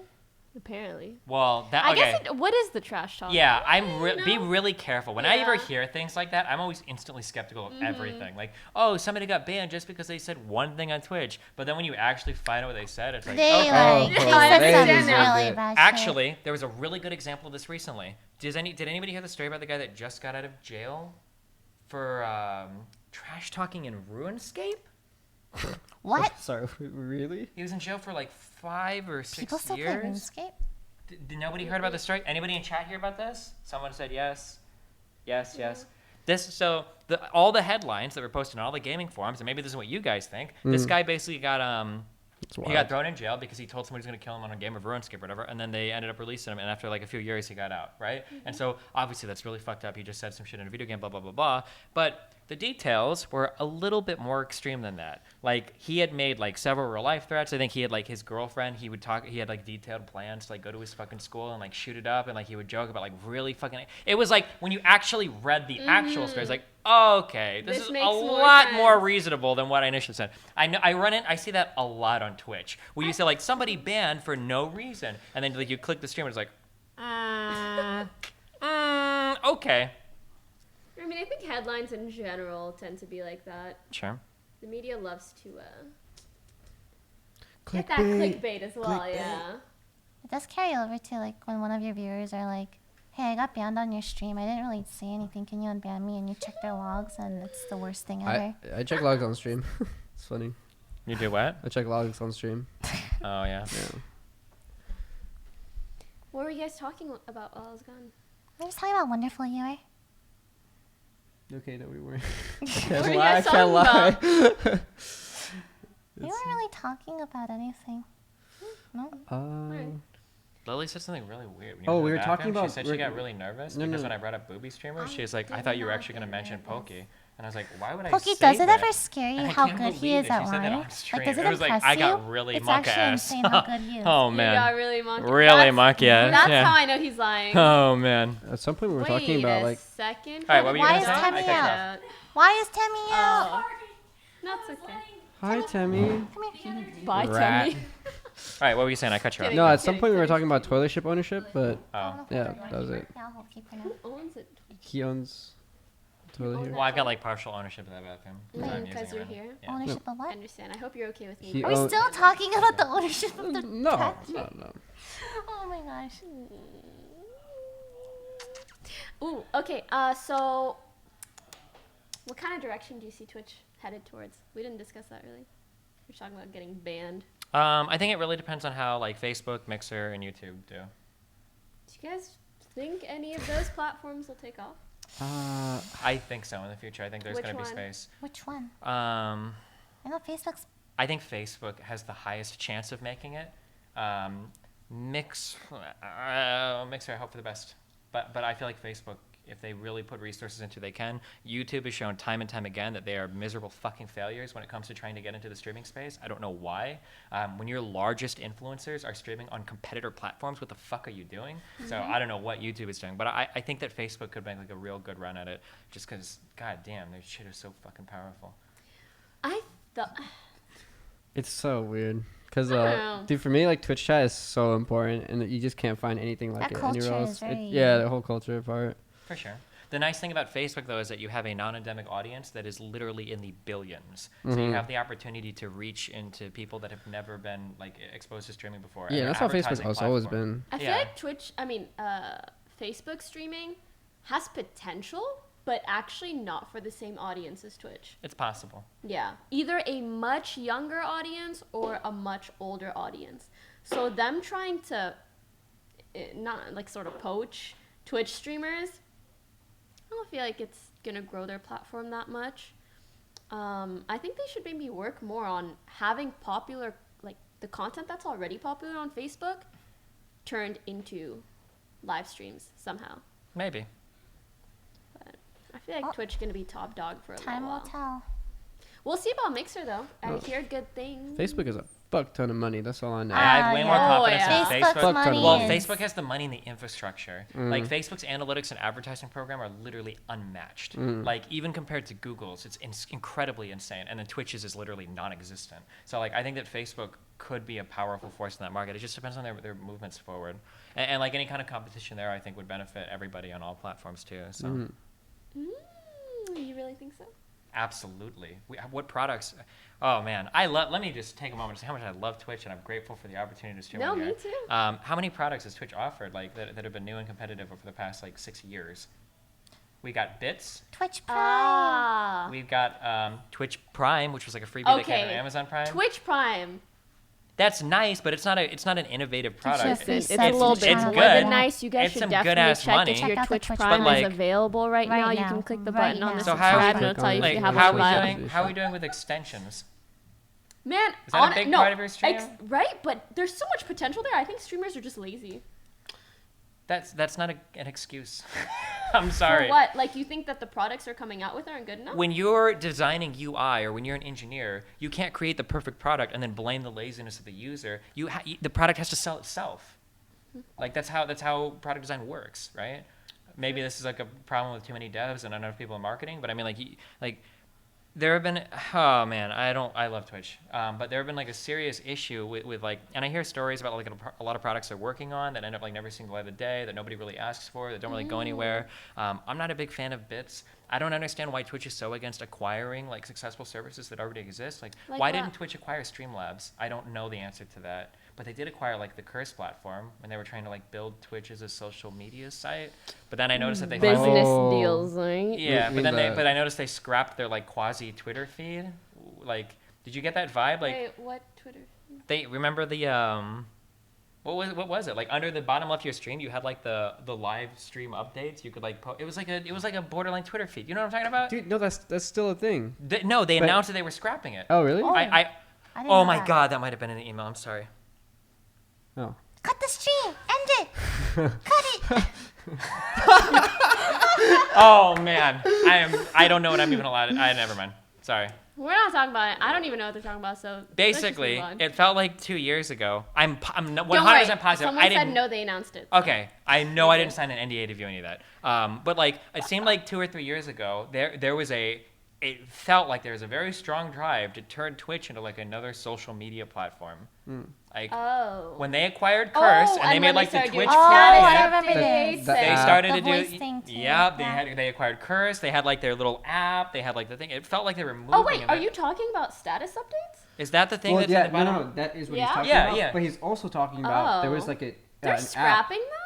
Apparently. Well, that I okay. guess what is the trash talking? Yeah, you be know? really careful. When I ever Yeah. hear things like that, I'm always instantly skeptical of Mm-hmm. everything. Like, oh, somebody got banned just because they said one thing on Twitch. But then when you actually find out what they said, it's like, They okay. like they Oh, said they some deserved really it. bad shit. Actually, there was a really good example of this recently. Did anybody hear the story about the guy that just got out of jail for trash talking in RuneScape? What? Sorry, really? He was in jail for like 5 or 6 People still play years. RuneScape? Did nobody heard about this story? Anybody in chat hear about this? Someone said yes. Yes. All the headlines that were posted on all the gaming forums, and maybe this is what you guys think. This guy basically got he got thrown in jail because he told somebody he was going to kill him on a game of RuneScape or whatever, and then they ended up releasing him, and after like a few years he got out, right? And so obviously that's really fucked up. He just said some shit in a video game, blah blah blah blah. But the details were a little bit more extreme than that. Like he had made like several real life threats. I think he had like his girlfriend. He had like detailed plans to like go to his fucking school and like shoot it up, and like he would joke about like really fucking. It was like when you actually read the actual story, it's like, okay, this is a lot more reasonable than what I initially said. I see that a lot on Twitch where you say like somebody banned for no reason, and then like you click the stream and it's like, okay. I mean, I think headlines in general tend to be like that. Sure. The media loves to get that clickbait as well, yeah. It does carry over to like when one of your viewers are like, hey, I got banned on your stream. I didn't really say anything. Can you unban me? And you check their logs, and it's the worst thing ever. I check logs on stream. It's funny. You do what? I check logs on stream. Oh yeah. What were you guys talking about while I was gone? We're just talking about how wonderful you are. Okay, no, we weren't. What were you guys talking about? We weren't really talking about anything. No. Lily said something really weird. When you Oh, went to we the were talking bathroom. about- She said she got really nervous No, because no. when I brought up booby streamers, I she was like, I did thought you were not actually going to get mention nervous. Poki. And I was like, why would I Pokey, say does it that? ever scare you And I how can't good he believe is that at she said that lying? on stream. Like, does it It was like, impress I you? got really It's monk actually ass. insane how good he is. Oh You man. got really monkey. Really monkey ass. That's yeah. how I know he's lying. Oh man. At some point we were Wait talking about a like second. All right, what were you Why gonna is say? Tammy I cut you out? off. Why is Tammy out? That's okay. hi Tammy. Come here. Bye, Rat. Tammy. All right, what were you saying? I cut you off. Kidding. No, at some kidding, point we were kidding. talking about toilet ship ownership, but Oh. yeah, that was it. Yeah, I'll hold keep her now. Who owns it? He owns toilet here. Well, I've got like partial ownership of that bathroom. Mm, I'm using 'cause it you're right now. here? Yeah. Ownership of I what? understand. I hope you're okay with me. He Are we own- still talking about the ownership of the No, pet? no. Oh my gosh. Ooh, okay. So what kind of direction do you see Twitch headed towards? We didn't discuss that really. We're talking about getting banned. I think it really depends on how like Facebook, Mixer, and YouTube do. Do you guys think any of those platforms will take off? I think so in the future. I think there's Which going to be one? space. Which one? Um, I know Facebook's. I think Facebook has the highest chance of making it. Mixer, I hope for the best. But I feel like Facebook, if they really put resources into, they can. YouTube has shown time and time again that they are miserable fucking failures when it comes to trying to get into the streaming space. I don't know why. When your largest influencers are streaming on competitor platforms, what the fuck are you doing? So I don't know what YouTube is doing, but I think that Facebook could make like a real good run at it, just because, god damn, their shit is so fucking powerful. I thought. It's so weird. Cause, I don't know. dude, for me, like Twitch chat is so important, and you just can't find anything like That it anywhere culture else. is very- Yeah, the whole culture part. For sure. The nice thing about Facebook, though, is that you have a non-endemic audience that is literally in the billions. So you have the opportunity to reach into people that have never been like exposed to streaming before. Yeah, and that's their how Facebook advertising has always platform. been. I feel Yeah. like Facebook streaming has potential, but actually not for the same audience as Twitch. It's possible. Yeah, either a much younger audience or a much older audience. So them trying to not like sort of poach Twitch streamers, I don't feel like it's gonna grow their platform that much. I think they should maybe work more on having popular, like the content that's already popular on Facebook turned into live streams somehow. Maybe. But I feel like Twitch gonna be top dog for a little Time will while. tell. We'll see about Mixer though. I Oh. hear good things. Facebook is a fuck ton of money. That's all I know. I have way more yeah. confidence Oh, yeah. in Facebook's Facebook. Fuck ton money of Well, money. is- Facebook has the money and the infrastructure. Like Facebook's analytics and advertising program are literally unmatched. Like even compared to Google's, it's incredibly insane. And then Twitch's is literally non-existent. So like I think that Facebook could be a powerful force in that market. It just depends on their movements forward. And like any kind of competition there, I think would benefit everybody on all platforms too. So You really think so? absolutely. What products? Oh man, let me just take a moment to say how much I love Twitch, and I'm grateful for the opportunity to stream No, on here. me too. How many products has Twitch offered like that have been new and competitive over the past like 6 years? We got Bits. Twitch Prime. Ah. We've got Twitch Prime, which was like a freebie that came on Okay. Amazon Prime. Twitch Prime. That's nice, but it's not an innovative product. just It's It's- a little it's bit good. more than nice. You guys It's should some definitely good-ass check money. if your Check out the Twitch Twitch Prime Prime. is Like- available right now. Right You now. can click the Right button on now. the So how are we subscribe, and it'll tell you if like, you have how a are we file. doing? How are we doing with extensions? Man, Is that a big no, part of your stream? right? But there's so much potential there. I think streamers are just lazy. That's not an excuse. I'm sorry. For what? Like, you think that the products are coming out with aren't good enough? When you're designing UI or when you're an engineer, you can't create the perfect product and then blame the laziness of the user. The product has to sell itself. Like that's how product design works, right? Maybe this is like a problem with too many devs and not enough people in marketing, but I mean like there have been, oh man, I love Twitch, but there have been like a serious issue with like, and I hear stories about like a lot of products they're working on that end up like never seeing the light of the day, that nobody really asks for, that don't really go anywhere. I'm not a big fan of Bits. I don't understand why Twitch is so against acquiring like successful services that already exist. Like Like why what? didn't Twitch acquire Streamlabs? I don't know the answer to that. But they did acquire like the Curse platform when they were trying to like build Twitch as a social media site. But then I noticed that they Business finally, Oh. deals, right? yeah. With But I noticed they scrapped their like quasi Twitter feed. Like, did you get that vibe? Like, Wait, what Twitter? they remember the what was it? Like under the bottom left of your stream, you had like the live stream updates. You could like it was like a borderline Twitter feed. You know what I'm talking about? Dude, no, that's still a thing. No, they But- announced that they were scrapping it. Oh, really? Oh. I I didn't oh know my that. god, that might have been in an email. I'm sorry. Oh. Cut the stream. End it. Cut it. Oh man, I don't know what I'm even allowed. Never mind. Sorry. We're not talking about it. I don't even know what they're talking about. So let's just Basically, move on. it felt like 2 years ago. I'm 100% Don't worry. positive. Someone I said didn't. no. They announced it. Okay, I know I didn't sign an NDA to view any of that. But like, it seemed like 2 or 3 years ago, there was it felt like there was a very strong drive to turn Twitch into like another social media platform. Like Oh. when they acquired Curse and they and made when like the started doing Twitch Oh, Prime. I remember updates this. The They and- started The to do, voice thing too. yeah. Yeah. They acquired Curse. They had like their little app. They had like the thing. It felt like they were moving. Oh wait, in are it. you talking about status updates? Is that the thing Well, that's yeah, in the bottom? no, that is what Yeah? he's talking Yeah, about. yeah. But he's also talking about there was Oh. like a They're an scrapping that.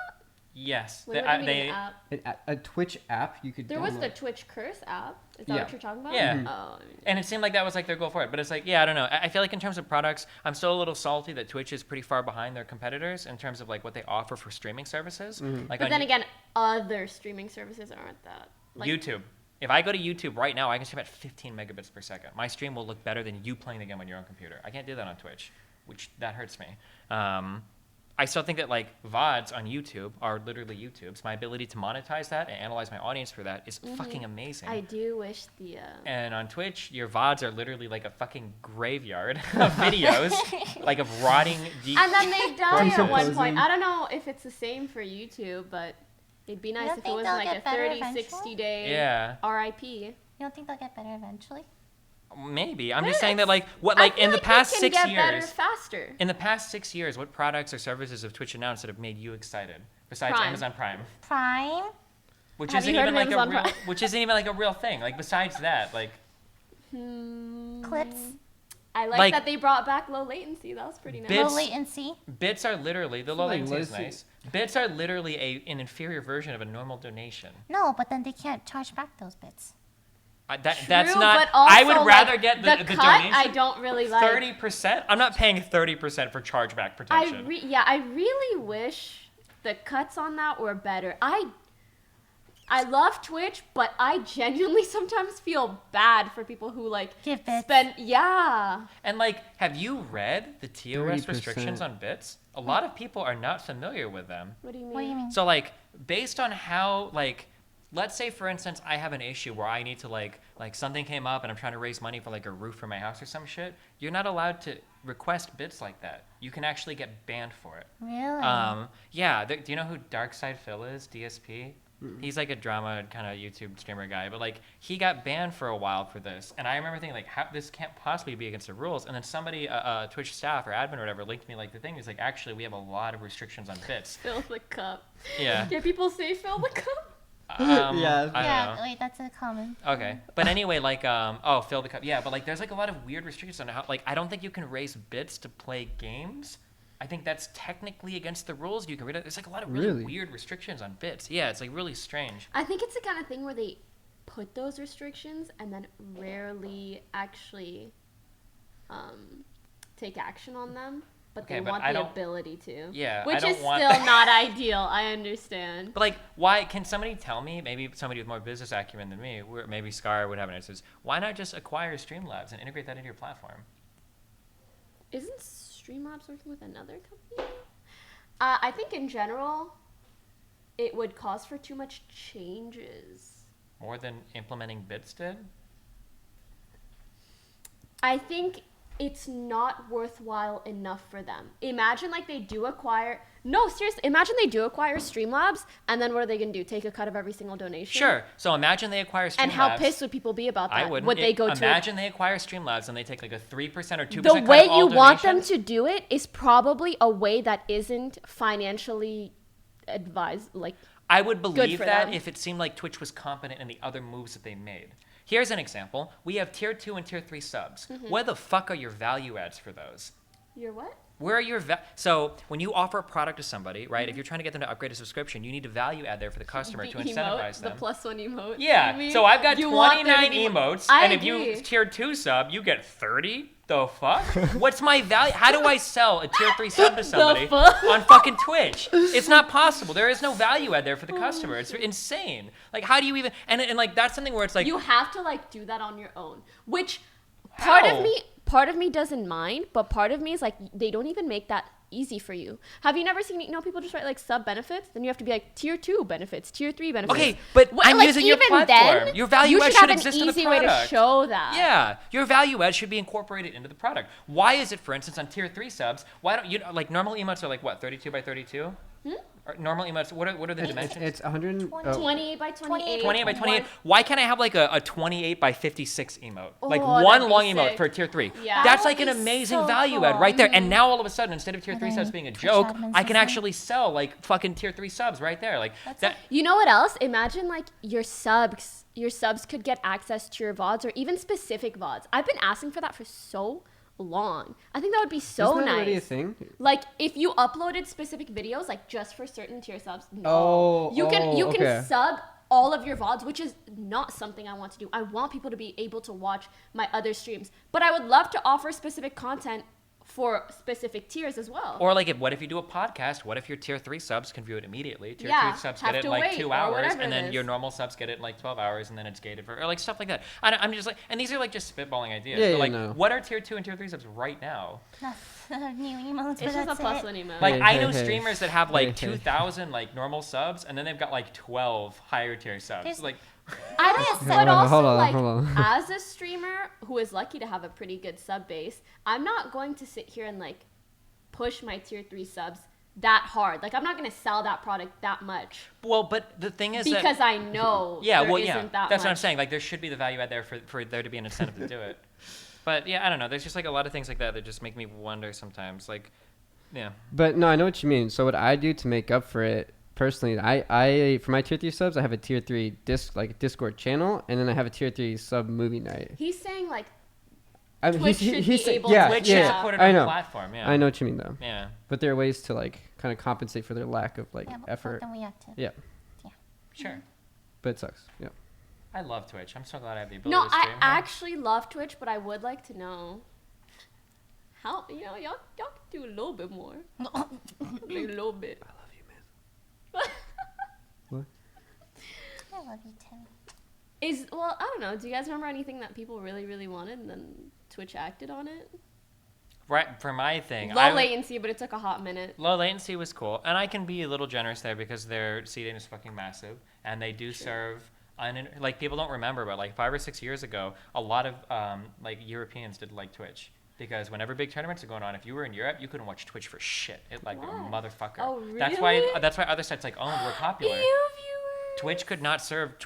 Yes. What do you mean an app? a Twitch app you could. There was the download. Twitch Curse app. Is that Yeah. what you're talking about? Yeah. Oh. And it seemed like that was like their goal for it. But it's like, yeah, I don't know. I feel like in terms of products, I'm still a little salty that Twitch is pretty far behind their competitors in terms of like what they offer for streaming services. Like But on then again, other streaming services aren't that. Like, YouTube. If I go to YouTube right now, I can stream at 15 megabits per second. My stream will look better than you playing the game on your own computer. I can't do that on Twitch, which that hurts me. I still think that like VODs on YouTube are literally YouTube's. My ability to monetize that and analyze my audience for that is fucking amazing. I do wish the. And on Twitch, your VODs are literally like a fucking graveyard of videos, like of rotting. And then they die at one Decomposing. point. I don't know if it's the same for YouTube, but it'd be nice don't if it think was they'll like a get better 30, eventually? 60 day Yeah, RIP. You don't think they'll get better eventually? maybe. I'm But just saying that it's- like what I like feel in the like past they can 6 get better years. faster. In the past 6 years, what products or services have Twitch announced that have made you excited besides Prime. Amazon Prime? Prime? Which Have isn't you heard even of like a Amazon real, Prime? which isn't even like a real thing. Like besides that, like Clips? I Like- that they brought back low latency. That was pretty nice. Bits- Low latency? bits are literally the low Like, latency is let's see. nice. Bits are literally an inferior version of a normal donation. No, but then they can't charge back those bits. That's True, not. but also, I would rather like, get the the cut. donation. I don't really like. 30%. I'm not paying 30% for chargeback protection. I really wish the cuts on that were better. I love Twitch, but I genuinely sometimes feel bad for people who like Give bits. spend. Yeah. And like, have you read the TOS 30%. restrictions on bits? A lot of people are not familiar with them. What do you mean? What do you mean? So like, based on how like, let's say for instance, I have an issue where I need to like something came up and I'm trying to raise money for like a roof for my house or some shit. You're not allowed to request bits like that. You can actually get banned for it. Really? Yeah. Do you know who Darkside Phil is? DSP. He's like a drama kind of YouTube streamer guy, but like he got banned for a while for this, and I remember thinking like, how, this can't possibly be against the rules. And then somebody, Twitch staff or admin or whatever, linked me like the thing. He's like, actually, we have a lot of restrictions on bits. Fill the cup. Yeah. Can people say fill the cup? Yeah. I don't yeah, know. wait, that's a common. Okay, but anyway, like, fill the cup. Yeah, but like, there's like a lot of weird restrictions on how, like, I don't think you can raise bits to play games. I think that's technically against the rules. You can read it. There's like a lot of really weird restrictions on bits. Yeah, it's like really strange. I think it's the kind of thing where they put those restrictions and then rarely actually take action on them. But they want the ability to. Yeah, which I don't is want still not ideal. I understand. But like, why can somebody tell me? Maybe somebody with more business acumen than me, or maybe Scar would have an answer. Why not just acquire Streamlabs and integrate that into your platform? Isn't Streamlabs working with another company? I think in general, it would cause for too much changes. More than implementing bits did? I think it's not worthwhile enough for them. Imagine like they do acquire... No, seriously. Imagine they do acquire Streamlabs, and then what are they going to do? Take a cut of every single donation? Sure. So imagine they acquire Streamlabs. And how pissed would people be about that? I wouldn't. Would they go to... Imagine they acquire Streamlabs and they take like a 3% or 2% The cut way of all you want them donations. to do it is probably a way that isn't financially advised. Like, I would believe for that them. if it seemed like Twitch was competent in the other moves that they made. Here's an example. We have tier 2 and tier 3 subs. Where the fuck are your value adds for those? your what? Where are your so when you offer a product to somebody, right? If you're trying to get them to upgrade a subscription, you need a value add there for the customer to incentivize them. The +1 emote. Yeah. You mean? So I've got You want there to 29 be- emotes, I and if agree. you tier 2 sub, you get 30. The fuck? What's my value? How do I sell a tier 3 sub to somebody fuck? on fucking Twitch? It's not possible. There is no value add there for the customer. It's insane. Like, how do you even? And like that's something where it's like You have to like do that on your own, which part How? of me doesn't mind, but part of me is like they don't even make that easy for you. Have you never seen, people just write like sub benefits, then you have to be like tier 2 benefits, tier 3 benefits. Okay, but I'm like, using your even platform. Then, Your value you add should should have exist an in the easy way to product. show that. Yeah, your value add should be incorporated into the product. Why is it, for instance, on tier 3 subs? Why don't you like normal emotes are like what 32 by 32? Or normal emotes. What are the dimensions? It's 100. 28 by 28. 28 by 28. Why can't I have like a 28 by 56 emote? Like Oh, one that'd be long emote sick. for tier 3. Yeah. That's That like would an be amazing so value add cool. right there. And now all of a sudden, instead of tier 3 And subs then being a Twitch joke, admins I can as well. actually sell like fucking tier 3 subs right there. Like that. You know what else? Imagine like your subs could get access to your VODs or even specific VODs. I've been asking for that for so long. I think that would be so Isn't that already a nice. thing? Like if you uploaded specific videos like just for certain tier subs. No. Oh, you can okay. sub all of your VODs, which is not something I want to do. I want people to be able to watch my other streams, but I would love to offer specific content for specific tiers as well. Or like, what if you do a podcast? What if your tier 3 subs can view it immediately? Tier Yeah, 3 subs have get it to in like wait 2 or hours, whatever and it then is. your normal subs get it in like 12 hours, and then it's gated for, or like stuff like that. I'm just like, and these are like just spitballing ideas. Yeah, but yeah, like, no. what are tier 2 and tier 3 subs right now? New emotes, but it's just a that's +1 emote. Like, Hey, I hey, know hey. streamers that have like Hey, hey. 2,000 like normal subs, and then they've got like 12 higher tier subs. There's- Like, I don't, Hold but on, also hold on, like hold on. as a streamer who is lucky to have a pretty good sub base, I'm not going to sit here and like push my tier 3 subs that hard. Like I'm not going to sell that product that much well, but the thing is that because I know yeah, there well, yeah, isn't that that's what I'm much. saying. Like, there should be the value out there for there to be an incentive to do it. But yeah, I don't know. There's just like a lot of things like that just make me wonder sometimes. Like, yeah. But no, I know what you mean. So what I do to make up for it personally, I for my tier 3 subs, I have a tier 3 Discord channel, and then I have a tier 3 sub movie night. He's saying like I mean, Twitch should be able yeah, to Twitch yeah, should support it I on the know. platform. Yeah. I know what you mean though. Yeah. But there are ways to like kind of compensate for their lack of like Yeah, but effort. then we have to. Yeah, Sure. but it sucks. Yeah. I love Twitch. I'm so glad I have the ability no, to stream. I actually love Twitch, but I would like to know how y'all can do a little bit more. Like a little bit. I love you, man. I love you, Tim. I don't know. Do you guys remember anything that people really, really wanted and then Twitch acted on it? Right, for my thing. Low latency, but it took a hot minute. Low latency was cool, and I can be a little generous there because their seeding is fucking massive, and they do serve. Like, people don't remember, but like 5 or 6 years ago, a lot of like Europeans did like Twitch. Because whenever big tournaments are going on, if you were in Europe, you couldn't watch Twitch for shit. It like a Why? motherfucker. Oh, That's why really? other sites like Owned were popular. Twitch could not serve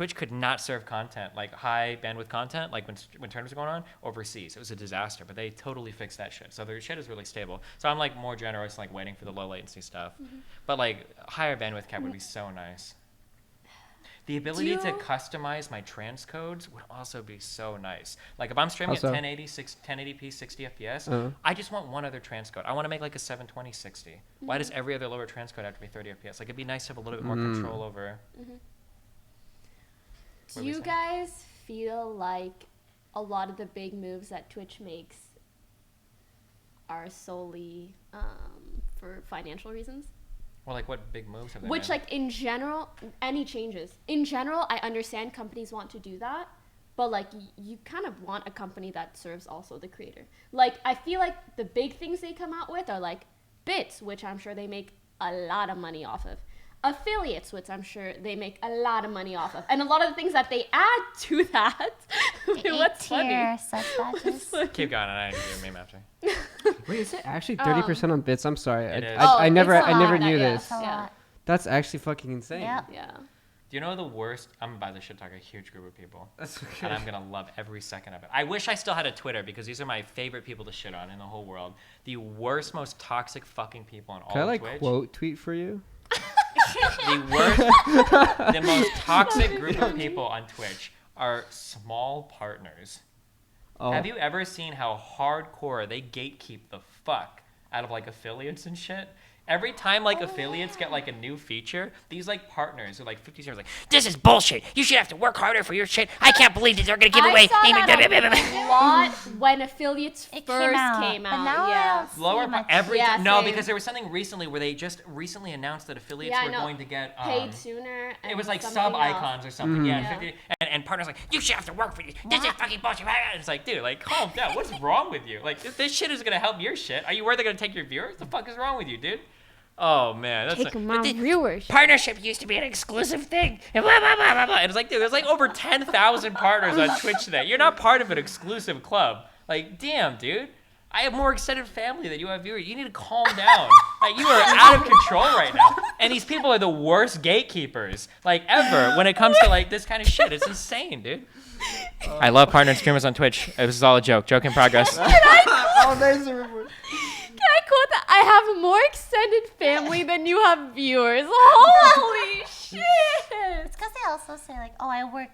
content, like high bandwidth content, like when tournaments are going on overseas. It was a disaster, but they totally fixed that shit. So their shit is really stable. So I'm like more generous, like waiting for the low latency stuff. But like higher bandwidth cap would be so nice. The ability Do to you- customize my transcodes would also be so nice. Like if I'm streaming Also- at 1080p 60 FPS, I just want one other transcode. I want to make like a 720 60. Why does every other lower transcode have to be 30 FPS? Like it'd be nice to have a little bit more control over. Do were we you saying? guys feel like a lot of the big moves that Twitch makes are solely for financial reasons? Well, like what big moves have they Which, made? like, in general, any changes. In general, I understand companies want to do that, but, like, you kind of want a company that serves also the creator. Like, I feel like the big things they come out with are, like, bits, which I'm sure they make a lot of money off of. Affiliates, which I'm sure they make a lot of money off of. And a lot of the things that they add to that. What's funny? tier sub badges. Keep going, and I can do a meme after. Wait, is it actually 30% on bits? I'm sorry. It is. I never it's a I never lot, knew yeah. this. That's a Yeah. lot. That's actually fucking insane. Yep. Yeah. Do you know the worst? I'm about to shit talk a huge group of people. That's okay. And I'm gonna love every second of it. I wish I still had a Twitter because these are my favorite people to shit on in the whole world. The worst, most toxic fucking people on all Can I of like Twitch. quote tweet for you? The worst, the most toxic group of people on Twitch are small partners. Oh. Have you ever seen how hardcore they gatekeep the fuck out of like affiliates and shit? Every time like affiliates get like a new feature, these like partners are like 50 cents like, this is bullshit. You should have to work harder for your shit. I can't believe that they're gonna give I away. saw that a lot when affiliates It first came out, but now I yeah. don't see Lower much. every Yeah, no, same. because there was something recently where they just recently announced that affiliates Yeah, I were know. going to get Paid sooner. And it was like something sub else. icons or something. Yeah, Yeah. 50, and partners like, you should have to work for you. This is fucking bullshit. And it's like, dude, like, calm down. What's wrong with you? Like, this shit is gonna help your shit. Are you worried they're gonna take your viewers? The fuck is wrong with you, dude? Oh man, that's Take my viewers. partnership used to be an exclusive thing. And blah, blah, blah, blah, blah. And it's like, dude, there's like over 10,000 partners on Twitch today. You're not part of an exclusive club. Like, damn, dude. I have more extended family than you have viewers. You need to calm down. Like, you are out of control right now. And these people are the worst gatekeepers, like, ever when it comes to, like, this kind of shit. It's insane, dude. I love partner and streamers on Twitch. This is all a joke. Joke in progress. Oh, there's a report. Can I quote that? I have more extended family than you have viewers. Holy shit! It's because they also say like, oh, I worked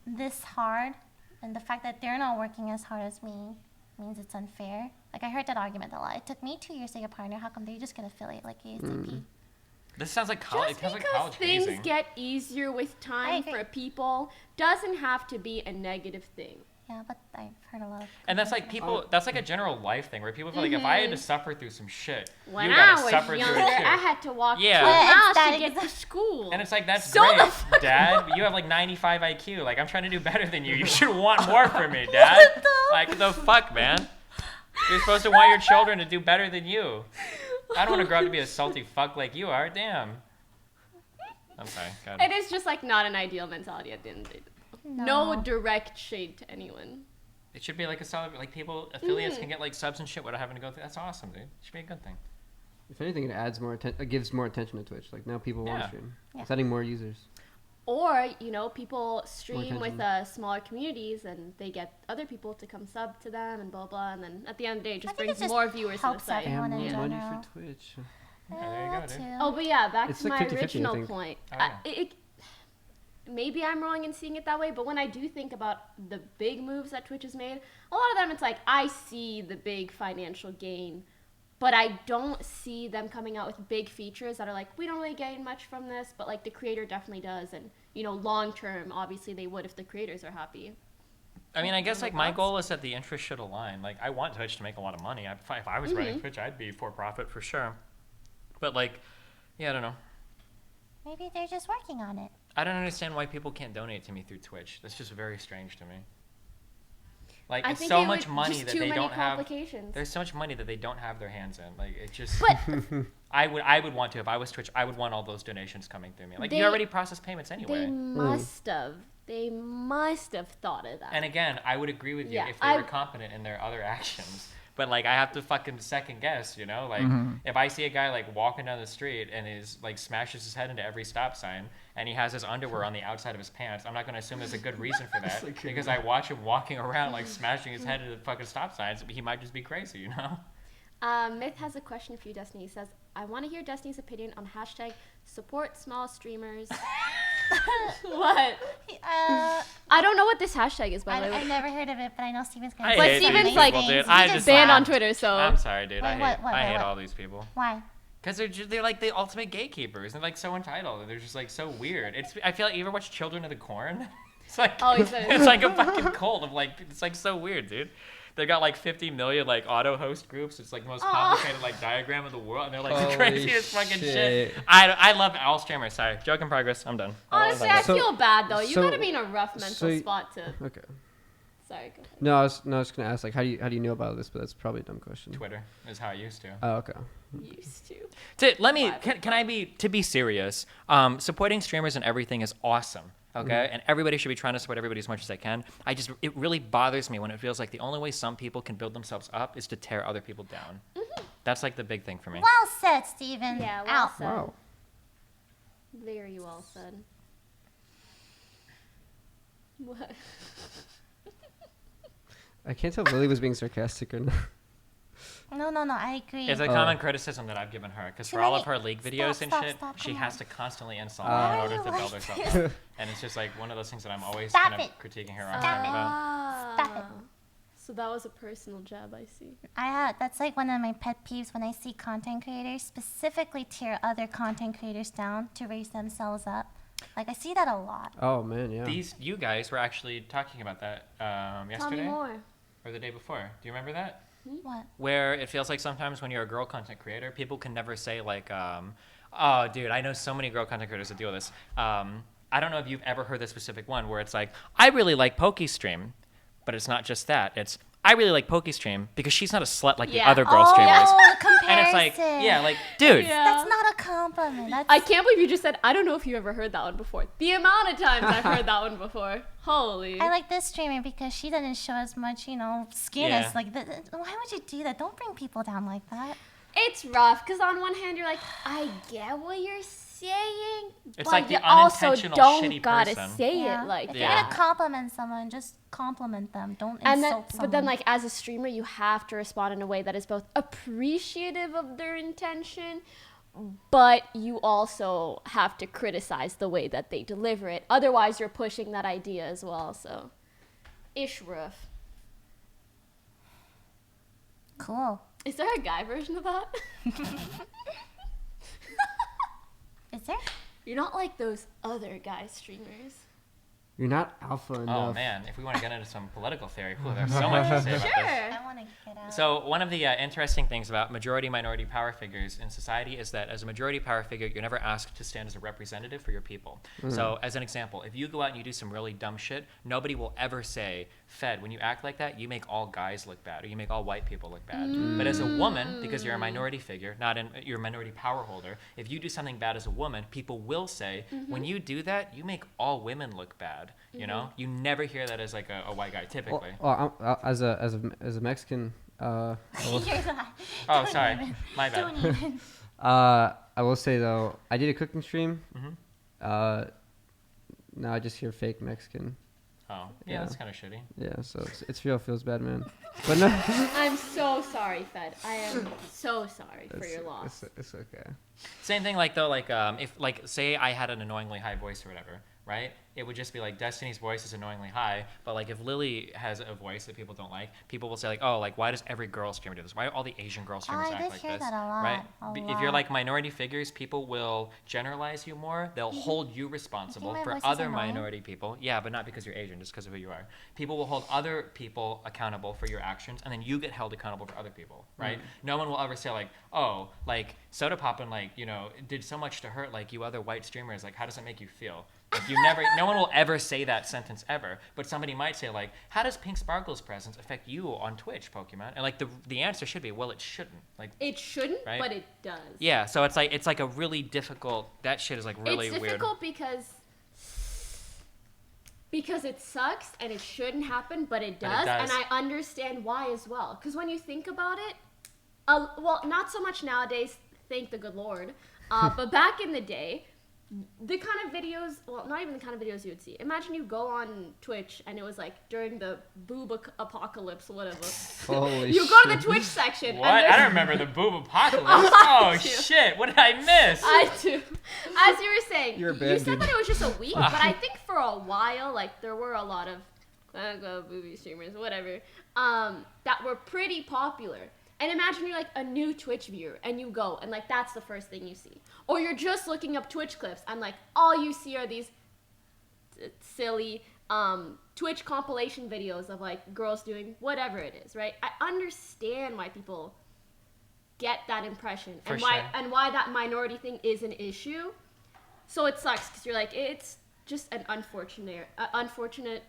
this hard, and the fact that they're not working as hard as me means it's unfair. Like I heard that argument a lot. It took me 2 years to get a partner. How come they just get affiliate like ASAP? This sounds like college. Just It sounds like because college things hazing. get easier with I time agree. for people doesn't have to be a negative thing. Yeah, but I've heard a lot of. And that's like people. That's like a general life thing where people feel like if I had to suffer through some shit, When you I gotta was suffer younger, through it too. I had to walk Yeah. 2 Well, it's miles that to get to exact- school. And it's like that's So the great, fuck- Dad. You have like 95 IQ. Like I'm trying to do better than you. You should want more from me, Dad. Like the fuck, man. You're supposed to want your children to do better than you. I don't want to grow up to be a salty fuck like you are. Damn. I'm sorry. Go ahead. It is just like not an ideal mentality at the end of the day. No direct shade to anyone. It should be like a solid, like people, affiliates can get like subs and shit without having to go through. That's awesome, dude. It should be a good thing. If anything, it adds more gives more attention to Twitch. Like now people want Yeah. to stream. Yeah. It's adding more users. Or, you know, people stream with attention. smaller communities and they get other people to come sub to them and blah, blah. And then at the end of the day, it just I think brings it just more viewers to the helps site. everyone. And in more money general. for Twitch. Yeah, there you go, dude. Oh, but yeah, back It's to like my 50-50, I original think. point. Oh, yeah. Maybe I'm wrong in seeing it that way, but when I do think about the big moves that Twitch has made, a lot of them it's like I see the big financial gain, but I don't see them coming out with big features that are like, we don't really gain much from this, but like the creator definitely does. And, you know, long term, obviously they would if the creators are happy. I mean, I guess like my Thoughts? goal is that the interests should align. Like, I want Twitch to make a lot of money. If I was running Twitch, I'd be for profit for sure. But like, yeah, I don't know. Maybe they're just working on it. I don't understand why people can't donate to me through Twitch. That's just very strange to me. Like, I it's think so it much would- money just that too they many don't have. complications. There's so much money that they don't have their hands in. Like, it just. But I would want to if I was Twitch. I would want all those donations coming through me. Like, They- you already process payments anyway. they must have. They must have thought of that. And again, I would agree with you Yeah, if they were competent in their other actions. But like, I have to fucking second guess, you know? Like, if I see a guy like walking down the street and is like smashes his head into every stop sign and he has his underwear on the outside of his pants, I'm not going to assume there's a good reason for that because I watch him walking around like smashing his head into the fucking stop signs. He might just be crazy, you know? Myth has a question for you, Destiny. He says, I want to hear Destiny's opinion on hashtag support small streamers. What? I don't know what this hashtag is, by the way. I never heard of it, but I know Steven's gonna I say hate Steven's these like- people, dude. He I just just Banned on laughed. Twitter, so. I'm sorry, dude. Wait, I hate what? all these people. Why? Because they're like the ultimate gatekeepers. They're like so entitled. They're just like so weird. I feel like you ever watch Children of the Corn? It's like Oh, he said- it's like a fucking cult of like it's like so weird, dude. They got like 50 million like auto host groups. It's like the most complicated like diagram of the world, and they're like the Holy craziest fucking shit. shit. I love all streamers. Sorry, joke in progress. I'm done. Honestly, I So- feel bad though. You so- gotta be in a rough mental so- spot to. Okay. Sorry, go ahead. No, I was just gonna ask like how do you know about this? But that's probably a dumb question. Twitter is how I used to. Oh, okay. Used to. Let me can I be to be serious? Supporting streamers and everything is awesome. Okay, and everybody should be trying to support everybody as much as they can. It really bothers me when it feels like the only way some people can build themselves up is to tear other people down. That's like the big thing for me. Well said, Steven. Yeah, well Out. said. Wow. Very well said. What? I can't tell if Lily was being sarcastic or not. No, I agree. It's a common criticism that I've given her because Too for all many- of her league videos Stop, and stop, shit, stop, she come has on. to constantly insult Why me in are order you to build like herself this? up. And it's just like one of those things that I'm always Stop kind of it. critiquing her on Stop about. Stop it. So that was a personal jab, I see. That's like one of my pet peeves when I see content creators specifically tear other content creators down to raise themselves up. Like I see that a lot. Oh man, yeah. You guys were actually talking about that Tell me yesterday more. or the day before. Do you remember that? What? Where it feels like sometimes when you're a girl content creator, people can never say like, oh, dude, I know so many girl content creators that deal with this. I don't know if you've ever heard this specific one where it's like, I really like Poki stream, but it's not just that. It's I really like Poki stream because she's not a slut like the Yeah. other girl Oh, streamers. the comparison. And it's like, yeah, like, dude. Yeah. That's not a compliment. That's I can't believe you just said, I don't know if you ever heard that one before. The amount of times I've heard that one before. Holy. I like this streamer because she doesn't show as much, skin Yeah. as like. Why would you do that? Don't bring people down like that. It's rough because on one hand you're like, I get what you're saying, It's but like the you also unintentional don't shitty gotta person. say Yeah. it like if that. you're gonna compliment someone, just compliment them. Don't And then, insult someone. but then, like as a streamer, you have to respond in a way that is both appreciative of their intention, but you also have to criticize the way that they deliver it. Otherwise, you're pushing that idea as well. So, ish rough. Cool. Is there a guy version of that? Is there? You're not like those other guy streamers. You're not alpha enough. Oh man, if we want to get into some political theory, cool, there's so much to say about this. Sure. I want to get out. So one of the interesting things about majority-minority power figures in society is that as a majority power figure, you're never asked to stand as a representative for your people. So as an example, if you go out and you do some really dumb shit, nobody will ever say, Fed, when you act like that, you make all guys look bad, or you make all white people look bad. But as a woman, because you're a minority figure, you're a minority power holder, if you do something bad as a woman, people will say, when you do that, you make all women look bad. You know, you never hear that as like a white guy typically. As a Mexican, You're not. Oh, Don't sorry, even. my bad. Don't even. I will say though, I did a cooking stream. Mhm. Now I just hear fake Mexican. Oh, yeah, Yeah. that's kind of shitty. Yeah, so it's real feels bad, man. But no, I'm so sorry, Fed. I am so sorry for your loss. It's okay. Same thing, like though, like if like say I had an annoyingly high voice or whatever, right? It would just be like Destiny's voice is annoyingly high, but like if Lily has a voice that people don't like, people will say like, oh, like why does every girl streamer do this? Why do all the Asian girl streamers I act did like hear this? that a lot, Right? a If you're lot. like minority figures, people will generalize you more. They'll hold you responsible my for voice is other annoying? minority people. Yeah, but not because you're Asian, just because of who you are. People will hold other people accountable for your actions, and then you get held accountable for other people, right? No one will ever say like, oh, like Soda Poppin', like, did so much to hurt like you other white streamers. Like, how does it make you feel? Like no one will ever say that sentence ever, but somebody might say like, how does Pink Sparkle's presence affect you on Twitch, Pokemon? And like the answer should be, well, it shouldn't. Like, It shouldn't, Right? but it does. yeah, so it's like a really difficult. That shit is like really it's weird. difficult because it sucks and it shouldn't happen, but it But it does, does. and I understand why as well. Because when you think about it, well, not so much nowadays, thank the good Lord, but back in the day, the kind of videos, well, not even the kind of videos you would see. Imagine you go on Twitch and it was like during the boob apocalypse or whatever. Holy You go to the shit. Twitch section. What? And I don't remember the boob apocalypse. Oh, do. shit. What did I miss? I do. As you were saying, You're a you bad said dude. that it was just a week, but I think for a while, like, there were a lot of movie streamers, whatever, that were pretty popular. And imagine you're like a new Twitch viewer and you go and like that's the first thing you see. Or you're just looking up Twitch clips and like all you see are these silly Twitch compilation videos of like girls doing whatever it is, right? I understand why people get that impression For and why sure. and why that minority thing is an issue. So it sucks because you're like, it's just an unfortunate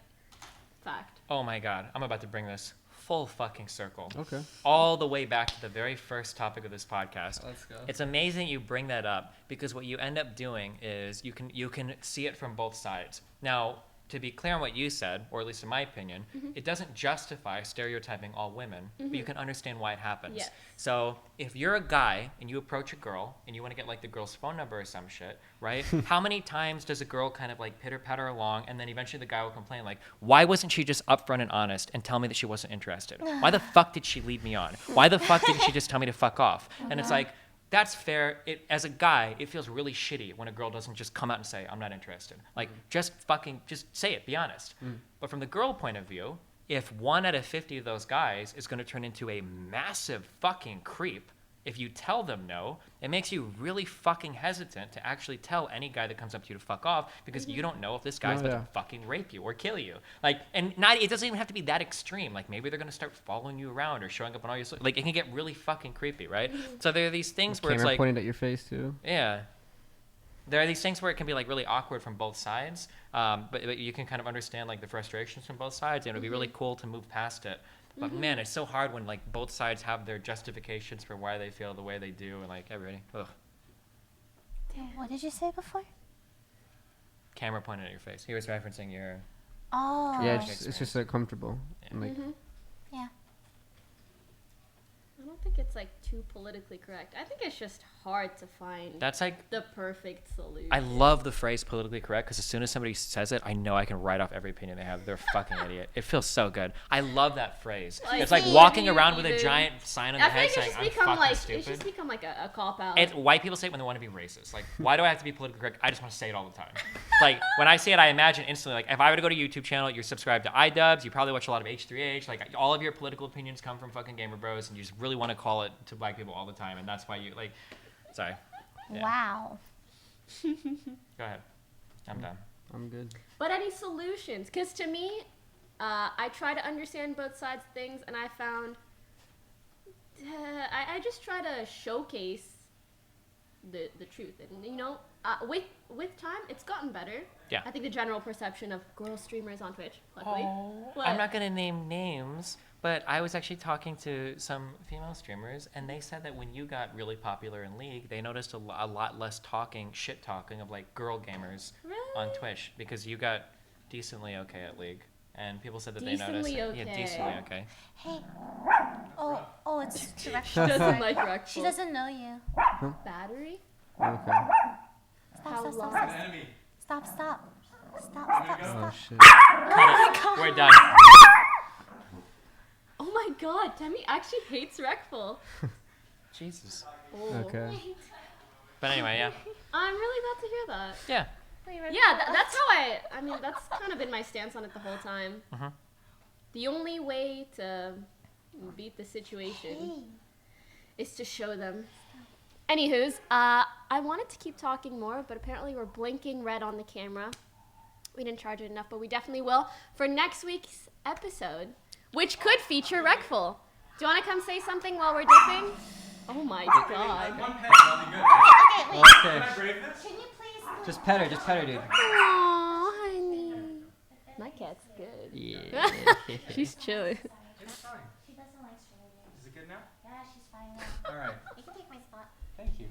fact. Oh my god. I'm about to bring this full fucking circle. Okay. All the way back to the very first topic of this podcast. Let's go. It's amazing you bring that up because what you end up doing is you can see it from both sides. Now, to be clear on what you said, or at least in my opinion, it doesn't justify stereotyping all women, but you can understand why it happens. Yes. So if you're a guy and you approach a girl and you want to get like the girl's phone number or some shit, right? How many times does a girl kind of like pitter-patter along and then eventually the guy will complain like, why wasn't she just upfront and honest and tell me that she wasn't interested? Why the fuck did she lead me on? Why the fuck didn't she just tell me to fuck off? And it's like, that's fair. As a guy, it feels really shitty when a girl doesn't just come out and say, I'm not interested. Like, just say it, be honest. But from the girl point of view, if 1 out of 50 of those guys is going to turn into a massive fucking creep, if you tell them no, it makes you really fucking hesitant to actually tell any guy that comes up to you to fuck off because you don't know if this guy's about to fucking rape you or kill you. Like, and it doesn't even have to be that extreme. Like, maybe they're going to start following you around or showing up on all your, like, it can get really fucking creepy, right? So there are these things where it's Camera like, pointed at your face too. yeah. There are these things where it can be like really awkward from both sides, but you can kind of understand like the frustrations from both sides, and it would be really cool to move past it. But man, it's so hard when like both sides have their justifications for why they feel the way they do, and like everybody, ugh. What did you say before? Camera pointed at your face. He was referencing your. Oh. Yeah, it's just so comfortable. And, like, Yeah. I don't think it's like too politically correct. I think it's just hard to find That's like. the perfect solution. I love the phrase politically correct because as soon as somebody says it, I know I can write off every opinion they have. They're a fucking idiot. It feels so good. I love that phrase. Like, It's like yeah, walking you around with a even- giant sign on I the head feel like saying, I'm it's just become fucking like stupid. it's just become like a cop out. And white people say it when they want to be racist. Like, why do I have to be politically correct? I just want to say it all the time. Like, when I say it, I imagine instantly, like, if I were to go to a YouTube channel, you're subscribed to iDubbbz, you probably watch a lot of H3H, like, all of your political opinions come from fucking Gamer Bros, and you just really want to call it to black people all the time, and that's why you, like, sorry. Yeah. Wow. Go ahead. I'm done. I'm good. But any solutions? Because to me, I try to understand both sides of things, and I found I just try to showcase the truth, and you know, with time, it's gotten better. Yeah. I think the general perception of girl streamers on Twitch, luckily. What? I'm not going to name names, but I was actually talking to some female streamers, and they said that when you got really popular in League, they noticed a lot less shit talking of like girl gamers on Really? Twitch because you got decently okay at League. And people said that they noticed. Decently Yeah, okay. decently okay. Hey. Oh, it's direct. She doesn't like Rex. She doesn't know you. Battery? Okay. How long? Enemy. Stop. Oh shit. We're done. Oh my god, Demi actually hates Rekful. Jesus. Oh. Okay. But anyway, yeah. I'm really glad to hear that. Yeah. Yeah, that's how I mean, that's kind of been my stance on it the whole time. Mhm. The only way to beat the situation is to show them. Anywho's, I wanted to keep talking more, but apparently we're blinking red on the camera. We didn't charge it enough, but we definitely will for next week's episode, which could feature Rekful. Do you want to come say something while we're dipping? Oh my god. One pen, that'll be good. Okay, wait. Can I Okay. brave this? Can you please? Just pet her, dude. Aww, honey. My cat's good. Yeah. She's chilling. It's fine. She doesn't like strangers. Is it good now? Yeah, she's fine now. All right. You can take my spot. Thank you.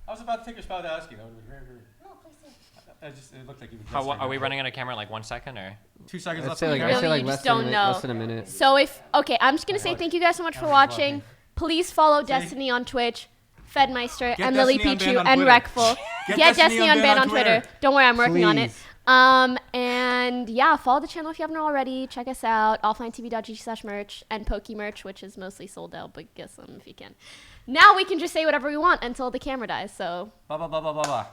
I was about to take your spot without asking. That would have been very rude. No, please do. It looked like you would. Are we running on a camera in like 1 second or? 2 seconds I'd left. say on like, the I'd Really, say like you less just than, don't a, know. less than a minute. So I'm just gonna say thank you guys so much for watching. Please follow Destiny on Twitch, Fedmyster, Get and Destiny Lilypichu, unbanned on and Twitter. Rekful. Get Destiny unbanned on Twitter. Don't worry, I'm working on it. Please. And yeah, follow the channel if you haven't already. Check us out, offlinetv.gg/merch, and Poki merch, which is mostly sold out, but get some if you can. Now we can just say whatever we want until the camera dies. So, Blah blah blah blah blah blah.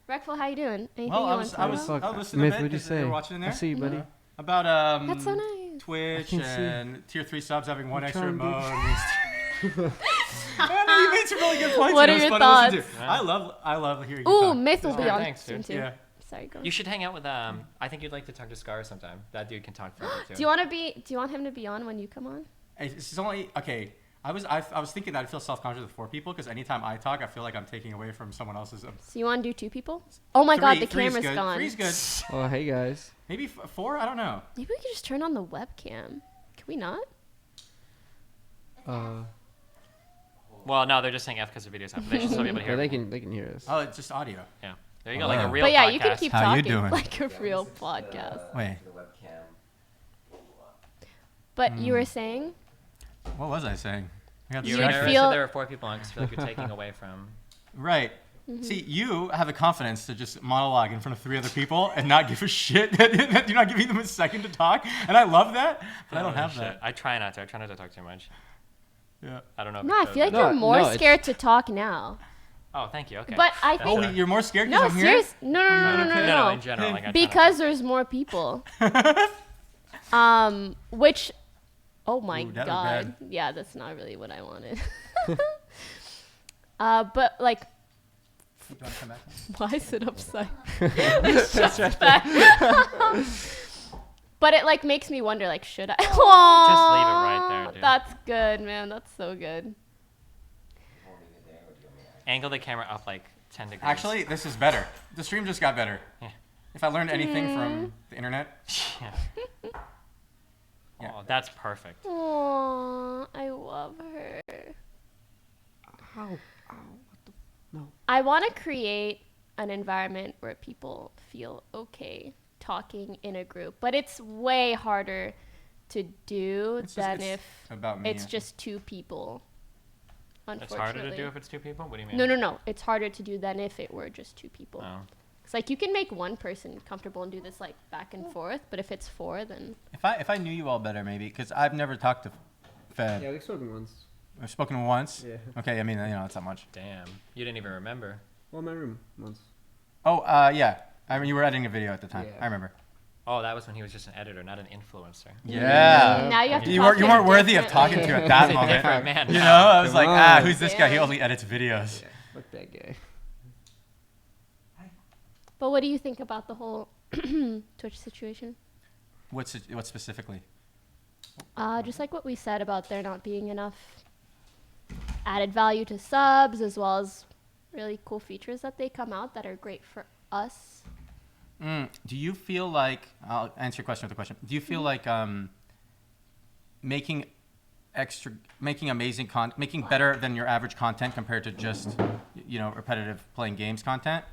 Recful, how you doing? Anything Well, you I want was to I talk was about? I was listening Myth, a bit what'd you 'cause they say? were watching in there. I see you, buddy. About That's so nice. Twitch can see. and tier 3 subs having one I'm extra trying, dude. mode. Man, you made some really good points. What It are was your fun to listen thoughts? to. I love hearing you Ooh, talk. Myth will It's be good. on Thanks, soon dude. too. Yeah. Sorry, go. You should hang out with I think you'd like to talk to Scar sometime. That dude can talk forever too. Do you want him to be on when you come on? It's only okay. I was thinking that I feel self-conscious with 4 people because anytime I talk, I feel like I'm taking away from someone else's. So you want to do 2 people? Oh my God, the Three's camera's good. gone. 3's good. Oh, hey guys. Maybe 4. I don't know. Maybe we could just turn on the webcam. Can we not? Well, no, they're just saying F because the video's up. They should still be able to Yeah, hear. they can hear us. Oh, it's just audio. Yeah. There you go, like a Hello. real But yeah, podcast. you can keep How you talking doing? like a Yeah, real this is podcast. Wait. The webcam. But you were saying? What was I saying? I got You You'd were distracted. nervous feel- that there were 4 people on because you feel like you're taking away from. Right. Mm-hmm. See, you have the confidence to just monologue in front of 3 other people and not give a shit that you're not giving them a second to talk. And I love that, but I don't Oh, have shit. that. I try not to. I try not to talk too much. Yeah. I don't know. if No, it I shows, feel like but- you're more no, it's- scared to talk now. Oh, thank you. Okay. But I That's think Oh, you're more scared no, because I'm here? serious. No, no, in general. Like, I try not to- Because there's more people. Which, oh my Ooh, that was God, bad. yeah, that's not really what I wanted. But like, Do you want to come back? why sit upside? It's just back. But it like makes me wonder, like, should I? Just leave it right there, dude. That's good, man. That's so good. Angle the camera up like 10 degrees. Actually, this is better. The stream just got better. Yeah. If I learned anything Mm. from the internet, Yeah. Yeah. Oh, that's perfect. Aww, I love her. Ow. I want to create an environment where people feel okay talking in a group, but it's way harder to do It's just- than it's if about me. it's just 2 people. It's Unfortunately. harder to do if it's 2 people? What do you mean? No. It's harder to do than if it were just 2 people. Oh. It's like you can make one person comfortable and do this like back and forth, but if it's 4, then If I knew you all better, maybe, because I've never talked to Fed. Yeah, we've spoken once. I've spoken once. Yeah. Okay, I mean, it's not much. Damn. You didn't even remember. Well, in my room once. Oh, yeah. I mean, you were editing a video at the time. Yeah. I remember. Oh, that was when he was just an editor, not an influencer. Yeah. now you have to You talk weren't to him worthy of talking to differently. at that He's a moment. different man. You know, I was Come like, on. who's this guy? He Damn. only edits videos. Yeah. Fuck that guy. But what do you think about the whole Twitch situation? What specifically? Just like what we said about there not being enough added value to subs, as well as really cool features that they come out that are great for us. Do you feel like, I'll answer your question with a question. Do you feel like making making better than your average content compared to just, repetitive playing games content?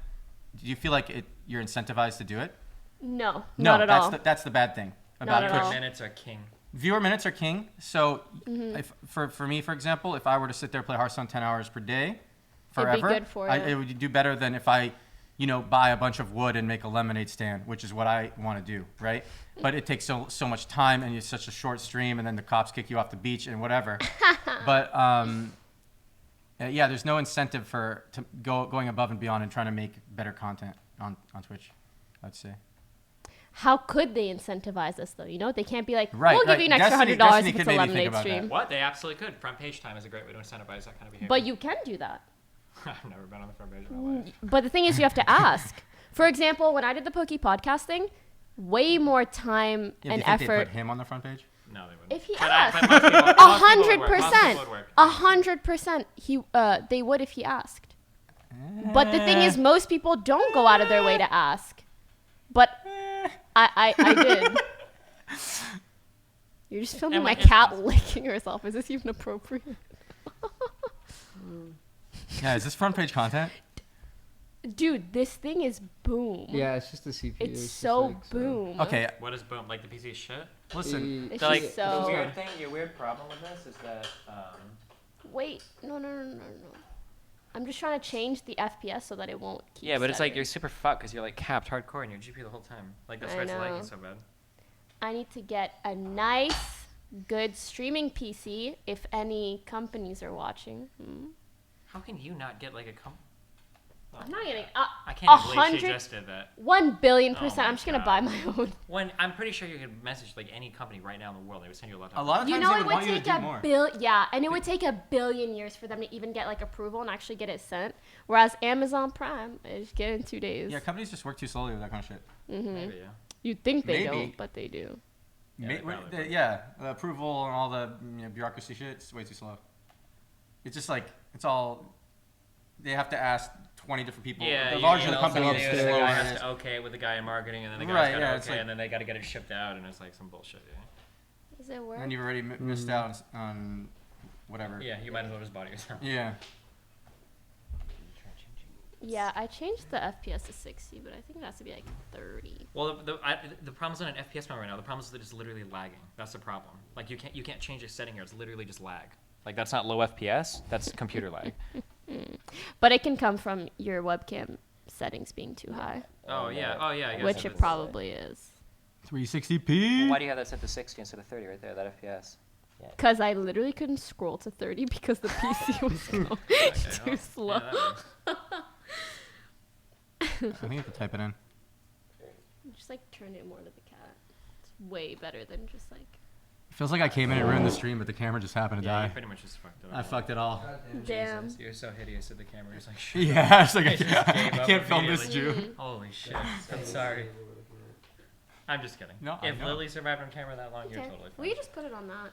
Do you feel like you're incentivized to do it? No, not at all. That's the bad thing Not about at Twitch. all. Minutes are king. Viewer minutes are king. So, Mm-hmm. if for me, for example, if I were to sit there and play Hearthstone 10 hours per day, forever, good for you. it would do better than if I, buy a bunch of wood and make a lemonade stand, which is what I want to do, right? But it takes so much time, and it's such a short stream, and then the cops kick you off the beach and whatever. But yeah, there's no incentive to going above and beyond and trying to make better content on Twitch, I'd say. How could they incentivize us though? They can't be like, Right, we'll give right. you an extra Destiny $100 could if it's a maybe think lemonade about stream. What? They absolutely could. Front page time is a great way to incentivize that kind of behavior. But you can do that. I've never been on the front page of my life. But the thing is, you have to ask. For example, when I did the Poki Podcast thing, way more time Yeah, do and you think they effort. put him on the front page? No, they wouldn't. If he But asked, most people- most people would work. Most people 100%, would work. 100%, they would if he asked. But the thing is, most people don't go out of their way to ask. But I did. You're just filming And my like, it's cat possible. licking herself. Is this even appropriate? Yeah, is this front page content? Dude, this thing is boom. Yeah, it's just the CPU. It's just so like, boom. Okay, What is boom? Like the PC is shit? listen. It's So, like, just the so. weird thing, your weird problem with this is that Wait, no. I'm just trying to change the FPS so that it won't keep Yeah, but it's like stuttering. you're super fucked because you're like capped hardcore in your GPU the whole time. Like that's I why it's lagging know. so bad. I need to get a nice, good streaming PC if any companies are watching. How can you not get like a I'm not getting I can't even believe she 100 just did that. 1 billion Oh %. my I'm just gonna God. buy my own. When I'm pretty sure you could message like any company right now in the world, they would send you a laptop. A lot of You times know, they it would would want you to take do more. and it would take 1 billion years for them to even get like approval and actually get it sent. Whereas Amazon Prime, they just get it in 2 days. Yeah, companies just work too slowly with that kind of shit. Maybe, yeah. You'd think they Maybe. don't, but they do. Yeah, they probably would. The approval and all the bureaucracy shit, it's way too slow. It's just like, it's all, they have to ask 20 different people. Yeah, the you larger the email company somebody is, and the then the slower guy it has is. to okay with the guy in marketing, and then the guy's Right, got yeah, to it's okay, like- and then they got to get it shipped out, and it's like some bullshit. Yeah. Does it work? And you've already missed out on whatever. Yeah, you might as well just body yourself. Yeah. Yeah, I changed the FPS to 60, but I think it has to be like 30. Well, the problem's not an FPS mode right now. The problem is that it's literally lagging. That's the problem. Like you can't change a setting here. It's literally just lag. Like that's not low FPS. That's computer lag. But it can come from your webcam settings being too high, Oh yeah. I guess which if it it's- probably is. 360p. Why do you have that set to 60 instead of 30 right there? That FPS. Because I literally couldn't scroll to 30 because the PC was going too slow. I think you have to type it in. Just like turn it more to the cat. It's way better than just like. It feels like I came in and ruined the stream, but the camera just happened to Yeah, you die. pretty much just fucked it up. I fucked it all. Damn. Jesus, you're so hideous at the camera. It's like shit. Yeah, it's like I just gave I up can't film this immediately. Jew. Holy shit. I'm sorry. I'm just kidding. No, I if know. Lily survived on camera that long, you're Okay. totally fine. Will you just put it on that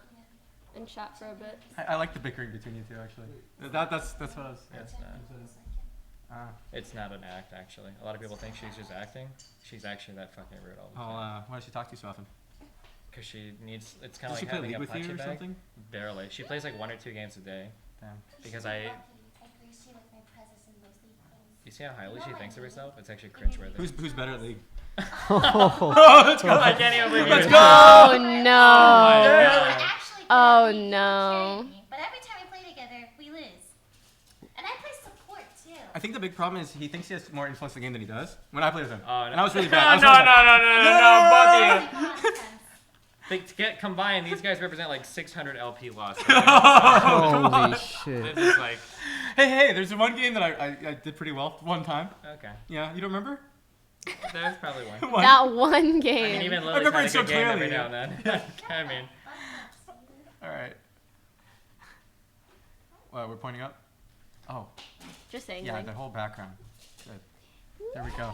and chat for a bit? I like the bickering between you two, actually. That's what I was. It's not. It's not an act, actually. A lot of people think she's just acting. She's actually that fucking rude all the time. Why does she talk to you so often? Because she needs. It's kind Does of she like play having League a with you punching or bag. something? Barely. She plays like 1 or 2 games a day. Damn. Because you see how highly she thinks of herself? It's actually cringeworthy. Who's better at League? I can't even believe Let's it. go! Oh Oh no! God. Actually, Oh, Carrie, you no. carried me, but every time we play together, we lose. And I play support too. I think the big problem is he thinks he has more influence in the game than he does. When I play with him. Oh, no. And I was really bad. No, both of you. To get combined, these guys represent like 600 LP loss. Holy shit. This is like, Hey, there's one game that I did pretty well one time. okay. Yeah, you don't remember? There's probably one. One. That one I mean, game. even I Lily's remember had a it so good game every clearly. now and then. I mean, All right. Well, we're pointing up. Oh, Just saying. yeah, like, the whole background. Good. There we go.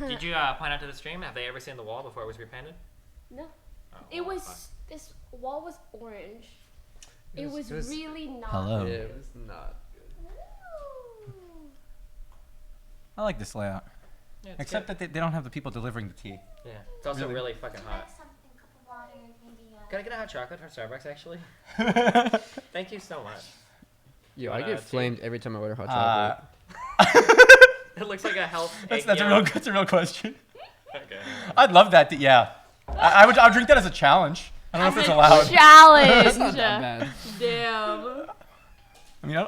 did you point out to the stream? Have they ever seen the wall before it was repainted? no. Oh, It well, was. fuck. This wall was orange. It was it was- really not. Hello. Yeah, it was not. I like this layout. Yeah, it's Except good. that they don't have the people delivering the tea. Yeah, it's also Really? really fucking hot. Something, cup of water, maybe. Can I get a hot chocolate from Starbucks, actually? Thank you so much. Yo, You I wanna get tea? flamed every time I order hot Uh, chocolate. It looks like a health. that's egg a yolk. real that's a real question. Okay. I'd love that. Yeah, I would drink that as a challenge. I don't know if it's allowed. Challenge. Not that bad. Damn. I mean,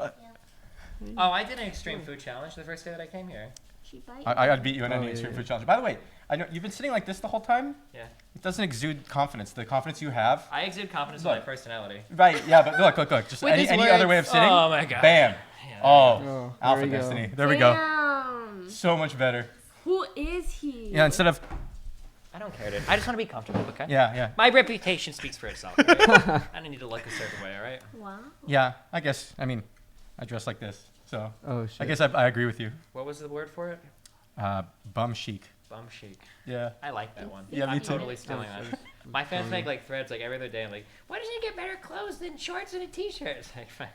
Oh, I did an extreme food challenge the first day that I came here. She bite. I'd beat you in Oh, any yeah, extreme yeah. food challenge. By the way, I know you've been sitting like this the whole time. Yeah. It doesn't exude confidence. The confidence you have. I exude confidence in my Look. personality. Right. Yeah, but look. Just With any his other way of words. sitting. Oh my god. Bam. Yeah. Oh, Oh, Alpha there we go. Destiny. There we go. Damn. So much better. Who is he? Yeah. Instead of I don't care, dude. I just want to be comfortable, okay? yeah. My reputation speaks for itself. Right? I don't need to look a certain way, all right? Wow. Yeah. I guess. I mean, I dress like this, so Oh shit. I guess I agree with you. What was the word for it? Bum chic. Bum chic. Yeah. I like that one. Yeah, me I'm too. totally stealing that. My fans make like threads like every other day. I'm like, why doesn't he get better clothes than shorts and a t-shirt? It's like, fine.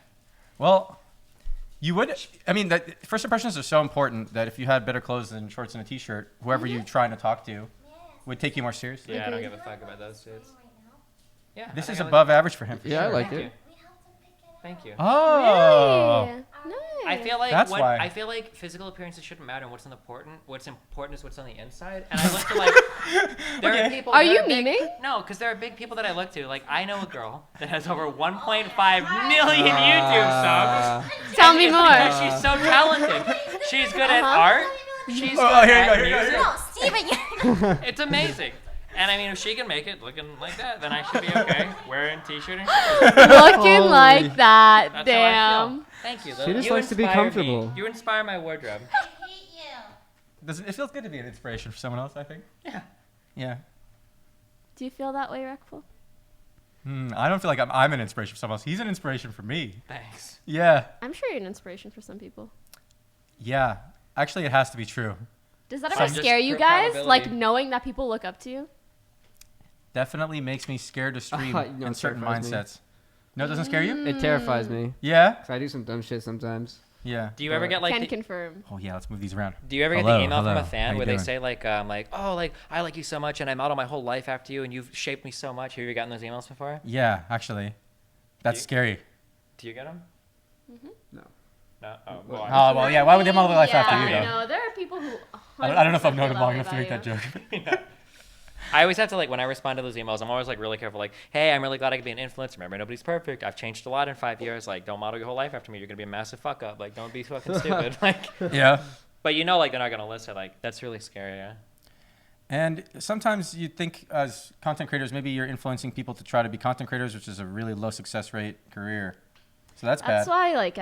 Well, you would. I mean, that first impressions are so important that if you had better clothes than shorts and a t-shirt, whoever you're trying to talk to would take you more seriously. Yeah, I don't Agreed. give a fuck about those dudes. Yeah. I This think is I like- above average for him. For Yeah, I sure. like Thank it. you. Thank you. Oh. Really? Nice. I feel like That's why. I feel like physical appearances shouldn't matter. What's important? What's important is what's on the inside. And I look to like there are Okay. people. Are there you big- memeing? No, because there are big people that I look to. Like I know a girl that has over 1.5 million YouTube subs. Tell and me It's more. because she's so talented. She's good at art. She's good here you go, at here you go, here you music. No, Steven, you're. It's amazing. And I mean, if she can make it looking like that, then I should be okay wearing t-shirt and shorts. Looking like that. That's how I Damn. feel. Thank you. She just You likes to be inspire me. comfortable. You inspire my wardrobe. I hate you. It feels good to be an inspiration for someone else, I think. Yeah. Yeah. Do you feel that way, Rekful? I don't feel like I'm an inspiration for someone else. He's an inspiration for me. Thanks. Yeah. I'm sure you're an inspiration for some people. Yeah. Actually, it has to be true. Does that Some ever just scare you guys? probability. Like knowing that people look up to you? Definitely makes me scared to stream No, in it certain terrifies me. mindsets. No, it doesn't scare you? It terrifies me. Yeah. 'Cause I do some dumb shit sometimes. Yeah. Do you ever get like Can the, confirm. Oh yeah, let's move these around. Do you ever get Hello, the email from hello. a fan How you where they doing? say like oh like I like you so much and I modeled my whole life after you and you've shaped me so much? Have you ever gotten those emails before? Yeah, actually, that's You- scary. Do you get them? No. No. Oh, Well, well, Oh well, yeah. Why would they model their life yeah, after I you though? know. There are people who. I don't know if I've known 100% him long feel enough to that make way that about joke. I always have to like when I respond to those emails, I'm always like really careful. Like, hey, I'm really glad I could be an influencer. Remember, nobody's perfect. I've changed a lot in 5 years. Like, don't model your whole life after me. You're gonna be a massive fuck up. Like, don't be fucking stupid. Like, Yeah. but you know, like they're not gonna listen. Like, that's really scary. Yeah. And sometimes you think as content creators, maybe you're influencing people to try to be content creators, which is a really low success rate career. So that's bad. That's why, like,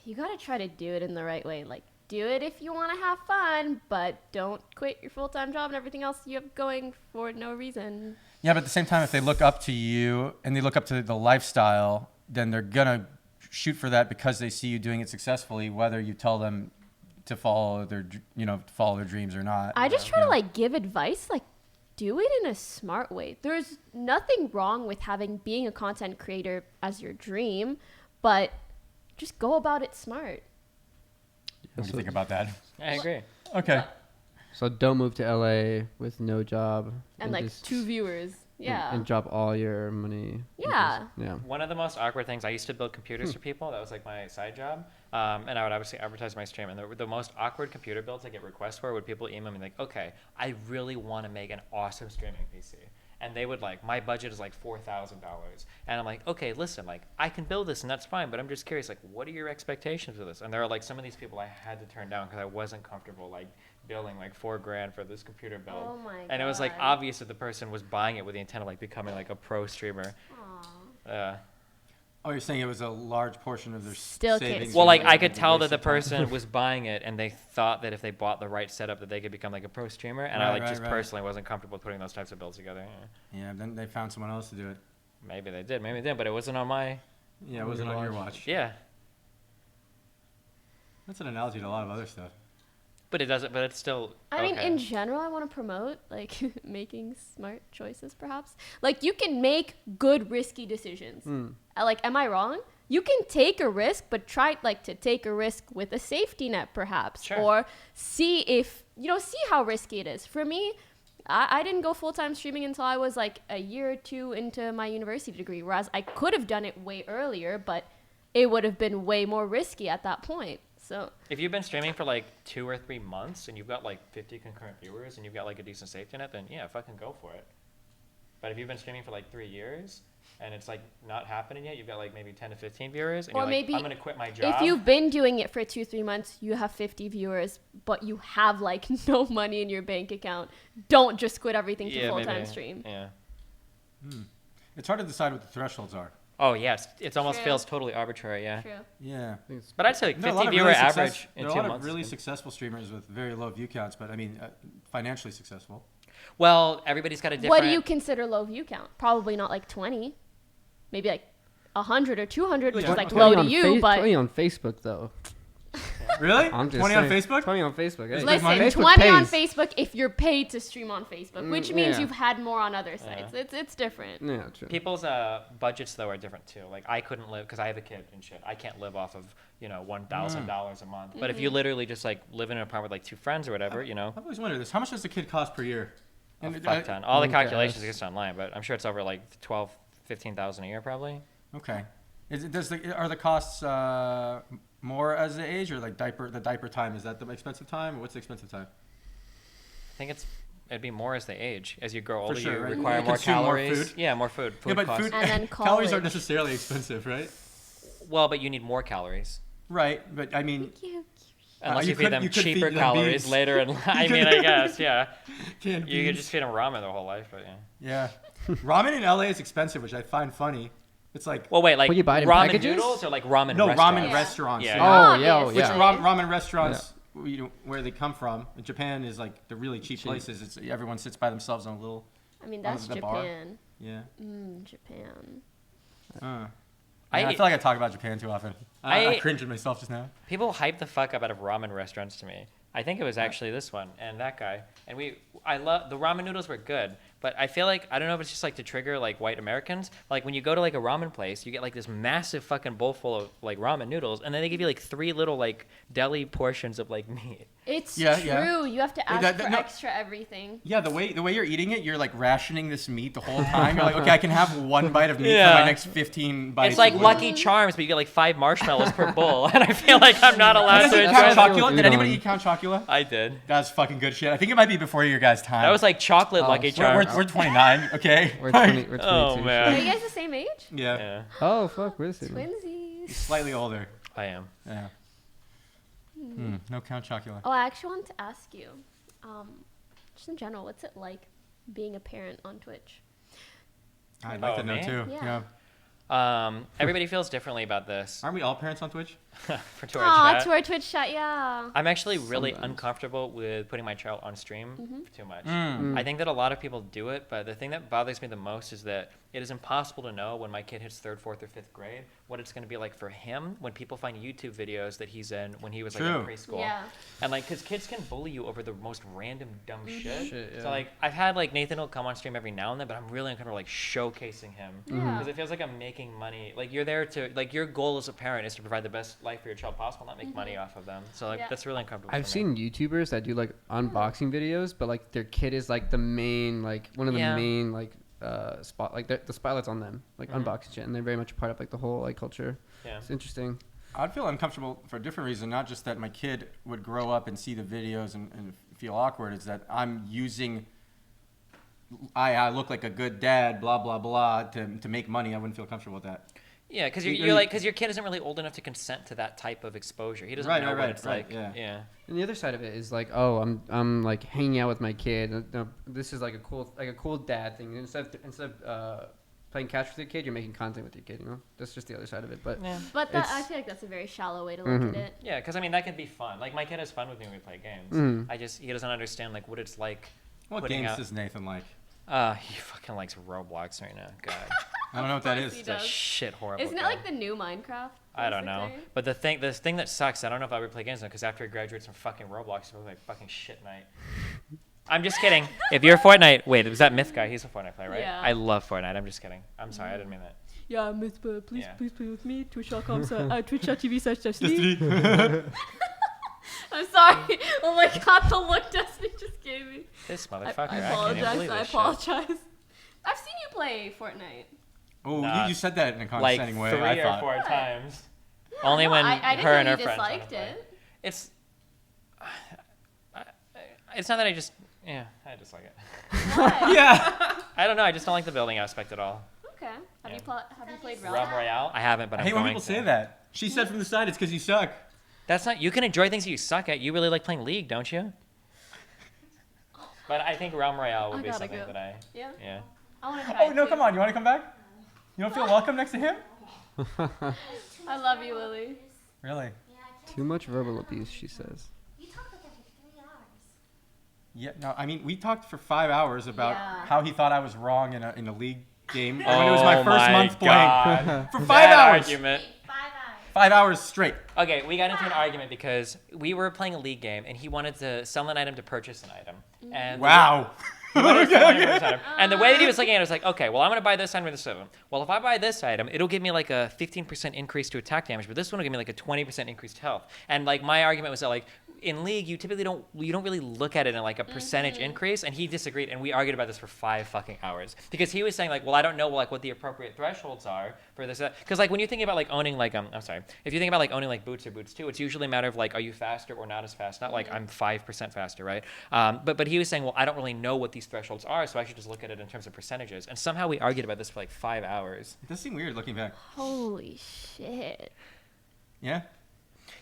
you gotta try to do it in the right way. Like, do it if you want to have fun, but don't quit your full-time job and everything else you have going for no reason. Yeah, but at the same time, if they look up to you and they look up to the lifestyle, then they're gonna shoot for that because they see you doing it successfully, whether you tell them to follow their, follow their dreams or not. I just try to like give advice, like do it in a smart way. There's nothing wrong with being a content creator as your dream, but just go about it smart. What do you think about that? I agree. Okay. So don't move to LA with no job And like just- 2 viewers. Yeah. and drop all your money. Yeah. Yeah. One of the most awkward things, I used to build computers for people. That was like my side job. And I would obviously advertise my stream. And the most awkward computer builds I get requests for would people email me like, okay, I really want to make an awesome streaming PC. And they would like, my budget is like $4,000. And I'm like, okay, listen, like I can build this and that's fine. But I'm just curious, like, what are your expectations of this? And there are like some of these people I had to turn down because I wasn't comfortable like building like $4,000 for this computer build. Oh my And it was like God. obvious that the person was buying it with the intent of like becoming like a pro streamer. Aw. Oh, you're saying it was a large portion of their Still can't savings. see Well, like it. I could tell that Waste the of time. person was buying it, and they thought that if they bought the right setup, that they could become like a pro streamer. And I Right, like right, just right. personally wasn't comfortable putting those types of builds together. Yeah. Yeah, then they found someone else to do it. Maybe they did, maybe they did, but it wasn't on my. Yeah, it wasn't on your watch. Yeah, That's an analogy to a lot of other stuff. but it doesn't. But it's still. I mean, okay. in general, I want to promote like making smart choices, perhaps. Like you can make good risky decisions. Like, am I wrong? You can take a risk, but try like to take a risk with a safety net, perhaps, Sure. or see if see how risky it is. For me, I didn't go full-time streaming until I was like a year or 2 into my university degree, whereas I could have done it way earlier, but it would have been way more risky at that point. So If you've been streaming for like 2 or 3 months and you've got like 50 concurrent viewers and you've got like a decent safety net, then yeah, fucking go for it. But if you've been streaming for like 3 years and it's like not happening yet, you've got like maybe 10 to 15 viewers, and Or you're like, maybe I'm gonna quit my job. if you've been doing it for 2-3 months, you have 50 viewers, but you have like no money in your bank account, don't just quit everything to yeah, full-time maybe. stream. Yeah. It's hard to decide what the thresholds are. Oh yes, it almost True. feels totally arbitrary. Yeah. True. Yeah. But I'd say like There are a lot 50 of viewer really average in there are 2 a lot months. of really is good. successful streamers with very low view counts, but I mean, financially successful. Well, everybody's got a different. What do you consider low view count? Probably not like 20. Maybe like 100 or 200, which Yeah. is like 20 low to on you, but 20 on Facebook though. Really? I'm just 20 on saying, Facebook? 20 on Facebook. Hey. Like my listen, Facebook 20 on pays. Facebook if you're paid to stream on Facebook, which means yeah. you've had more on other sites. It's different. Yeah, true. People's budgets though are different too. Like I couldn't live because I have a kid and shit. I can't live off of $1,000 a month. But if you literally just like live in an apartment with like 2 friends or whatever, I've always wondered this. How much does the kid cost per year? a And fuck ton. All the guess. calculations are just online, but I'm sure it's over like 12,000-15,000 a year probably. Okay. Are the costs more as they age, or like the diaper time? Is that the expensive time? Or what's the expensive time? I think it'd be more as they age. As you grow older, sure, you right? require You more consume more calories. food. Yeah, more food. Food yeah, but costs. food And then calories college. aren't necessarily expensive, right? Well, but you need more calories. Right, but I mean, Unless you you feed could- them you could feed cheaper them calories beans. later in life. I mean, I guess, yeah. canned You could beans. just feed them ramen their whole life, but yeah. Yeah. Ramen in LA is expensive, which I find funny. It's like Well, wait, like Well, you buy it in ramen packages? noodles or like ramen no restaurants? ramen restaurants. Yeah. Oh, yeah, Obviously. Which yeah. ramen restaurants, where they come from. In Japan is like the really cheap places. It's everyone sits by themselves on a little. I mean, On that's the bar. Japan. Yeah. Japan. I feel like I talk about Japan too often. I I- cringed at myself just now. People hype the fuck up out of ramen restaurants to me. I think it was actually this one and that guy. And I love the ramen noodles were good, but I feel like I don't know if it's just like to trigger like white Americans. Like when you go to like a ramen place, you get like this massive fucking bowl full of like ramen noodles, and then they give you like 3 little like deli portions of like meat. It's Yeah, true. yeah. You have to ask that- for no. extra everything. Yeah, the way you're eating it, you're like rationing this meat the whole time. You're like, okay, I can have 1 bite of meat for Yeah. my next 15 bites. It's like or Lucky Charms, but you get like 5 marshmallows per bowl, and I feel like I'm not allowed Does to it enjoy count them. Chocula? Udon. Did anybody eat Count Chocula? I did. That's fucking good shit. I think it might be before your guys' time. That was like chocolate Oh, Lucky we're- Charms. We're 29, okay? We're 20. We're 22. Oh, man. Are you guys the same age? Yeah. Yeah, Oh fuck, we're the same. Twinsies. Slightly older. I am. Yeah. No Count Chocula. Oh, I actually wanted to ask you, just in general, what's it like being a parent on Twitch? I'd like Oh, to know me? too. Yeah. Everybody feels differently about this. Aren't we all parents on Twitch? To our Aw, chat. to our Twitch chat, yeah. I'm actually really Sometimes. uncomfortable with putting my child on stream too much. Mm. I think that a lot of people do it, but the thing that bothers me the most is that it is impossible to know when my kid hits 3rd, 4th, or 5th grade what it's going to be like for him when people find YouTube videos that he's in when he was like in True. preschool. Yeah. And like, because kids can bully you over the most random dumb shit. Shit, yeah. So like, I've had like Nathan will come on stream every now and then, but I'm really uncomfortable like showcasing him Yeah. because it feels like I'm making money. Like you're there to like your goal as a parent is to provide the best life for your child possible, not make money off of them. So like Yeah. that's really uncomfortable. I've for me. seen YouTubers that do like unboxing videos, but like their kid is like the main, like one of the Yeah. main like spot, like the spotlight's on them, like unboxing shit, and they're very much a part of like the whole like culture. Yeah. It's interesting. I'd feel uncomfortable for a different reason, not just that my kid would grow up and see the videos and feel awkward. It's that I'm using, I look like a good dad, blah, blah, blah, to make money. I wouldn't feel comfortable with that. Yeah, because You- you're like, because your kid isn't really old enough to consent to that type of exposure. He doesn't Right, know right, what right, it's right, like. yeah. Yeah. And the other side of it is like, oh, I'm like hanging out with my kid. This is like a cool dad thing. Instead of playing catch with your kid, you're making content with your kid. You know, that's just the other side of it. But Yeah. But that, I It's- feel like that's a very shallow way to look at it. Yeah, because I mean that can be fun. Like my kid has fun with me when we play games. He doesn't understand like what it's like. What putting games out, does Nathan like? He fucking likes Roblox right now. God, I don't know what that course is. he it's a does. shit horrible. Isn't it game. like the new Minecraft? I don't know. basically? But the thing that sucks, I don't know if I would play games now because after he graduates from fucking Roblox, it was like fucking shit night. I'm just kidding. If you're Fortnite, wait, was that Myth guy? He's a Fortnite player, right? Yeah. I love Fortnite. I'm just kidding. I'm sorry, I didn't mean that. Yeah, Myth, please, Yeah. please play with me. Twitch.com, twitch.tv/Destiny. I'm sorry. Oh my god, the look Destiny just gave me. This I motherfucker. apologize. can't even believe I this shit. apologize. I've seen you play Fortnite. Oh, Nah. you said that in a Like condescending way. 3 I or thought. 4 times. Only when I didn't her know and her you friends wanna disliked play. it. It's it's not that I just I dislike it. Yeah. I don't know. I just don't like the building aspect at all. Okay. Have Yeah. you played Realm Realm? Royale? I haven't, but I I'm hate when going people to. say that. She said from the side it's because you suck. That's not. You can enjoy things that you suck at. You really like playing League, don't you? But I think Realm Royale would I be gotta something go. that I. Yeah. Yeah. I want to try Oh, no, too. come on. You want to come back? You don't feel welcome next to him? I love you, Lily. Really? too much verbal abuse, she says. You talked with him for 3 hours. Yeah, no, I mean, we talked for 5 hours about Yeah. how he thought I was wrong in a league game when it was my first month God. playing. For 5 That hours. argument. 5 hours. 5 hours straight. Okay, we got into an argument because we were playing a League game and he wanted to sell an item to purchase an item. And Wow. He wanted to sell an item to purchase an item. And the way that he was looking at it was like, okay, well, I'm going to buy this item or this item. Well, if I buy this item, it'll give me like a 15% increase to attack damage, but this one will give me like a 20% increase to health. And like my argument was that like in League, you typically don't really look at it in like a percentage increase. And he disagreed, and we argued about this for 5 fucking hours because he was saying like, well, I don't know like what the appropriate thresholds are for this. Because like when you think about like owning like I'm sorry, if you think about like owning like boots or boots too, it's usually a matter of like, are you faster or not as fast? Not like I'm 5% faster, right? But he was saying, well, I don't really know what these thresholds are, so I should just look at it in terms of percentages. And somehow we argued about this for like 5 hours. It does seem weird looking back. Holy shit. Yeah?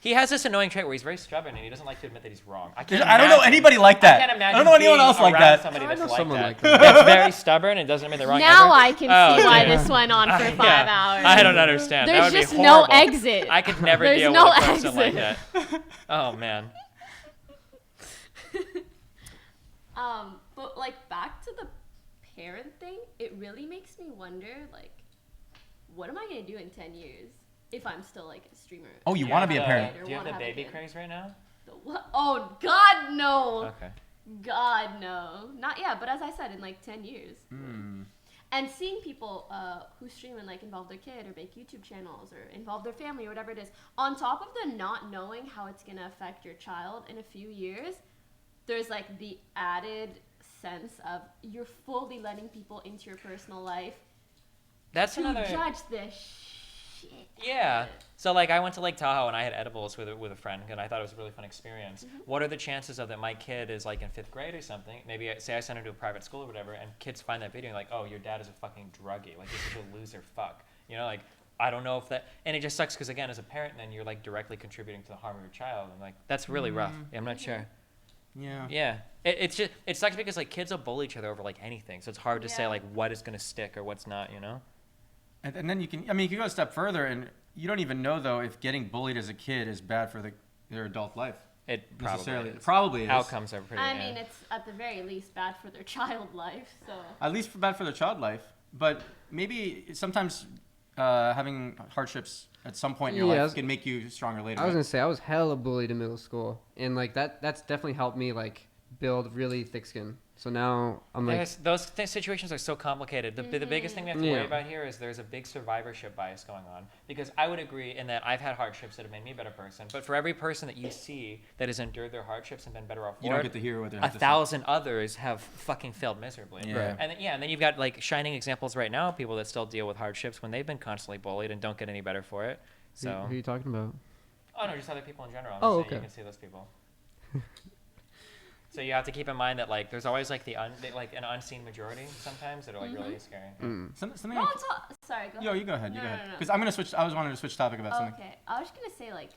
He has this annoying trait where he's very stubborn and he doesn't like to admit that he's wrong. I don't know anybody like that. I can't imagine I don't know anyone being else like around that. Somebody I that's know like someone that. like that. That's very stubborn and doesn't admit they're wrong. Now ever. I can see why dude. this went on for 5 Yeah. hours. I don't understand. There's that would just be no horrible. exit. I could never There's deal no with a person like exit. that. Oh man. But like back to the parent thing, it really makes me wonder, like, what am I gonna do in 10 years if I'm still like a streamer? Oh, you want to be a parent? Do you have the Wanna have a baby kid. craze right now? The what? Oh God, no. Okay. God, no. Not yet, but as I said, in like 10 years. And seeing people who stream and like involve their kid or make YouTube channels or involve their family or whatever it is, on top of the not knowing how it's gonna affect your child in a few years, there's like the added sense of you're fully letting people into your personal life That's to another. judge this shit. Yeah. So like I went to Lake Tahoe and I had edibles with a friend and I thought it was a really fun experience. What are the chances of that my kid is like in 5th grade or something? Maybe say I send her to a private school or whatever, and kids find that video and like, oh, your dad is a fucking druggie. Like this is a loser. Fuck. You know, like I don't know if that. And it just sucks because again, as a parent, then you're like directly contributing to the harm of your child, and like that's really rough. I'm not sure. Yeah. Yeah. It's just it sucks because like kids will bully each other over like anything, so it's hard to say like what is gonna stick or what's not. You know. And then you can go a step further, and you don't even know though if getting bullied as a kid is bad for their adult life. It Necessarily. probably is. Probably is. Outcomes are pretty. I yeah. mean, it's at the very least bad for their child life. So At least bad for their child life, but maybe sometimes having hardships at some point in your life can make you stronger later. I was gonna say I was hella bullied in middle school, and like that's definitely helped me like build really thick skin. So now I'm like, those situations are so complicated. The biggest thing we have to worry about here is there's a big survivorship bias going on. Because I would agree in that I've had hardships that have made me a better person. But for every person that you see that has endured their hardships and been better off, you don't get to hear what they have to say. 1,000 others have fucking failed miserably. Yeah. Right. And then you've got like shining examples right now of people that still deal with hardships when they've been constantly bullied and don't get any better for it. So. who are you talking about? Oh no, just other people in general. Oh, You okay. can see those people. So you have to keep in mind that like there's always like like an unseen majority sometimes that are like really scary. Something. Well, sorry, go ahead. You go ahead. No, You go ahead. no, no. Because I'm gonna switch. I was wanting to switch topic about something. Okay, I was just gonna say like,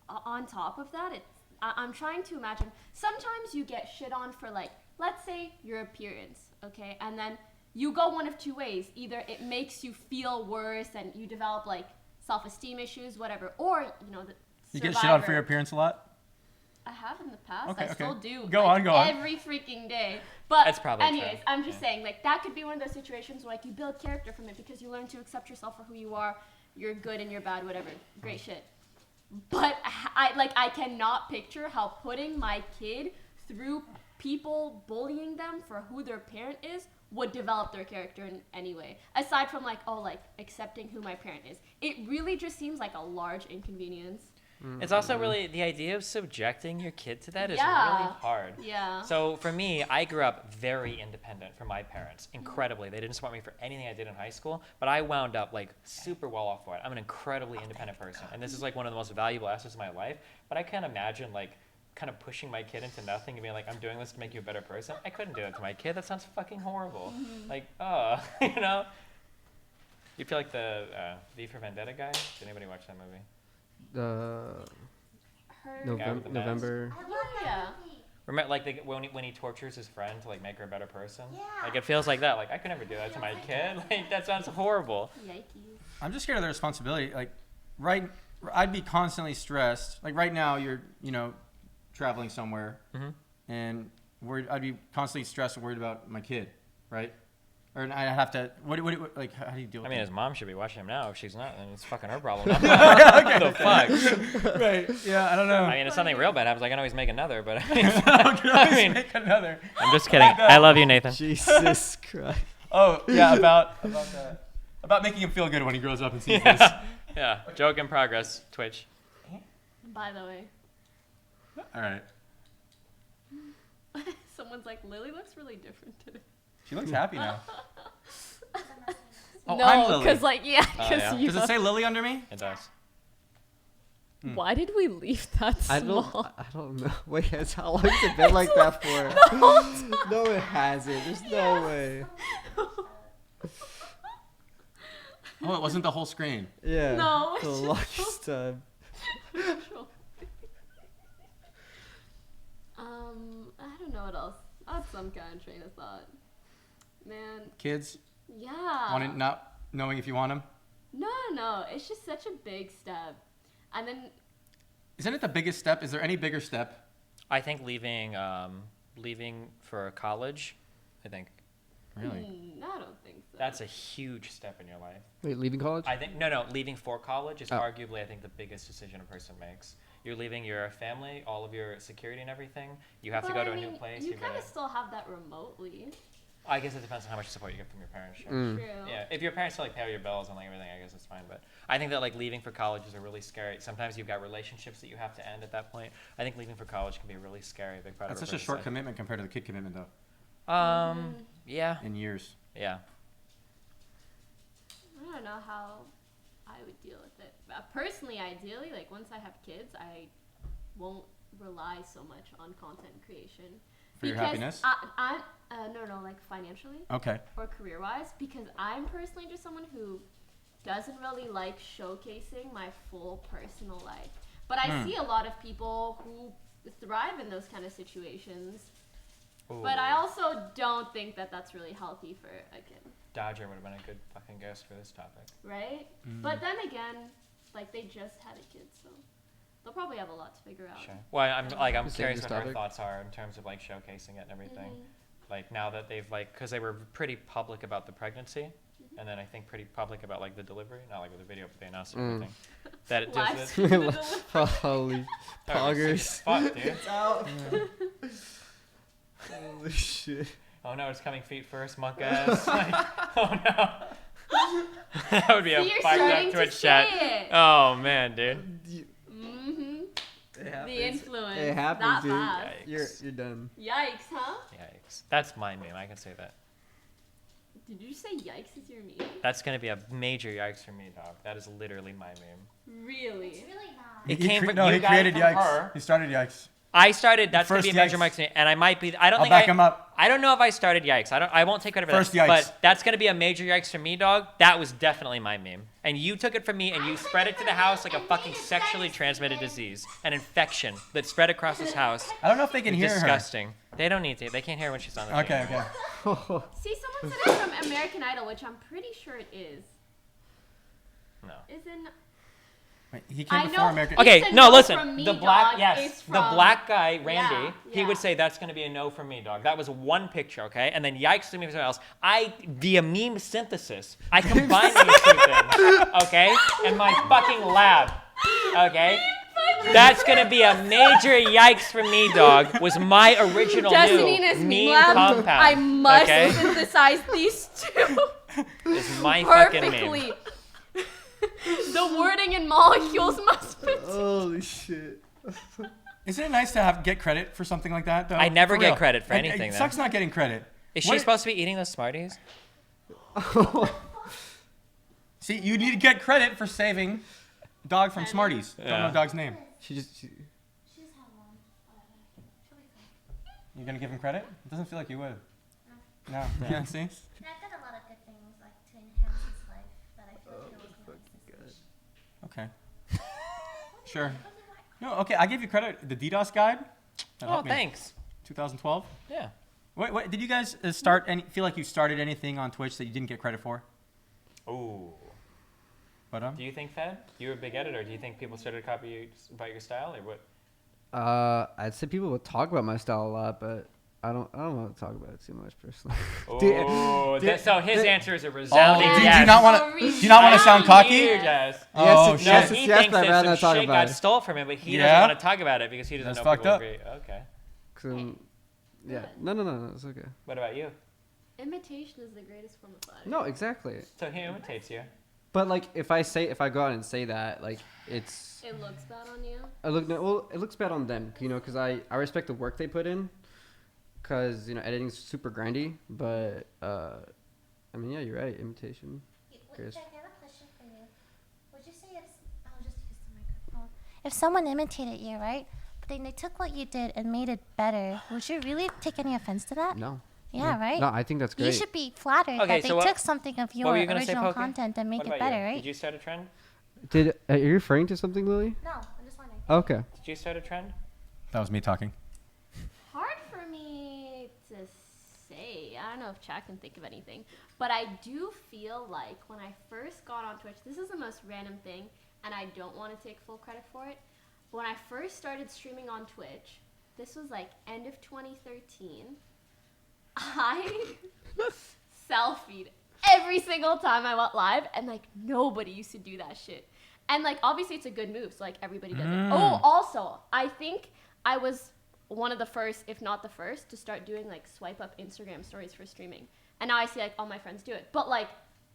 on top of that, I'm trying to imagine. Sometimes you get shit on for like, let's say your appearance, okay, and then you go one of two ways. Either it makes you feel worse and you develop like self-esteem issues, whatever, or the You get shit on for your appearance a lot. I have in the past. Okay, I still do. Go on. Every freaking day. But That's probably anyways, true. I'm just saying, like, that could be one of those situations where, like, you build character from it because you learn to accept yourself for who you are. You're good and you're bad, whatever. Great shit. But I cannot picture how putting my kid through people bullying them for who their parent is would develop their character in any way. Aside from, like, accepting who my parent is. It really just seems like a large inconvenience. It's also really the idea of subjecting your kid to that is Yeah. really hard. Yeah. So for me, I grew up very independent from my parents, incredibly. They didn't support me for anything I did in high school, but I wound up like super well off for it. I'm an incredibly independent person, and this is like one of the most valuable aspects of my life. But I can't imagine like kind of pushing my kid into nothing and being like, I'm doing this to make you a better person. I couldn't do it to my kid. That sounds fucking horrible. Like, you know. You feel like the V for Vendetta guy? Did anybody watch that movie? Guy with the mask. November. Yeah. Remember, like when he tortures his friend to like make her a better person. Like it feels like that. Like I could never do that to my kid. Like that sounds horrible. Yikes. I'm just scared of the responsibility. Like, I'd be constantly stressed. Like right now, you're traveling somewhere, and I'd be constantly stressed and worried about my kid, right? Or I have to. What like? How do you deal with I mean, it? his mom should be watching him now. If she's not, then it's fucking her problem. What the fuck? Right. Yeah, I don't know. I mean, if something real bad happens, I can always make another. But I mean, make another. I'm just kidding. I love you, Nathan. Jesus Christ. Oh yeah, about making him feel good when he grows up and sees this. Yeah. Joke in progress. Twitch. By the way, All right. someone's like, Lily looks really different today. She looks happy now. Oh, no, I'm Lily. because yeah. you. Does it say Lily under me? It does. Why did we leave that small? I don't know. Wait, how long has it been like that for? No, it hasn't. There's no way. Oh, it wasn't the whole screen. Yeah. No, The it's just longest time. Control. I don't know what else. I have some kind of train of thought. Man, Kids, yeah. not knowing if you want them. No. It's just such a big step. And then Isn't it the biggest step? Is there any bigger step? I think leaving for college, I think Really? I don't think so. that's a huge step in your life. Wait, leaving college? I think no, leaving for college is Oh. arguably I think the biggest decision a person makes. You're leaving your family, all of your security and everything. You have to go to a new place. You You're kind gonna. of still have that remotely. I guess it depends on how much support you get from your parents. Sure. True. Yeah, if your parents still like pay all your bills and like everything, I guess it's fine. But I think that like leaving for college is a really scary. Sometimes you've got relationships that you have to end at that point. I think leaving for college can be a really scary big part That's of such a person's short life. commitment compared to the kid commitment, though. Yeah, In years. yeah. I don't know how I would deal with it. Personally, ideally, like once I have kids, I won't rely so much on content creation. For your happiness? No, like financially Okay. or career-wise, because I'm personally just someone who doesn't really like showcasing my full personal life. But I see a lot of people who thrive in those kind of situations. But I also don't think that that's really healthy for a kid. Dodger would have been a good fucking guest for this topic. Right? But then again, like they just had a kid, so they'll probably have a lot to figure out. Sure. Well, I'm Save curious this what her topic. thoughts are in terms of like showcasing it and everything. Like now that they've like, because they were pretty public about the pregnancy, and then I think pretty public about like the delivery, not like with the video, but they announced everything. That it Live just stream the delivery. Holy poggers. fuck, dude. Out. Holy shit. Oh no, it's coming feet first, monk ass. Like, oh no. That would be See, a you're fucked starting up to Twitch say chat. it. Oh man, dude. The influence. It happens, that dude. fast. You're done. Yikes, huh? Yikes. That's my meme. I can say that. Did you say yikes is your meme? That's gonna be a major yikes for me, dog. That is literally my meme. Really? It's really not. It came from No, you he guys created from Yikes. her. He started Yikes. I started. That's gonna First be a major Yikes. yikes, to me, and I might be. I don't I'll think back him up. I don't know if I started yikes. I won't take credit for First that. Yikes. But that's gonna be a major yikes for me, dog. That was definitely my meme, and you took it from me, and you spread it to the house like a fucking sexually transmitted disease, an infection that spread across this house. I don't know if they can hear Disgusting. They don't need to. They can't hear when she's on the her. Okay, team. okay. See, someone said it's from American Idol, which I'm pretty sure it is. No. Isn't? Wait, he I came know. before American. Okay, It's a no, no listen. from me, The black, dog, yes, is the from- black guy, Randy, Yeah, he would yeah. say that's gonna be a no from me, dog. That was one picture, okay? And then yikes to me for something else. I, via meme synthesis, I combined these two things, okay? In my fucking lab, okay? That's gonna be a major yikes for me, dog. Was my original Destiny new is meme me lab. compound. I must okay? synthesize these two It's my fucking meme. perfectly. The wording and molecules must fit. Holy shit. Isn't it nice to get credit for something like that, though? I never For get real. credit for It- anything, It though. sucks not getting credit. Is What- she supposed to be eating those Smarties? See, you need to get credit for saving dog from Smarties. Don't Yeah. know dog's name. She just. She just had one. She'll be fine. You gonna give him credit? It doesn't feel like you would. No. Yeah. See. And I've done a lot of good things like to enhance his life that I feel like he was Okay. Sure. No. Okay. I gave you credit. The DDoS guide. That Oh, helped me. thanks. 2012. Yeah. Wait. Did you guys start any? Feel like you started anything on Twitch that you didn't get credit for? Ooh. But Do you think, Fed? You're a big editor. Do you think people started to copy you about your style, or what? I'd say people would talk about my style a lot, but I don't want to talk about it too much personally. Oh, so his answer is a Oh, resounding do yes. you not want to? Do you not want to sound cocky? Yes. Oh Yes, shit. No, yes, he yes, thinks but I'd rather that not some talk shit about got it. stole from him, but he Yeah? doesn't want to talk about it because he doesn't That's know if fucked people up. agree. Okay. 'Cause, yeah. No, it's okay. What about you? Imitation is the greatest form of flattery. No, exactly. So he imitates you. But like, if I go out and say that, like, it's. It looks bad on you. It looks bad on them, because I respect the work they put in, because editing's super grindy. But I mean, yeah, you're right. Imitation. Chris. Jack, I have a question for you. Would you say I'll just use the microphone. If someone imitated you, right? But then they took what you did and made it better, would you really take any offense to that? No. Yeah, right? No, I think that's great. You should be flattered Okay, that so they what- took something of your were you gonna say, original Poki? content and make What it about better, you? right? Did you start a trend? Are you referring to something, Lily? No, I just want Okay. Did you start a trend? That was me talking. Hard for me to say. I don't know if Chad can think of anything. But I do feel like when I first got on Twitch, this is the most random thing, and I don't want to take full credit for it. But when I first started streaming on Twitch, this was like end of 2013, I selfied every single time I went live, and like nobody used to do that shit. And like obviously it's a good move, so like everybody does it. Oh, also, I think I was one of the first, if not the first, to start doing like swipe up Instagram stories for streaming. And now I see like all my friends do it. But like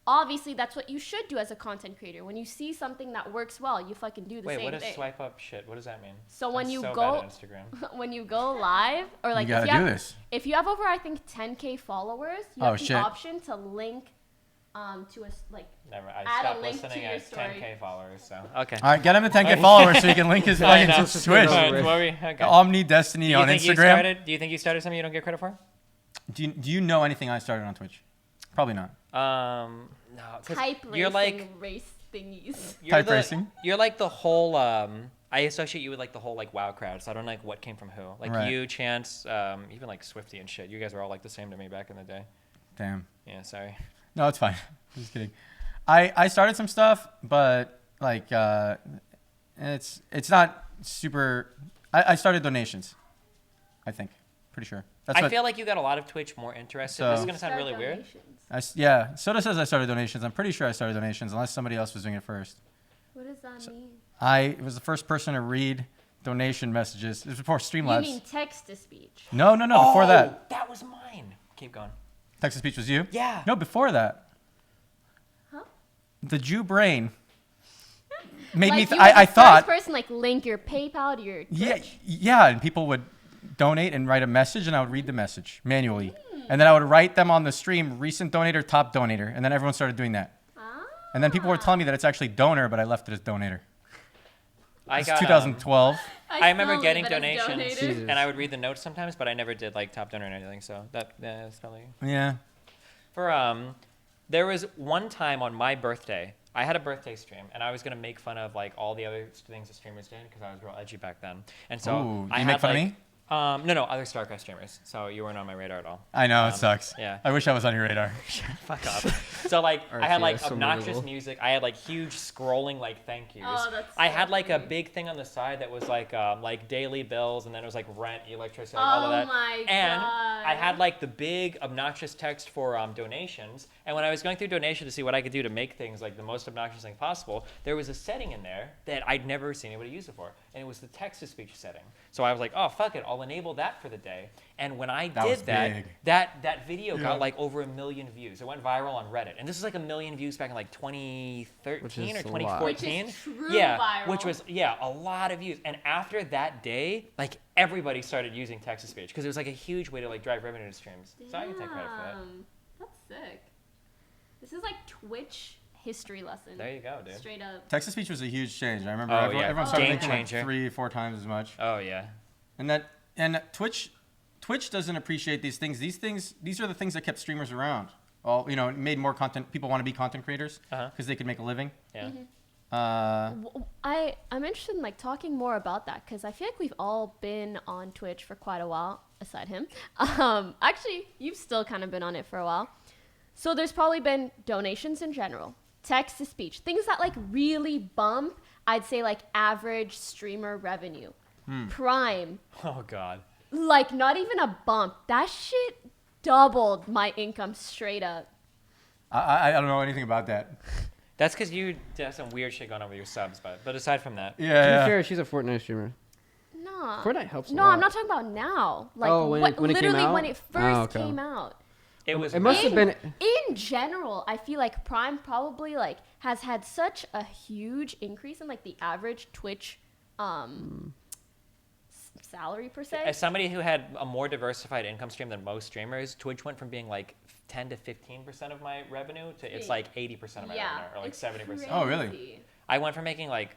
obviously that's what you should do as a content creator. When you see something that works well, you fucking do the Wait, same what is thing. swipe up shit? What does that mean? So when I'm you so go bad at Instagram. when you go live, or like You gotta if you do have, this. if you have over I think 10K followers, you Oh, have the shit. option to link to a like Never. I add a stopped link to listening your at story. 10K followers. So okay. All right, get him to 10K followers so he can link his I fucking know. Twitch. Alright, what were we- okay. Omni Destiny Do you on think Instagram. do you think you started something you don't get credit for? Do you know anything I started on Twitch? Probably not. No. 'cause type you're racing like race thingies. you're Type the, racing? You're like the whole. I associate you with like the whole like WoW crowd. So I don't know, like what came from who. Like Right. you, Chance, even like Swifty and shit. You guys were all like the same to me back in the day. Damn. Yeah. Sorry. No, it's fine. Just kidding. I started some stuff, but like it's not super. I started donations. I think. Pretty sure. That's I what, feel like you got a lot of Twitch more interested. So- This is gonna sound really weird. yeah. Soda says I started donations. I'm pretty sure I started donations, unless somebody else was doing it first. What does that mean? I was the first person to read donation messages. It was before You Streamlabs. mean text to speech? No, before that. That was mine. Keep going. Text to speech was you? Yeah. No, before that. Huh? The Jew brain made Like, me. you were the I thought. first person like link your PayPal to your Twitch. Yeah, and people would donate and write a message, and I would read the message manually, and then I would write them on the stream, recent donator, top donator, and then everyone started doing that. And then people were telling me that it's actually donor, but I left it as donator. I It's got 2012. I remember still getting leave it as donations, donated. Jesus. and I would read the notes sometimes, but I never did like top donor or anything. So that's probably Yeah. for There was one time on my birthday, I had a birthday stream, and I was gonna make fun of like all the other things the streamers did because I was real edgy back then. And so Ooh, I you had make fun of like, me? No, other StarCraft streamers. So you weren't on my radar at all. I know, it sucks. yeah. I wish I was on your radar. Fuck off. So like I had like RTS, so obnoxious miserable. music. I had like huge scrolling like thank yous. Oh, that's I so had like a funny. big thing on the side that was like daily bills, and then it was like rent, electricity, all of Oh that. my And God. I had like the big obnoxious text for donations. And when I was going through donation to see what I could do to make things like the most obnoxious thing possible, there was a setting in there that I'd never seen anybody use before, and it was the text to speech setting. So I was like, oh fuck it, I'll enable that for the day. And when I That was did that, big. that video Yeah. got like over 1 million views. It went viral on Reddit, and this is like 1 million views back in like Which 2013 or is a lot. 2014. Which is true yeah, viral. which was a lot of views. And after that day, like everybody started using text to speech because it was like a huge way to like drive revenue to streams. So I can take credit for that. Damn. That's sick. This is like Twitch history lesson. There you go, dude. Straight up. Text to speech was a huge change. I remember Oh, everyone, yeah. everyone started Game making like changer. 3 or 4 times as much. Oh yeah. And Twitch doesn't appreciate these things. These are the things that kept streamers around. Well, you know, it made more content. People want to be content creators because Uh-huh. they could make a living. Yeah. I'm interested in like talking more about that because I feel like we've all been on Twitch for quite a while, aside him. Actually, you've still kind of been on it for a while. So there's probably been donations in general, text to speech, things that like really bump. I'd say like average streamer revenue, Prime, Oh god. like not even a bump. That shit doubled my income straight up. I don't know anything about that. That's because you have some weird shit going on with your subs, but aside from that, To be Yeah. fair, she's a Fortnite streamer. No. Fortnite helps a No, lot. I'm not talking about now. Like Oh, when it came literally out? when it Oh, first okay. came out. it was. It must have been. In general, I feel like Prime probably like has had such a huge increase in like the average Twitch salary per se. As somebody who had a more diversified income stream than most streamers, Twitch went from being like 10 to 15% of my revenue to it's like 80% of my revenue, or like it's 70%. Oh, really? crazy. I went from making like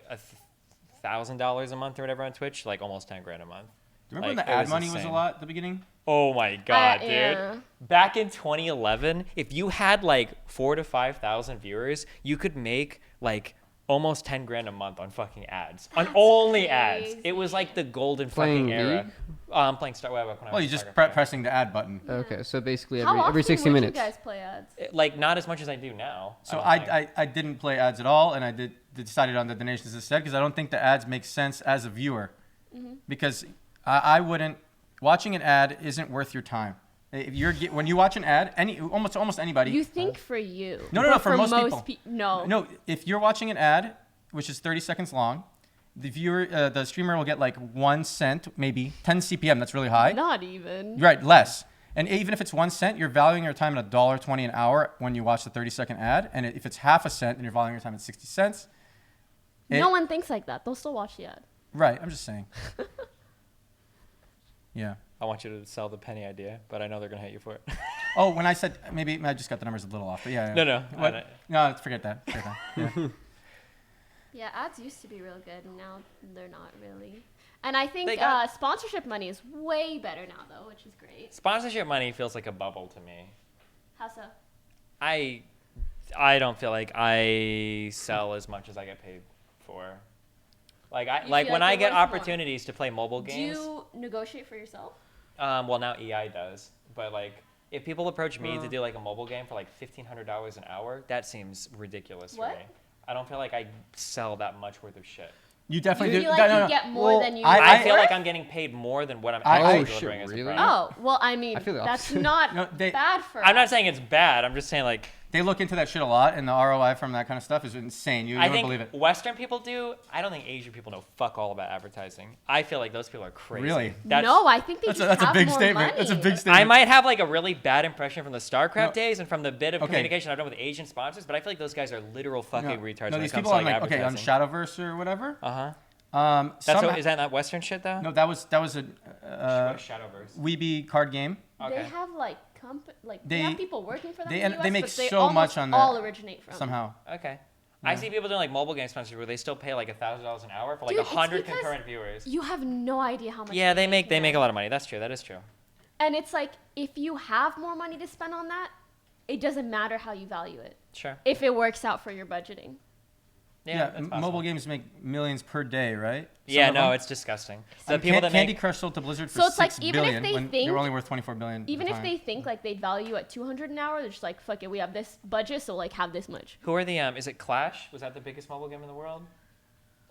$1,000 a month or whatever on Twitch to like almost 10 grand a month. Remember Like, when it the ad was money was insane. a lot at the beginning? Oh my god, dude! yeah. Back in 2011, if you had like 4,000 to 5,000 viewers, you could make like almost 10 grand a month on fucking ads. On only ads. crazy. It was like the golden Playing fucking era. League? I'm playing Star Wars. Well, you just pressing the ad button. Okay, so basically How every often 60 would minutes. you guys play ads? Like, not as much as I do now. So don't think. I didn't play ads at all, and I decided on the donations instead because I don't think the ads make sense as a viewer. Because I wouldn't, watching an ad isn't worth your time. If when you watch an ad, almost anybody. You think for you. No, but for most people. No. No, if you're watching an ad, which is 30 seconds long, the streamer will get like 1 cent, maybe 10 CPM. That's really high. Not even. Right, less. And even if it's 1 cent, you're valuing your time at $1.20 an hour when you watch the 30-second ad. And if it's half a cent, then you're valuing your time at 60 cents. No one thinks like that. They'll still watch the ad. Right, I'm just saying. Yeah. I want you to sell the penny idea, but I know they're going to hate you for it. Oh, when I said, maybe I just got the numbers a little off, but yeah. No. What? No, forget that. Yeah. Yeah, ads used to be real good, and now they're not really. And I think They got- sponsorship money is way better now, though, which is great. Sponsorship money feels like a bubble to me. How so? I don't feel like I sell as much as I get paid for. Like You like feel when like I you're get worth more. opportunities to play mobile games. Do you negotiate for yourself? Well, now EI does, but like if people approach me to do like a mobile game for like $1,500 an hour, that seems ridiculous What? for me. I don't feel like I sell that much worth of shit. You definitely You do. feel like no, you get more Well, than you. I are feel like worth? I'm getting paid more than what I'm I- actually oh, delivering shit, as a really? product. Oh, well, I mean, I feel the that's opposite. not No, bad for I'm not us. saying it's bad. I'm just saying like They look into that shit a lot, and the ROI from that kind of stuff is insane. You I don't think believe it. Western people do. I don't think Asian people know fuck all about advertising. I feel like those people are crazy. Really? No, I think they That's just a have big more statement. money. That's a big I statement. might have like a really bad impression from the StarCraft No. days and from the bit of Okay. communication I've done with Asian sponsors, but I feel like those guys are literal fucking retards No, when these it comes people to on like like on advertising. Shadowverse or whatever. Uh-huh. That's Is that not Western shit though? No, that was a What is Shadowverse. Weeby card game. They Okay. have like they They- have people working for them. they- in the and they US, make but they so almost much on that all originate from Somehow. Okay. I see people doing like mobile game sponsors where they still pay like $1,000 an hour for like Dude, it's 100 because concurrent viewers. You have no idea how much. Yeah, they make here. a lot of money. That's true. That is true. And it's like if you have more money to spend on that, it doesn't matter how you value it. Sure. If it works out for your budgeting. Yeah, that's mobile possible. games make millions per day, right? Some Yeah, of no, them. it's disgusting. The And people that Candy make Crush sold to Blizzard for So it's like, $6 even if billion they when think- they were only worth $24 billion. Even at if the they time. think like they value at $200 an hour, they're just like, fuck it, we have this budget, so like have this much. Who are the is it Clash? Was that the biggest mobile game in the world?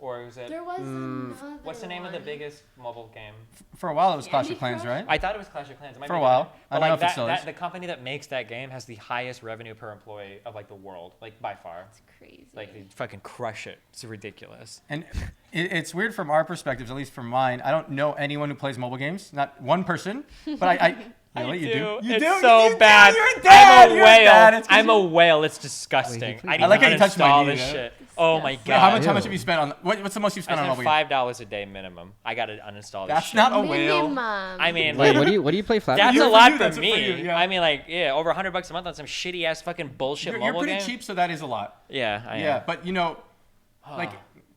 Or was it There was another what's the name of the one. biggest mobile game? For a while, it was Clash Candy of Clans, Crush? right? I thought it was Clash of Clans. It might For be a while. different. I But, don't know like, if it still is. the company that makes that game has the highest revenue per employee of like the world, like by far. It's crazy. Like they fucking crush it. It's ridiculous. And it's weird from our perspectives, at least from mine. I don't know anyone who plays mobile games. Not one person. But I really, you do. You It's do. so You do. bad. You're a dad. I'm a You're whale. dad. It's 'cause I'm you- a whale. It's disgusting. Wait, I I need like to how you touched my uninstall knee, this yeah. shit. Oh my Disgusting. god. How much Ew. have you spent on? What's the most you I spent on a spend mobile game? $5 a day minimum. I gotta uninstall this That's shit. not a whale. Minimum. I mean, Wait, like, what do you play Flappy? that's you- a for lot you, for that's for me. you, yeah. I mean, like, yeah, over $100 a month on some shitty ass fucking bullshit You're mobile pretty game. cheap, so that is a lot. Yeah, I am. Yeah, but like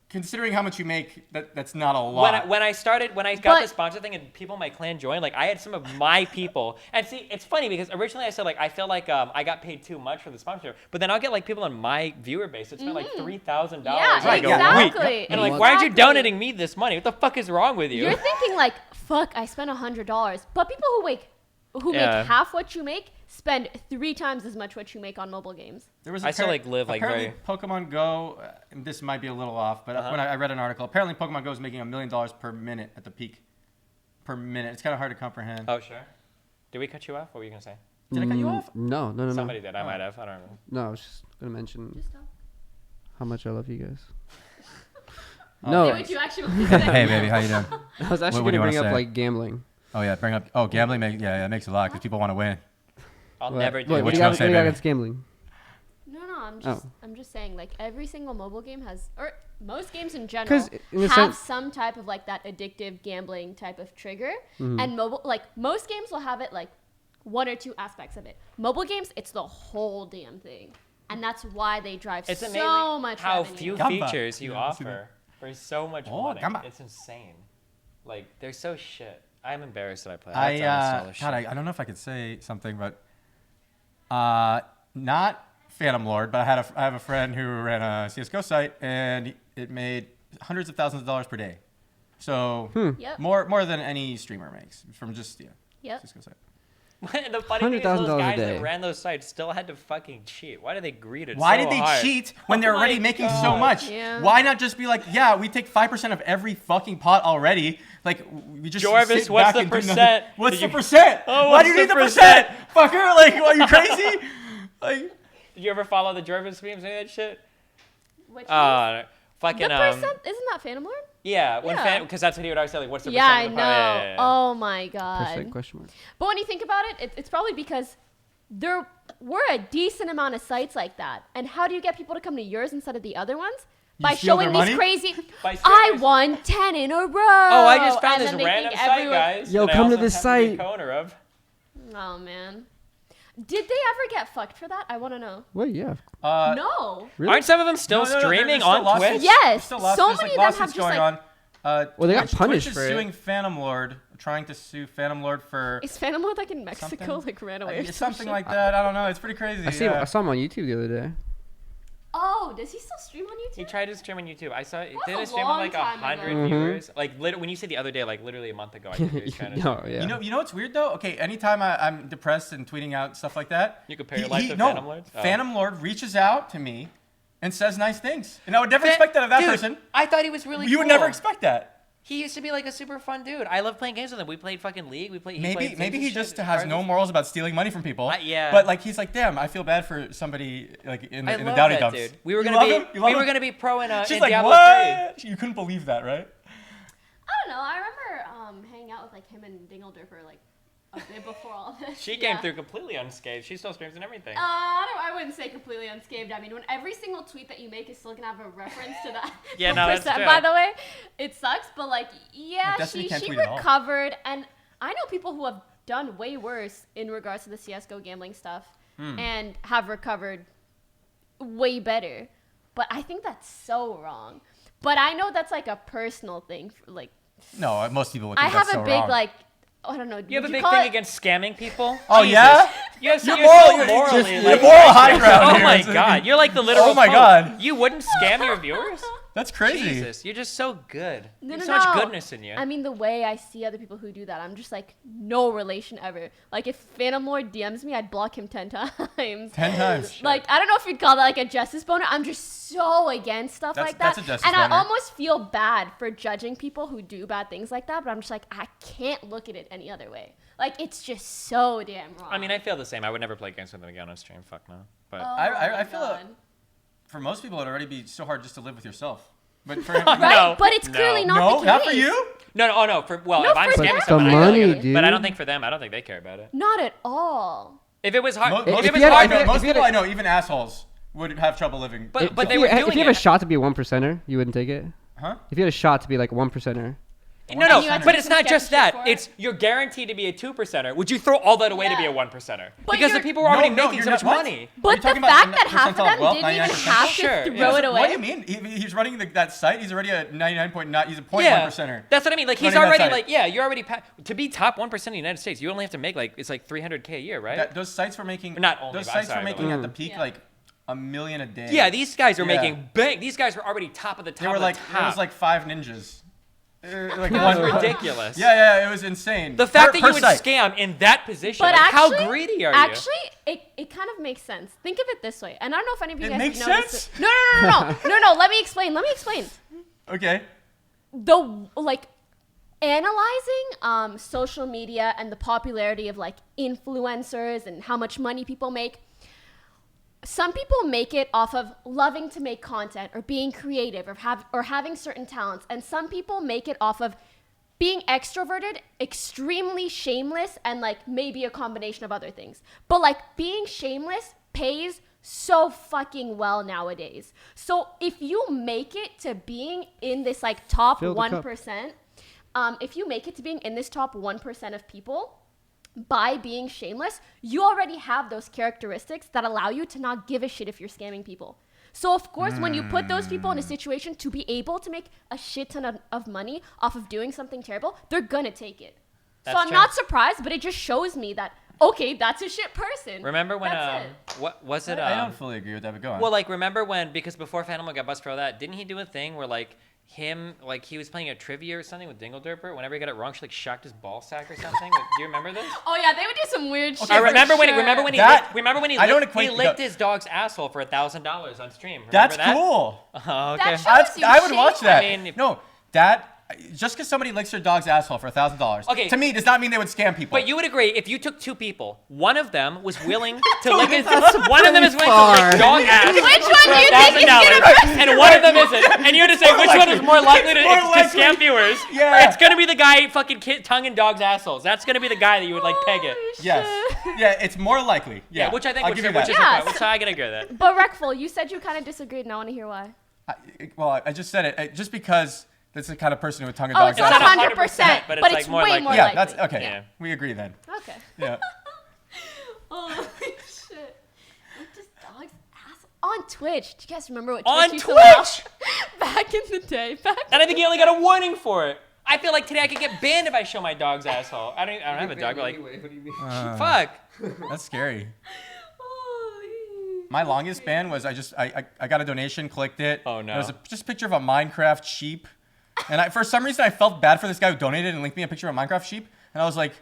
considering how much you make, that's not a lot. When I got But- the sponsor thing and people in my clan joined, like I had some of my people. And see, it's funny because originally I said like I feel like I got paid too much for the sponsorship, but then I'll get like people on my viewer base that spend like $3,000 Yeah, like a yeah. week. exactly. And I'm like, why aren't you Exactly. donating me this money? What the fuck is wrong with you? You're thinking like, fuck, I spent $100. But people who Yeah. make half what you make spend 3 times as much what you make on mobile games. There was I still, like, live, like, apparently Pokemon Go. And this might be a little off, but when I read an article, apparently Pokemon Go is making $1 million per minute at the peak. Per minute, it's kind of hard to comprehend. Oh sure. Did we cut you off? What were you gonna say? Did I cut you off? No. Somebody did. I might have. I don't know. No, I was just gonna mention Just stop. how much I love you guys. Oh. No, Say what you actually want to say. Hey baby, how you doing? I was actually what do you gonna wanna bring up say? like gambling. Oh yeah, bring up. Oh, gambling it makes a lot because people want to win. I'll What- never do What, it. what do you you gonna got say, baby? against gambling? No, Oh. I'm just saying like every single mobile game has, or most games in 'Cause general in a have sense- some type of like that addictive gambling type of trigger. Mm-hmm. And most games will have it like 1 or 2 aspects of it. Mobile games, it's the whole damn thing. And that's why they drive It's so amazing much how revenue. few Gamba. features you Yeah, I see offer for so much Oh, money. Gamba. It's insane. Like they're so shit. I'm embarrassed that I play. I have to uninstall this God, shit. I don't know if I could say something, but not Phantom Lord, but I have a friend who ran a CS:GO site, and it made hundreds of thousands of dollars per day. So Yep. more than any streamer makes from just Yep. CS:GO site. The funny thing is those $100,000 a guys day. that ran those sites still had to fucking cheat. Why did they greed it Why so did they hard? cheat when they're Oh already my making so God. much? Yeah. Why not just be like, yeah, we take 5% of every fucking pot already. Like, we just Jarvis, sit what's back the and do nothing. percent? What's Did the you- percent? Oh, Why what's do you the need the percent? fucker? Like, are you crazy? Like, Did you ever follow the Jarvis memes and that shit? Which Fucking the percent isn't that Phantom Lord? Yeah, Yeah. because that's what he would always say. Like, what's the Yeah, I percent? know. Of the pot? Yeah. Oh my god. Percent question mark. But when you think about it, it's probably because there were a decent amount of sites like that. And how do you get people to come to yours instead of the other ones? By steal their showing money? these crazy. By I stealing- won 10 in a row. Oh, I just found and this then they random think site, everyone- guys. Yo, that I come to also this happen to be site. co-owner of. Oh man. Did they ever get fucked for that? I want to know. Wait, yeah. No. Really? Aren't some of them still no, streaming there's still on lawsuits. Twitch? Yes. There's still lawsuits. So There's, many like, of them have lawsuits just, going like- on. Well, they got Twitch punished is for it. suing Phantom Lord, trying to sue Phantom Lord for Is Phantom Lord like in Mexico? Something- Like ran away or some something shit? like that. I don't know. It's pretty crazy. I saw him on YouTube the other day. Oh, does he still stream on YouTube? He tried to stream on YouTube. I saw it That's did a a stream with like long time 100 ago. viewers. Like when you say the other day, like literally a month ago, I think he was trying to. No, yeah. You know what's weird though? Okay, anytime I'm depressed and tweeting out stuff like that, You compare your life to Phantom Lord's? Oh. Phantom Lord reaches out to me and says nice things, and I would never expect that of that Dude, person. I thought he was really. You would never expect that. He used to be like a super fun dude. I love playing games with him. We played fucking League. Maybe he just has no morals about stealing money from people. Yeah. But like he's like, damn, I feel bad for somebody like in I the love Dowdy that dumps. dude. We were You gonna love be him? You love we were him? gonna be pro in She's in like, Diablo what? You couldn't believe that, right? I don't know. I remember hanging out with like him and Dingledripper like a bit before all this. 3. She came through completely unscathed. She still streams and everything. I wouldn't say completely unscathed. I mean, when every single tweet that you make is still gonna have a reference to that. Yeah, no, that's 1%, true. by the way, it sucks. But like, yeah, Destiny she can't tweet at all. recovered, and I know people who have done way worse in regards to the CS:GO gambling stuff, and have recovered way better. But I think that's so wrong. But I know that's like a personal thing. For, like, No, most people would I think have that's a so big wrong. like. I don't know. You have a would big call thing it- against scamming people? Oh, Jesus. yeah? You're so, You're you're moral- so you're morally. just- like, you're moral high ground Oh here. my It's like- god. You're like the literal Oh my Pope. God. You wouldn't scam your viewers? That's crazy. Jesus, you're just so good. No, There's no, so much no. goodness in you. I mean, the way I see other people who do that, I'm just like, no relation ever. Like, if Phantom Lord DMs me, I'd block him 10 times. 10 times. Like, I don't know if you'd call that like a justice boner. I'm just so against stuff That's- like that. that's a justice and boner. I almost feel bad for judging people who do bad things like that, but I'm just like, I can't look at it any other way. Like, it's just so damn wrong. I mean, I feel the same. I would never play games with them again on stream. Fuck no. But Oh I my feel God. For most people, it'd already be so hard just to live with yourself. But for him, Right? No, But it's no. clearly not the no, case. not for you. no, oh no. For well, No, if I'm for scamming them. The someone, I money, really- dude. But I don't think for them. I don't think they care about it. Not at all. If it was hard, Most, if if it was you had- hard, if you had- most if you people had- I know, even assholes, would have trouble living. but if they you, were if doing you had a it. shot to be a 1%er, you wouldn't take it? Huh? If you had a shot to be like a 1%er. No, And you had to but do it's some not just sketchy shit that. for it? It's you're guaranteed to be a 2%er. Would you throw all that away to be a Yeah. 1%er? But Because the you're- people were already making you're so much not- what? money. But the talking fact about that half of percentile them wealth, didn't even 99%? have Sure, to yeah. throw it away. What do you mean? He's running that site. He's already a 99.9. He's a 0.1 Yeah, percenter. that's what I mean. Like he's running that already site. like you're already to be top 1% in the United States. You only have to make like it's like $300K a year, right? Those sites were making. Not only, Those but I'm sites sorry, were but making like- at the peak Yeah. like $1 million a day. Yeah, these guys are Yeah. making bank. These guys were already top of the top. They were of like the it top. was like 5 ninjas. Like That was one- ridiculous. Yeah, it was insane. The fact Per- that per you would site. scam in that position, But like, actually, how greedy are you? Actually, it kind of makes sense. Think of it this way, and I don't know if any of you It guys makes have noticed sense? it. No. Let me explain. Okay. The like analyzing social media and the popularity of like influencers and how much money people make. Some people make it off of loving to make content or being creative or having certain talents, and some people make it off of being extroverted, extremely shameless, and like maybe a combination of other things. But like being shameless pays so fucking well nowadays. So if you make it to being in this like top Fill the cup. 1%, if you make it to being in this top 1% of people, by being shameless, you already have those characteristics that allow you to not give a shit if you're scamming people. So of course, when you put those people in a situation to be able to make a shit ton of money off of doing something terrible, they're gonna take it. That's so I'm true. not surprised, but it just shows me that okay, that's a shit person. Remember when That's it. what was it? I don't fully agree with that, but go on. Well, like remember when, because before Phantom got busted for all that, didn't he do a thing where like he was playing a trivia or something with Dingle Derper? Whenever he got it wrong, she like shocked his ball sack or something. Like, do you remember this? Oh yeah, they would do some weird shit. I remember for when sure. remember when he That- I don't licked, he equate licked the- his dog's asshole for $1,000 on stream. Remember That's that? cool. Oh, okay. That shows you I would shame. watch that. I mean, if- no, that just because somebody licks their dog's asshole for $1,000, Okay. to me does not mean they would scam people. But you would agree if you took two people, one of them was willing to lick his, one of them is willing to lick dog ass. Which one for do you think is $1,000, gonna and one of them isn't. And you had to say which one is more likely to, More to likely. scam viewers. Yeah. It's gonna be the guy fucking tonguing dogs' assholes. That's gonna be the guy that you would like peg it. Oh, Yes. shit. Yeah, it's more likely. Yeah, which I think I'll which give is you that. the Yeah, point. Which so- I can agree with that. But Reckful, you said you kind of disagreed, and I want to hear why. Well, I just said it. Just because that's the kind of person who would tongue a Oh, dog's it's not asshole. 100%, but but it's, it's, like, more way likely. more Yeah, likely. that's okay. Yeah. We agree then. Okay. Yeah. Holy shit. What does dogs ass on Twitch? Do you guys remember what On Twitch used to allow Twitch? back in the day? And I think he only got a warning for it. I feel like today I could get banned if I show my dog's asshole. I don't have a dog, but like, What do you mean? fuck. That's scary. Holy. My longest ban was I got a donation, clicked it. Oh, no. It was just a picture of a Minecraft sheep, and for some reason I felt bad for this guy who donated and linked me a picture of a Minecraft sheep, and I was like,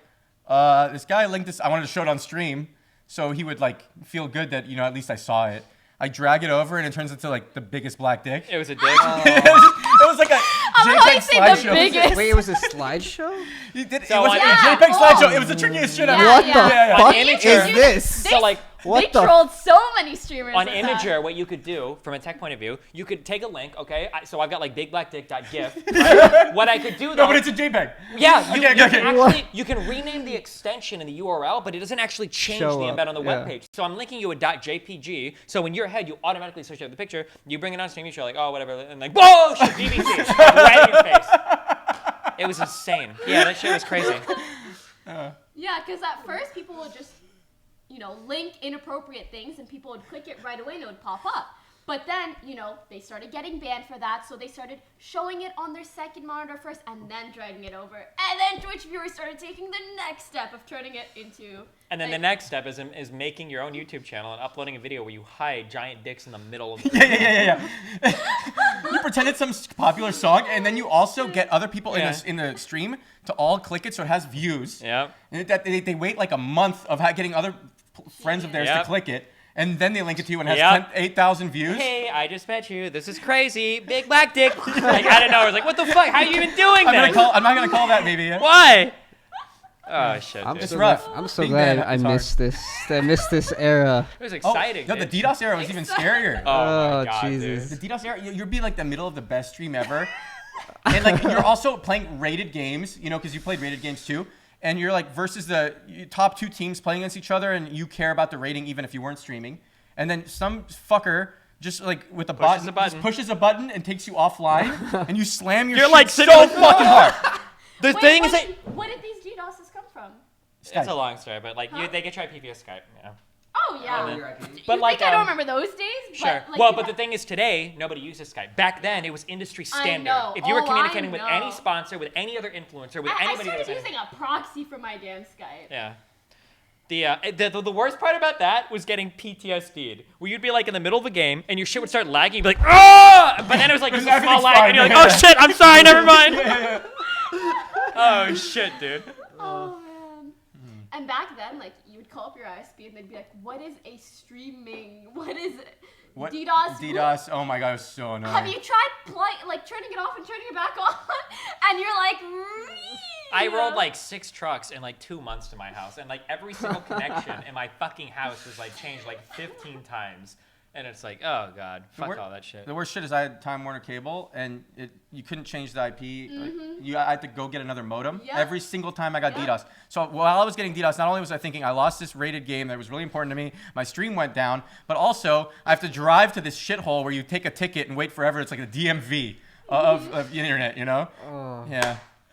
this guy linked this. I wanted to show it on stream, so he would like feel good that at least I saw it. I drag it over and it turns into like the biggest black dick. It was a dick. It was like a how you JPEG say the slideshow. biggest. Wait, it was a slideshow? It So wasn't on- a JPEG slideshow. It was the trickiest shit ever. Yeah, What yeah. the Yeah, yeah. fuck On is Imager. this? They, So like they What the? trolled so many streamers on with that. Imager, what you could do from a tech point of view, you could take a link, okay? So I've got like bigblackdick.gif. Right? What I could do though, No, but it's a JPEG. yeah, you, Okay, you okay. can actually you can rename the extension and the URL, but it doesn't actually change Show the up, embed on the yeah. web page. So I'm linking you a .jpg. So in your head, you automatically associate with the picture. You bring it on stream, you're like, oh whatever, and like, whoa, shit, BBC, right in your face. It was insane. Yeah, that shit was crazy. Yeah, because at first people would just, link inappropriate things and people would click it right away and it would pop up. But then, they started getting banned for that, so they started showing it on their second monitor first and then dragging it over. And then Twitch viewers started taking the next step of turning it into... And then the next step is making your own YouTube channel and uploading a video where you hide giant dicks in the middle of the Yeah. You pretend it's some popular song, and then you also get other people Yeah. in the stream to all click it so it has views. Yeah. And they wait like a month of getting other friends of theirs to Yep. click it, and then they link it to you and it has Yep. 8,000 views. Hey, I just met you. This is crazy. Big black dick. Like, I don't know. I was like, what the fuck? How are you even doing this? I'm not gonna call that maybe. Yeah? Why? Oh, shit, I'm dude. It's so rough. glad, I'm so Being glad banned I is hard. missed this. I missed this era. It was Oh, exciting. no, the dude. DDoS era was even scarier. Oh, Oh, my God, Jesus. dude. The DDoS era, you'd be like the middle of the best stream ever. And like you're also playing rated games, because you played rated games too. And you're like versus the top two teams playing against each other, and you care about the rating even if you weren't streaming. And then some fucker just like with a Pushes button, a button. just pushes a button and takes you offline, and you slam your You're shit like so sitting with- fucking hard. The Wait, thing what, is that what did these DDoSes come from? it's a long story, but like Huh? they get tried PPS Skype. Yeah. Oh, yeah. But you like, think I don't remember those days? Sure. But, Well, but the thing is, today nobody uses Skype. Back then, it was industry I standard. know. If you were Oh, communicating I with know. any sponsor, with any other influencer, with I anybody that started was using a proxy for my damn Skype. Yeah. The worst part about that was getting PTSD'd, where you'd be like in the middle of a game and your shit would start lagging, you'd be like, ah! But then it was like just a small Everything's lag, fine, and you're like, yeah. oh shit, I'm sorry, never mind. Oh shit, dude. Oh, man. And back then, like, you would call up your ISP and they'd be like, what is a streaming? What is it? What? DDoS? DDoS. Oh my god, it was so annoying. Have you tried turning it off and turning it back on? And you're like, I rolled like 6 trucks in like 2 months to my house, and like every single connection in my fucking house was like changed like 15 times. And it's like, oh god, fuck all that shit. The worst shit is I had Time Warner cable, and you couldn't change the IP. I had to go get another modem Yep. every single time I got Yep. DDoS. So while I was getting DDoS, not only was I thinking I lost this rated game that was really important to me, my stream went down, but also I have to drive to this shithole where you take a ticket and wait forever. It's like a DMV of the internet, Oh. Yeah.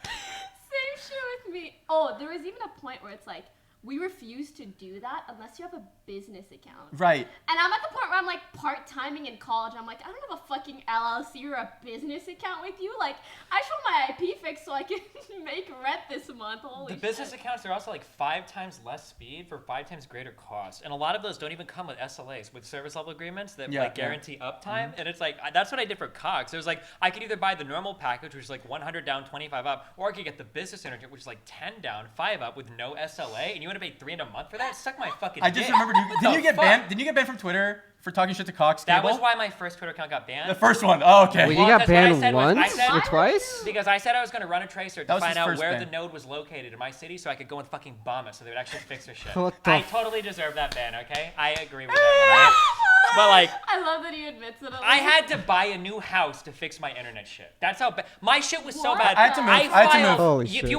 same shit with me. Oh, there was even a point where it's like, we refuse to do that unless you have a business account. Right. And I'm at the point where I'm like part-timing in college. I'm like, I don't have a fucking LLC or a business account with you. Like, I just want my IP fixed so I can make rent this month. Holy The business shit. accounts are also like 5 times less speed for 5 times greater cost, and a lot of those don't even come with SLAs, with service level agreements that Yeah, like guarantee uptime. And it's like that's what I did for Cox. It was like I could either buy the normal package, which is like 100 down, 25 up, or I could get the business internet, which is like 10 down, 5 up with no SLA, and you want to pay $300 a month for that? Suck my fucking I dick. just remembered. What Didn't the you get fuck? banned? Didn't you get banned from Twitter for talking shit to Cox That Cable? was why my first Twitter account got banned. The first one. Oh, okay. Wait, Well, you got that's what I banned said was- I once said- or twice? Because I said I was going to run a tracer That to was his find out first where ban. the node was located in my city so I could go and fucking bomb it so they would actually fix their shit. What the I totally deserve that ban, okay? I agree with that one, right? But like, I love that he admits it. I had to buy a new house to fix my internet shit. That's how bad my shit was so What? bad. I had to move. I had to move. Holy If shit. you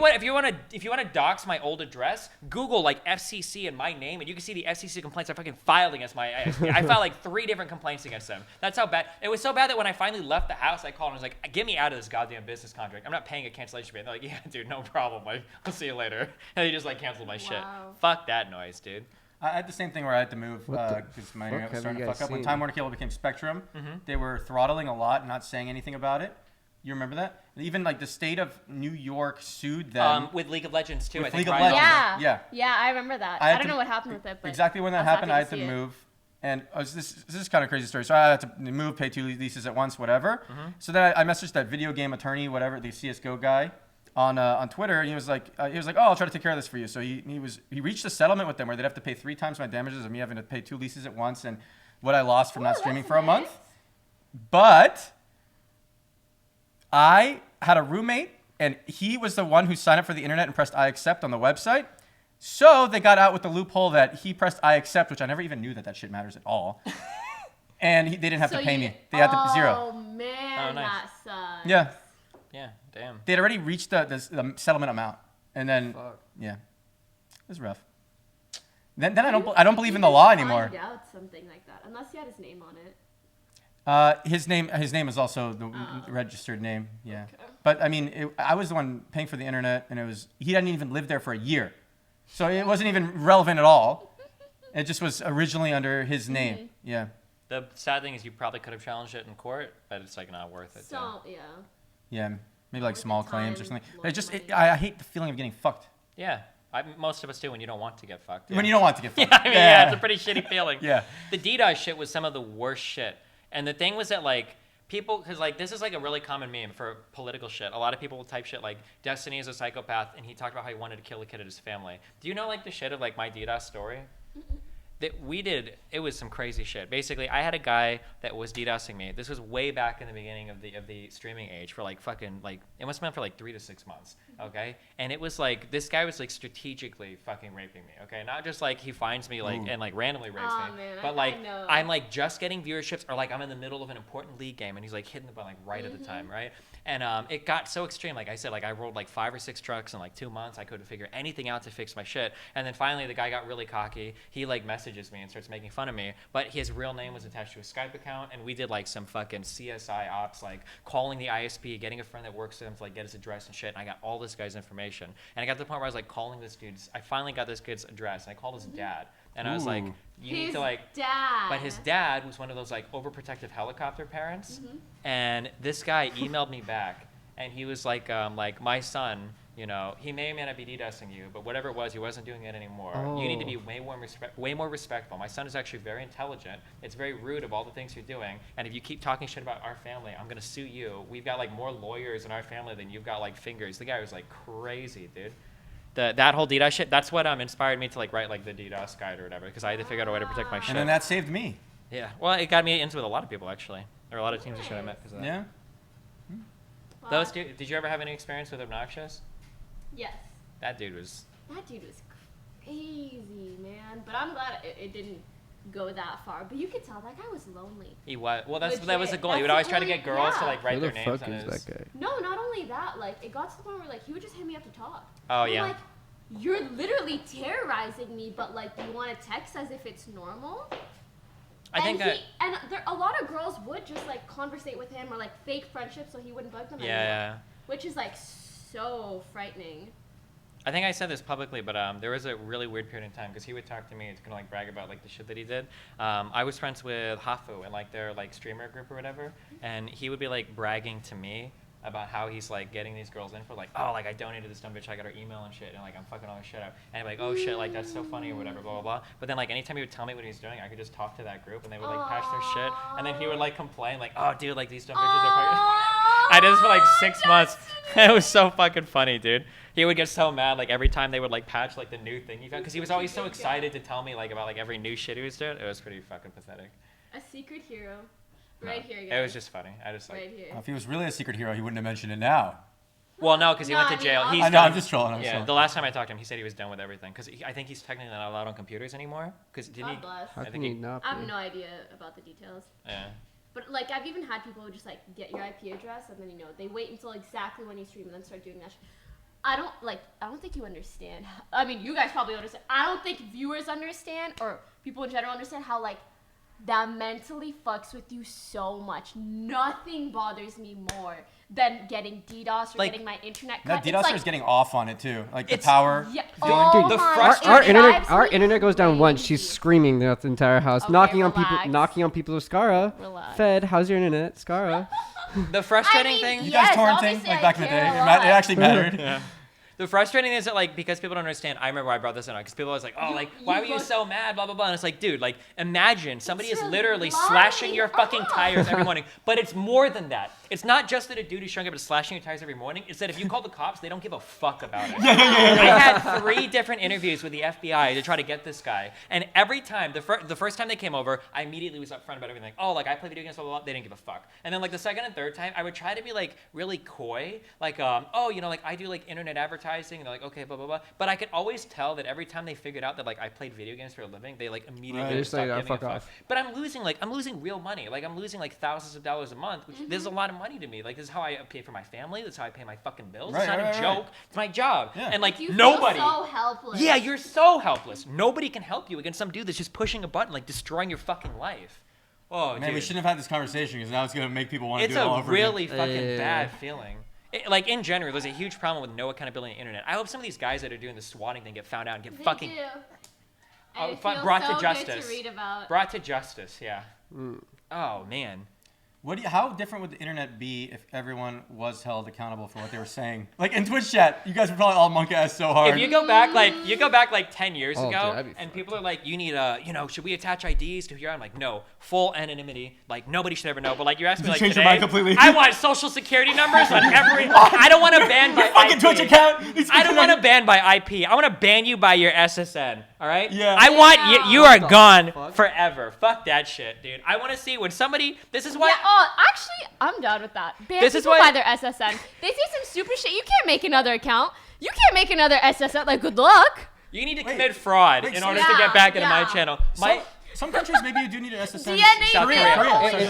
want to dox my old address, Google like FCC and my name, and you can see the FCC complaints I fucking filed against my ISP. I filed like 3 different complaints against them. That's how bad. It was so bad that when I finally left the house, I called and was like, "Get me out of this goddamn business contract. I'm not paying a cancellation fee." And they're like, "Yeah, dude, no problem. Like, I'll see you later." And they just like canceled my shit. Wow. Fuck that noise, dude. I had the same thing where I had to move What the because my fuck internet was have starting you to guys fuck up. When seen? Time Warner Cable became Spectrum, they were throttling a lot and not saying anything about it. You remember that? Even like the state of New York sued them. With League of Legends too. With I think League of Ryan Legends. Owns it. Yeah. Yeah. Yeah, I remember that. I I had don't to- know what happened with it, but Exactly when that was happened, I happy had to see it. move. And this is kind of a crazy story. So I had to move, pay 2 leases at once, whatever. So then I messaged that video game attorney, whatever, the CS:GO guy, on Twitter, and he was like, "Oh, I'll try to take care of this for you." So he reached a settlement with them where they'd have to pay 3 times my damages of me having to pay 2 leases at once and what I lost from Ooh, not streaming that's for a month. nice. But I had a roommate, and he was the one who signed up for the internet and pressed I accept on the website. So they got out with the loophole that he pressed I accept, which I never even knew that shit matters at all. And they didn't have to pay me. They had to zero. Oh man, Oh, nice. that sucks. Yeah, Yeah, damn. they had already reached the settlement amount, and then Fuck. yeah, it was rough. Then I don't believe in the law anymore. Find out something like that, unless he had his name on it. His name is also the registered name. Yeah, Okay. but I mean, I was the one paying for the internet, and he hadn't even lived there for a year, so it wasn't even relevant at all. It just was originally under his name. Yeah. The sad thing is you probably could have challenged it in court, but it's like not worth it. So yeah. Yeah, maybe like With the small claims or time, something. lots It just, of money. I hate the feeling of getting fucked. Yeah, most of us do when you don't want to get fucked. When you don't want to get fucked. Yeah, I mean, yeah, it's a pretty shitty feeling. Yeah. The DDoS shit was some of the worst shit. And the thing was that, like, people, because, like, this is, like, a really common meme for political shit. A lot of people will type shit like, Destiny is a psychopath, and he talked about how he wanted to kill a kid at his family. Do you know, like, the shit of, like, my DDoS story? That we did, it was some crazy shit. Basically, I had a guy that was DDoSing me. This was way back in the beginning of the streaming age for like fucking like it must have been for like 3 to 6 months, okay? And it was like this guy was like strategically fucking raping me, okay? Not just like he finds me like and like randomly rapes Aw, me, man, but I like know. I'm like just getting viewerships or like I'm in the middle of an important league game and he's like hitting the button like right at the time, right? And it got so extreme. Like I said, like I rolled like 5 or 6 trucks in like 2 months. I couldn't figure anything out to fix my shit. And then finally the guy got really cocky. He like messages me and starts making fun of me. But his real name was attached to his Skype account. And we did like some fucking CSI ops, like calling the ISP, getting a friend that works with him to like get his address and shit. And I got all this guy's information. And I got to the point where I was like calling this dude's, I finally got this kid's address and I called his dad. And I was like, Ooh. you need His to like, dad. but his dad was one of those like overprotective helicopter parents. And this guy emailed me back. And he was like my son, you know, he may or may not be DDoSing you, but whatever it was, he wasn't doing it anymore. You need to be way more respectful. My son is actually very intelligent. It's very rude of all the things you're doing. And if you keep talking shit about our family, I'm gonna sue you. We've got like more lawyers in our family than you've got like fingers. The guy was like crazy, dude. That whole DDoS shit, that's what inspired me to like write like the DDoS guide or whatever, because I had to figure out a way to protect my shit. And then that saved me. Yeah, well, it got me into with a lot of people actually. There are a lot of teams that should have met because of that. Yeah. Those two, did you ever have any experience with Obnoxious? Yes. That dude was. That dude was crazy, man. But I'm glad it didn't go that far. But you could tell that guy was lonely. He was. Well, that was Legit. the goal. He would That's always the try to point, get girls to yeah. like write Who their the names fuck on is his. that guy? No, not only that. Like it got to the point where like he would just hit me up to talk. Oh, I'm yeah. Like, you're literally terrorizing me, but like you want to text as if it's normal. I think that. A lot of girls would just like conversate with him or like fake friendships so he wouldn't bug them anymore. Yeah. Which is like so frightening. I think I said this publicly, but there was a really weird period in time because he would talk to me and kind of like brag about like the shit that he did. I was friends with Hafu and like their like streamer group or whatever, and he would be like bragging to me about how he's like getting these girls in for like, oh, like I donated this dumb bitch, I got her email and shit, and like I'm fucking all this shit up, and I'm like, oh shit, like that's so funny or whatever, blah blah blah. But then like anytime he would tell me what he was doing, I could just talk to that group and they would like patch their shit, and then he would like complain like, oh dude, like these dumb bitches are fucking. I did this for like 6 months. It was so fucking funny, dude. He would get so mad like every time they would like patch like the new thing he found because he was always so excited to tell me like about like every new shit he was doing. It was pretty fucking pathetic. A secret hero. Right here, guys. It was just funny. I just like. Right here. If he was really a secret hero, he wouldn't have mentioned it now. Well, no, because he went to jail. I mean, He's I know, done. I'm just trolling. Yeah, the last time I talked to him, he said he was done with everything because I think he's technically not allowed on computers anymore. Because didn't he? God bless. How I can think he he- not I have be? no idea about the details. Yeah. But like I've even had people who just like get your IP address and then they wait until exactly when you stream and then start doing that. I don't think you understand. I mean, you guys probably understand. I don't think viewers understand or people in general understand how like that mentally fucks with you so much. Nothing bothers me more than getting DDoS or Like, getting my internet That cut. DDoS It's like, is getting off on it too. Like the It's- power. yeah, Dude, oh the my frust- God, Our it internet, drives our me internet goes down once. She's crazy. screaming throughout the entire house, Okay, knocking relax. on people with Scara. Relax. Fed, how's your internet, Scara? The frustrating I mean, thing. You Yes, guys torrenting obviously like I back in the day? care a It lot. actually mattered. Yeah. The frustrating thing is that like because people don't understand. I remember I brought this in because people always like, oh, like why were you so mad? Blah blah blah. And it's like, dude, like imagine somebody It's is your literally life. slashing your fucking Ah. tires every morning. But it's more than that. It's not just that a dude is showing up and slashing your tires every morning. It's that if you call the cops, they don't give a fuck about it. I had 3 different interviews with the FBI to try to get this guy, and every time the first time they came over, I immediately was upfront about everything. Like, oh, like I play video games, blah blah blah. They didn't give a fuck. And then like the second and third time, I would try to be like really coy, like oh, you know, like I do like internet advertising, and they're like, okay, blah blah blah. But I could always tell that every time they figured out that like I played video games for a living, they like immediately Right. would Just stop like, giving a fuck fuck. off. But I'm losing real money. Like I'm losing like thousands of dollars a month, which this is a lot of money to me. Like this is how I pay for my family. That's how I pay my fucking bills. Right, It's not right, a right, joke. It's my job. Yeah. And like You feel nobody. so helpless. Yeah, you're so helpless. Nobody can help you against some dude that's just pushing a button, like destroying your fucking life. Oh, Man, dude. we shouldn't have had this conversation because now it's gonna make people want to It's do it all a over really again. fucking Yeah. bad feeling. Like in general, there's a huge problem with no accountability on the internet. I hope some of these guys that are doing the swatting thing get found out and get They fucking do. Oh, And it fu- feels brought to so good justice. to read about. brought to justice. Yeah. Oh man. How different would the internet be if everyone was held accountable for what they were saying? Like in Twitch chat, you guys would probably all monk ass so hard. If you go back like 10 years Oh, dude, ago, that'd be and fucked. people are like, you need should we attach IDs to who you are? I'm like, no, full anonymity. Like nobody should ever know. But like you asked me You like changed your today, mind completely. I want social security numbers on every. I don't want to ban by Your fucking IP. Twitch account. needs to be I don't want to connected. ban by IP. I want to ban you by your SSN. All right? Yeah. I want you are What the gone fuck? forever. Fuck that shit, dude. I want to see when somebody. This is why. Yeah, oh, actually, I'm down with that. Ban This is people why- by their SSN. They say some super shit. You can't make another account. You can't make another SSN. Like, good luck. You need to Wait, commit fraud wait, in so- order to get back into my Yeah, channel. Some, some countries maybe you do need an SSN. DNA South Korea.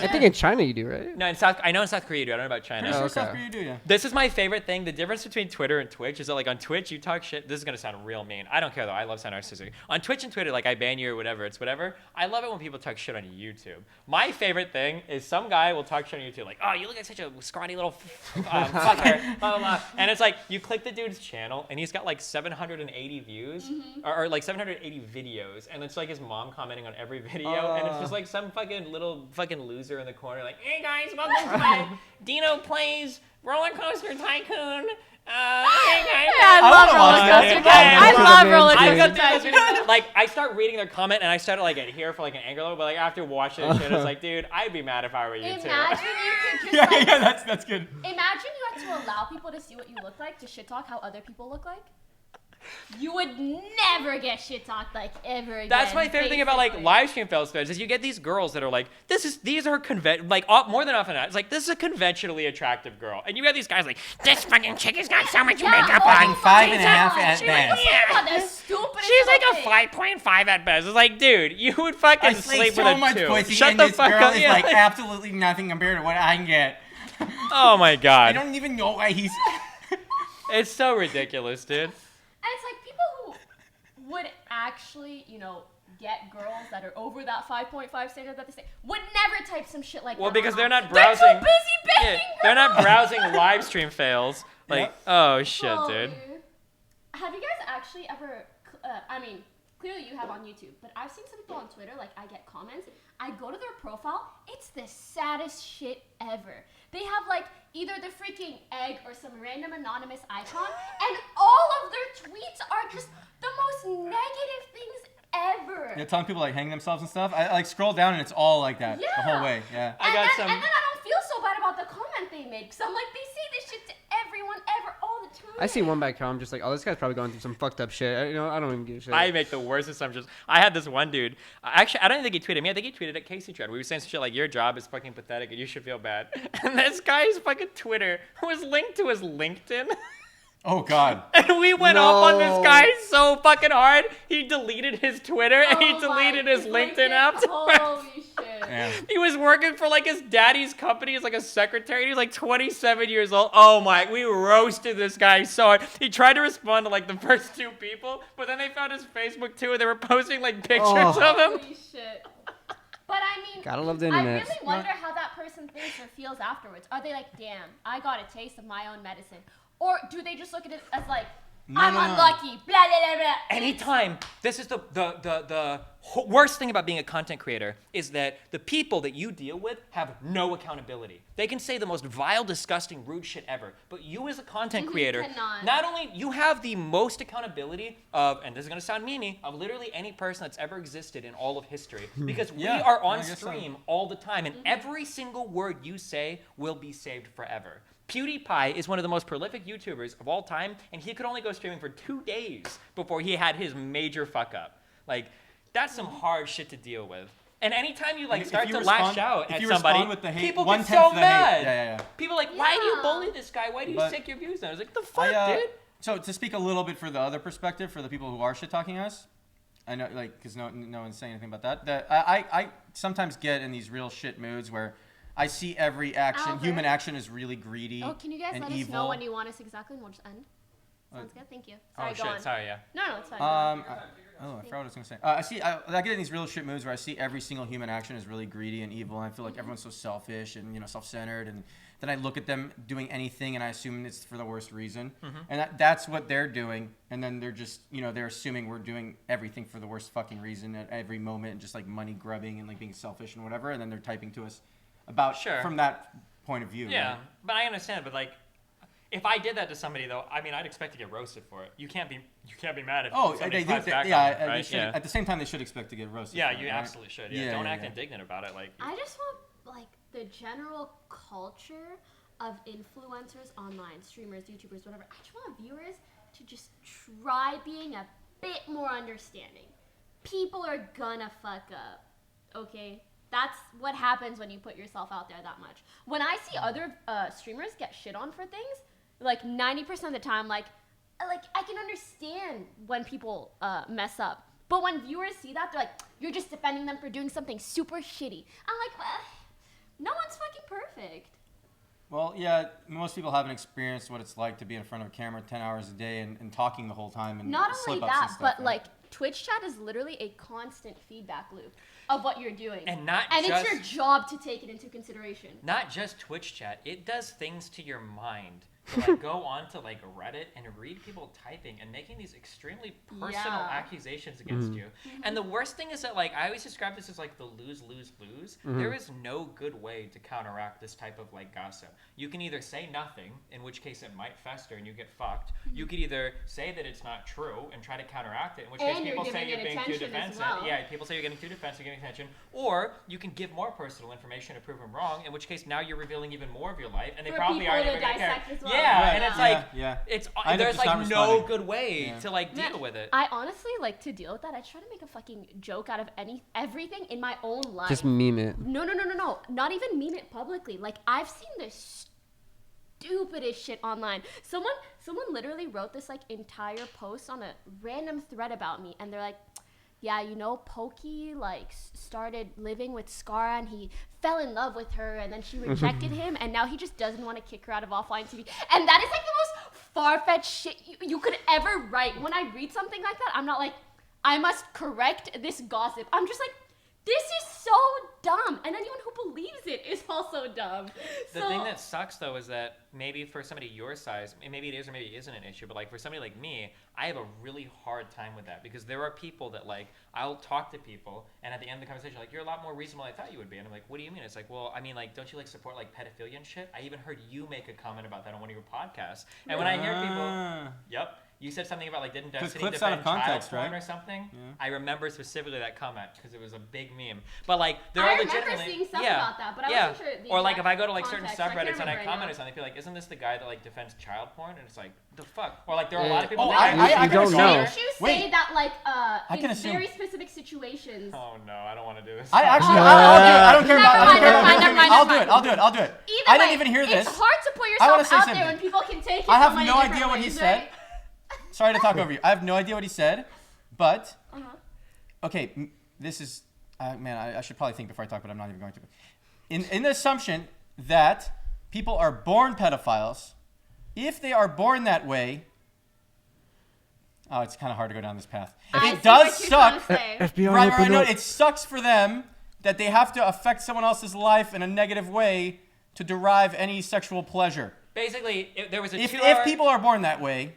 I think in China you do, right? No, I know in South Korea you do. I don't know about China. Pretty sure okay. South Korea do, yeah. This is my favorite thing. The difference between Twitter and Twitch is that, like, on Twitch, you talk shit. This is going to sound real mean. I don't care, though. I love sounding narcissistic. On Twitch and Twitter, like, I ban you or whatever. It's whatever. I love it when people talk shit on YouTube. My favorite thing is some guy will talk shit on YouTube, like, oh, you look like such a scrawny little fucker, blah, blah, blah. And it's like, you click the dude's channel, and he's got, like, 780 views, or like, 780 videos. And it's, like, his mom commenting on every video. And it's just, like, some fucking little fucking loser in the corner, like, hey, guys, welcome to my Dino Plays Roller Coaster Tycoon. Hey, guys. I love wanna roller watch that. coaster guys. I Yeah. love roller I coaster got guys. this, like I start reading their comment and I start to like adhere for like an anger level, but like after watching this shit, it's like, dude, I'd be mad if I were you too. Imagine you could just Yeah, like, yeah, that's good. imagine you had to allow people to see what you look like, to shit talk how other people look like. You would never get shit talked like ever again. That's my favorite thing about like basically. live stream fails is you get these girls that are like, these are more than often it's like, this is a conventionally attractive girl, and you got these guys like, this fucking chick has got so much makeup on. 5.5 at She's best. like, the stupidest She's like little a thing. 5.5 at best. It's like, dude, you would fucking I slay sleep so with a much 2. pussy, Shut and the this fuck girl up. is Yeah. like absolutely nothing compared to what I can get. Oh my I god, don't even know why he's. it's so ridiculous, dude. And it's like people who would actually, get girls that are over that 5.5 standard that they say would never type some shit like Well, that. because they're not They're browsing. too busy begging They're not girls. browsing live stream fails. Like, Yep. oh shit, Oh, dude. Have you actually ever, clearly you have on YouTube, but I've seen some people on Twitter, like I get comments, I go to their profile, it's the saddest shit ever. They have like either the freaking egg or some random anonymous icon, and all of their tweets are just the most negative things ever. You're telling people like hang themselves and stuff. I like scroll down and it's all like that the whole way. Yeah. I got some. And then I don't feel so bad about the comment they made, because I'm like, they say this shit to everyone ever all the time. I see one back home, just like, oh, this guy's probably going through some fucked up shit. I don't even give a shit. I make the worst assumptions. I had this one dude. Actually, I don't think he tweeted me. I think he tweeted at Casey Tread. We were saying some shit like, your job is fucking pathetic and you should feel bad. And this guy's fucking Twitter was linked to his LinkedIn. Oh God. And we went off on this guy so fucking hard. He deleted his Twitter and he deleted his LinkedIn afterwards. Holy shit. Yeah. He was working for like his daddy's company as like a secretary. He was like 27 years old. Oh my, we roasted this guy so hard. He tried to respond to like the first two people, but then they found his Facebook too and they were posting like pictures of him. Holy shit. But I mean, Gotta love the I internet. really wonder how that person thinks or feels afterwards. Are they like, damn, I got a taste of my own medicine? Or do they just look at it as like, I'm unlucky, blah, blah, blah, blah. Anytime. This is the worst thing about being a content creator is that the people that you deal with have no accountability. They can say the most vile, disgusting, rude shit ever, but you as a content creator, cannot. not only you have the most accountability of, and this is gonna sound meany, of literally any person that's ever existed in all of history, because we are on stream all the time, and every single word you say will be saved forever. PewDiePie is one of the most prolific YouTubers of all time, and he could only go streaming for 2 days before he had his major fuck up. Like, that's some hard shit to deal with. And anytime you like start to lash out at somebody, with the hate, people get 1/10 so of the mad. hate. Yeah. People are like, why do you bully this guy? Why do you stick your views down? I was like, the fuck, dude? So to speak a little bit for the other perspective, for the people who are shit talking us, I know, like, because no one's saying anything about that. I sometimes get in these real shit moods where I see every action, Albert. human action is really greedy Oh, can you guys and let evil. us know when you want us exactly and we'll just end? Sounds good, thank you. Sorry, Oh go shit, on. sorry, yeah. No, it's fine. I forgot what I was gonna say. I get in these real shit moods where I see every single human action is really greedy and evil, and I feel like everyone's so selfish and self-centered, and then I look at them doing anything and I assume it's for the worst reason, and that's what they're doing, and then they're just they're assuming we're doing everything for the worst fucking reason at every moment, and just like money grubbing and like being selfish and whatever, and then they're typing to us about from that point of view. Yeah, right? but I understand. But like, if I did that to somebody, though, I mean, I'd expect to get roasted for it. You can't be mad if somebody claps back on it, right? Should, at the same time, they should expect to get roasted. Yeah, for it, you right? absolutely should. Yeah, don't act indignant about it. Like, I just want like the general culture of influencers online, streamers, YouTubers, whatever. I just want viewers to just try being a bit more understanding. People are gonna fuck up, okay? That's what happens when you put yourself out there that much. When I see other streamers get shit on for things, like 90% of the time, like I can understand when people mess up. But when viewers see that, they're like, you're just defending them for doing something super shitty. I'm like, well, no one's fucking perfect. Well, yeah, most people haven't experienced what it's like to be in front of a camera 10 hours a day and talking the whole time. And not only slip-ups and that, stuff, but right? like Twitch chat is literally a constant feedback loop of what you're doing. and it's your job to take it into consideration. not just Twitch chat, it does things to your mind. To like go on to like Reddit and read people typing and making these extremely personal accusations against you. And the worst thing is that like I always describe this as like the lose. There is no good way to counteract this type of like gossip. You can either say nothing, in which case it might fester and you get fucked. You could either say that it's not true and try to counteract it, in which case people say you're being too defensive. Yeah, people say you're getting too defensive, you're getting attention. Or you can give more personal information to prove them wrong, in which case now you're revealing even more of your life, and they For probably people aren't to even gonna care. dissect as well. Yeah, Right. and it's Yeah. it's I end up there's just like not no responding. good way to like deal with it. I honestly like to deal with that. I try to make a fucking joke out of everything in my own life. Just meme it. No. Not even meme it publicly. Like I've seen this stupidest shit online. Someone literally wrote this like entire post on a random thread about me, and they're like, yeah, Poki like started living with Scara and he fell in love with her and then she rejected him and now he just doesn't want to kick her out of offline TV. And that is like the most far-fetched shit you could ever write. When I read something like that, I'm not like, I must correct this gossip. I'm just like, This is so dumb, and anyone who believes it is also dumb. The thing that sucks though is that maybe for somebody your size, maybe it is or maybe it isn't an issue, but like for somebody like me, I have a really hard time with that because there are people that like I'll talk to people and at the end of the conversation like you're a lot more reasonable than I thought you would be, and I'm like, what do you mean? It's like, well, I mean, like, don't you like support like pedophilia and shit? I even heard you make a comment about that on one of your podcasts, and when I hear people, yep. You said something about like didn't Destiny clips defend out of context, child porn right? or something? Yeah. I remember specifically that comment because it was a big meme. But like there I are remember legitimately seeing stuff yeah, about that, but I yeah. wasn't sure the or like if exact I go to like certain context. I can't subreddits and I remember right comment now. or something, I feel like isn't this the guy that like defends child porn? And it's like the fuck. Or like there are a Yeah. lot of people. Oh, that I You can don't assume. know. Didn't you say Wait. that like I can in assume. very specific situations? Oh no, I don't want to do this. I actually, I'll do it. I don't care about. Never mind, never mind, never mind, I'll never do it. I'll do it. I'll do it. Either I way, didn't even hear this. It's hard to put I wanna yourself say out there something. when people can take it I have so many no different idea what he ways, said. right? Sorry to talk over you. I have no idea what he said, but Uh-huh. okay, this is man. I should probably think before I talk, but I'm not even going to. In the assumption that people are born pedophiles, if they are born that way, oh, it's kind of hard to go down this path. I It see does what you're trying suck. to say. FBI, Right, open no, up. it sucks for them that they have to affect someone else's life in a negative way to derive any sexual pleasure. Basically, there was a If 2-hour. people are born that way,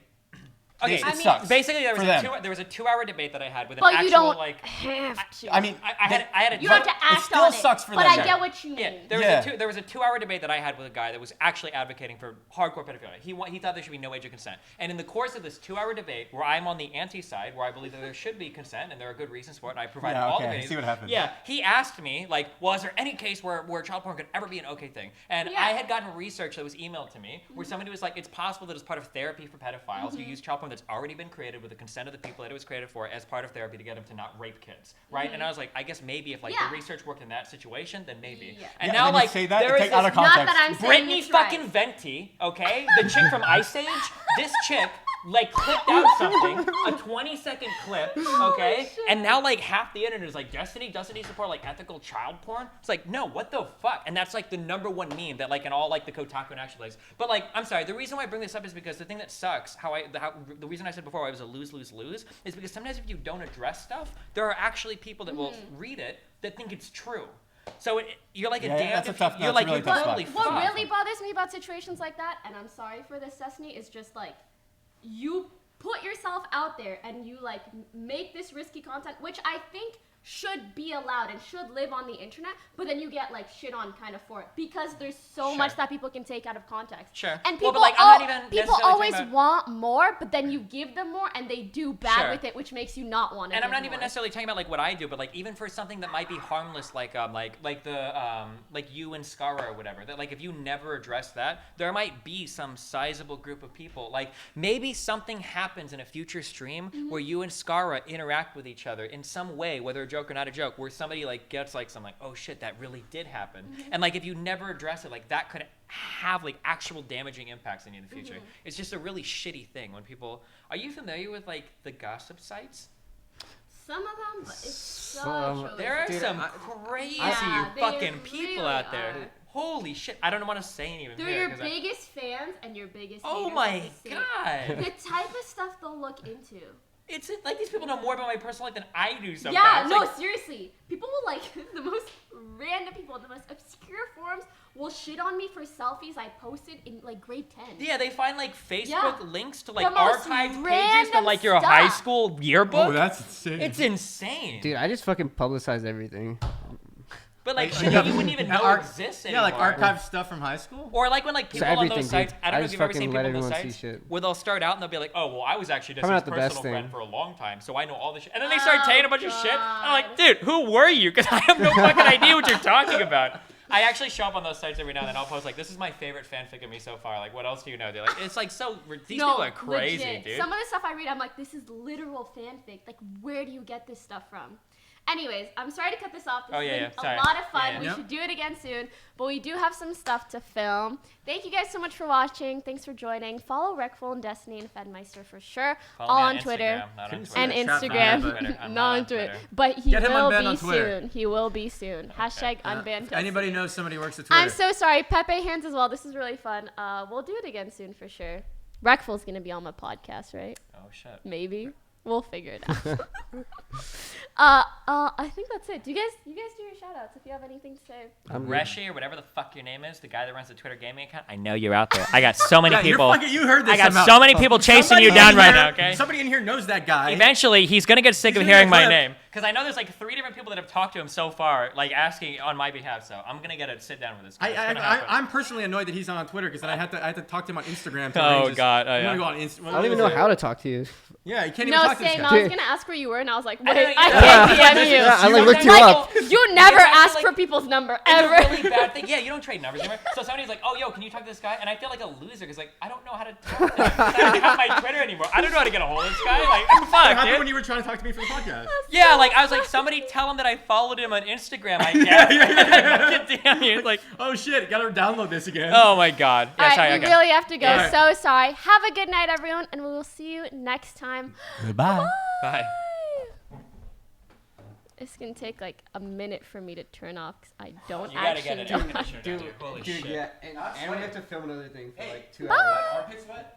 Okay, it I mean, sucks. basically there was for a them. there was a 2-hour debate that I had with an But actual you don't like. have to. I mean, I had a you have to it act still on sucks it. for but them. I get what you mean. Yeah, there was a 2-hour debate that I had with a guy that was actually advocating for hardcore pedophilia. He thought there should be no age of consent. And in the course of this 2-hour debate, where I'm on the anti side, where I believe that there should be consent and there are good reasons for it, and I provided Yeah, all okay, the I reasons. see what happened. Yeah, he asked me like, well, is there any case where child porn could ever be an okay thing? And Yeah. I had gotten research that was emailed to me where somebody was like, it's possible that as part of therapy for pedophiles, you use child porn that's already been created with the consent of the people that it was created for as part of therapy to get them to not rape kids, right? And I was like, I guess maybe if like Yeah. the research worked in that situation, then maybe. Yeah. And Yeah, now and then you like say that, there it is take out this of context. Not that I'm saying Brittany it's fucking right. Venti, okay? The chick from Ice Age, this chick like clipped out something, a 20-second clip, okay? shit. And now like half the internet is like, Destiny doesn't he support like ethical child porn? It's like, no, what the fuck? And that's like the #1 meme that like in all like the Kotaku and Action Plays. But like, I'm sorry, the reason why I bring this up is because the thing that sucks, the reason I said before I was a lose-lose-lose is because sometimes if you don't address stuff, there are actually people that will read it that think it's true. So you're like Yeah, a damn. that's a tough- You're that's like a really you're tough totally spot. What fucked. really bothers me about situations like that, and I'm sorry for this, Destiny, is just like you put yourself out there and you like make this risky content, which I think should be allowed and should live on the internet, but then you get like shit on kind of for it because there's so Sure. much that people can take out of context. Sure. And Well, people, but, like, I'm not even people necessarily always talking about- want more, but then you give them more and they do bad Sure. with it, which makes you not want to. And I'm give not even more. necessarily talking about like what I do, but like even for something that might be harmless, like you and Skara or whatever. That like if you never address that, there might be some sizable group of people. Like maybe something happens in a future stream where you and Skara interact with each other in some way, whether a joke or not a joke, where somebody like gets like some like, oh shit, that really did happen. And like if you never address it, like that could have like actual damaging impacts on you in the future. It's just a really shitty thing when people. Are you familiar with like the gossip sites? Some of them, but it's such Some- a There are Dude, some I- crazy Yeah, they fucking people really out there. are. Holy shit! I don't want to say anything. They're here your 'cause biggest fans and your biggest Oh haters my at the same- god! The type of stuff they'll look into. It's like these people know more about my personal life than I do sometimes. Yeah, no, Like, seriously. People will like the most random people, the most obscure forums will shit on me for selfies I posted in like grade 10. yeah, they find like Facebook Yeah. links to like The most archived pages random from like your high stuff. school yearbook. Oh, that's insane. It's insane. Dude, I just fucking publicize everything. But like Like, shit that you wouldn't even know exists Yeah, anymore. like archived stuff from high school. Or like when like people on everything, those sites, dude. I don't I know if just you've ever fucking seen let people on those everyone see sites shit. where they'll start out and they'll be like, oh well, I was actually Probably Destiny's not the best personal friend thing. for a long time, so I know all this shit. And then they start saying a bunch of shit. And I'm God. like, dude, who were you? Because I have no fucking idea what you're talking about. I actually show up on those sites every now and then. I'll post like, this is my favorite fanfic of me so far. Like, what else do you know? They're like, it's like so. These No, people are crazy, legit. dude. Some of the stuff I read, I'm like, this is literal fanfic. Like, where do you get this stuff from? Anyways, I'm sorry to cut this off. This Oh, has yeah, been yeah, sorry. a lot of fun. Yeah, yeah. We Yep. should do it again soon. But we do have some stuff to film. Thank you guys so much for watching. Thanks for joining. Follow Recful and Destiny and Fedmyster for sure. Follow all me on Twitter. Instagram, not on And Twitter. And Chat on Instagram, Twitter. I'm not on Twitter. Twitter. But he Get him will unbanned be on Twitter. soon. He will be soon. Hashtag unban. If anybody knows somebody who works at Twitter. I'm so sorry. Pepe hands as well. This is really fun. We'll do it again soon for sure. Recful's gonna be on my podcast, right? Oh shit. Maybe. We'll figure it out. I think that's it. You guys do your shout outs if you have anything to say. Reshi or whatever the fuck your name is, the guy that runs the Twitter gaming account. I know you're out there. I got so many people. You heard this. I got somehow. so many people chasing Somebody you down in right here- now. Okay. Somebody in here knows that guy. Eventually, he's gonna get sick of He's hearing gonna my get name because I know there's like 3 different people that have talked to him so far, like asking on my behalf. So I'm gonna get a sit down with this guy. It's gonna happen. I'm personally annoyed that he's not on Twitter because then I had to talk to him on Instagram. To Oh, arrange this. God. Oh, I'm yeah. gonna go on Insta- I don't even know how to talk to you. Yeah, you can't even No, talk to this same. guy. I was gonna ask where you were, and I was like, I wait, know, I yeah. can't DM you. Yeah, I like looked you Like, up. you never It's ask like- for people's number It's ever. a really bad thing. Yeah, you don't trade numbers. Remember? So somebody's like, "Oh, yo, can you talk to this guy?" And I feel like a loser because like I don't know how to talk to him. I don't have my Twitter anymore. I don't know how to get a hold of this guy. Like, What fuck, happened when dude. you were trying to talk to me for the podcast? Yeah, like I was like, somebody tell him that I followed him on Instagram. I guess. Damn you. Like, Oh shit, gotta download this again. oh my god. Yeah, All right, sorry. we Okay. really have to go. Yeah. So sorry. Have a good night, everyone, and we will see you next time. Goodbye. Bye. It's gonna take like a minute for me to turn off because I don't You gotta actually get an air know. conditioner, dude. Holy shit. Yeah, and we have to film another thing for like 2 Bye. hours. Armpit sweat?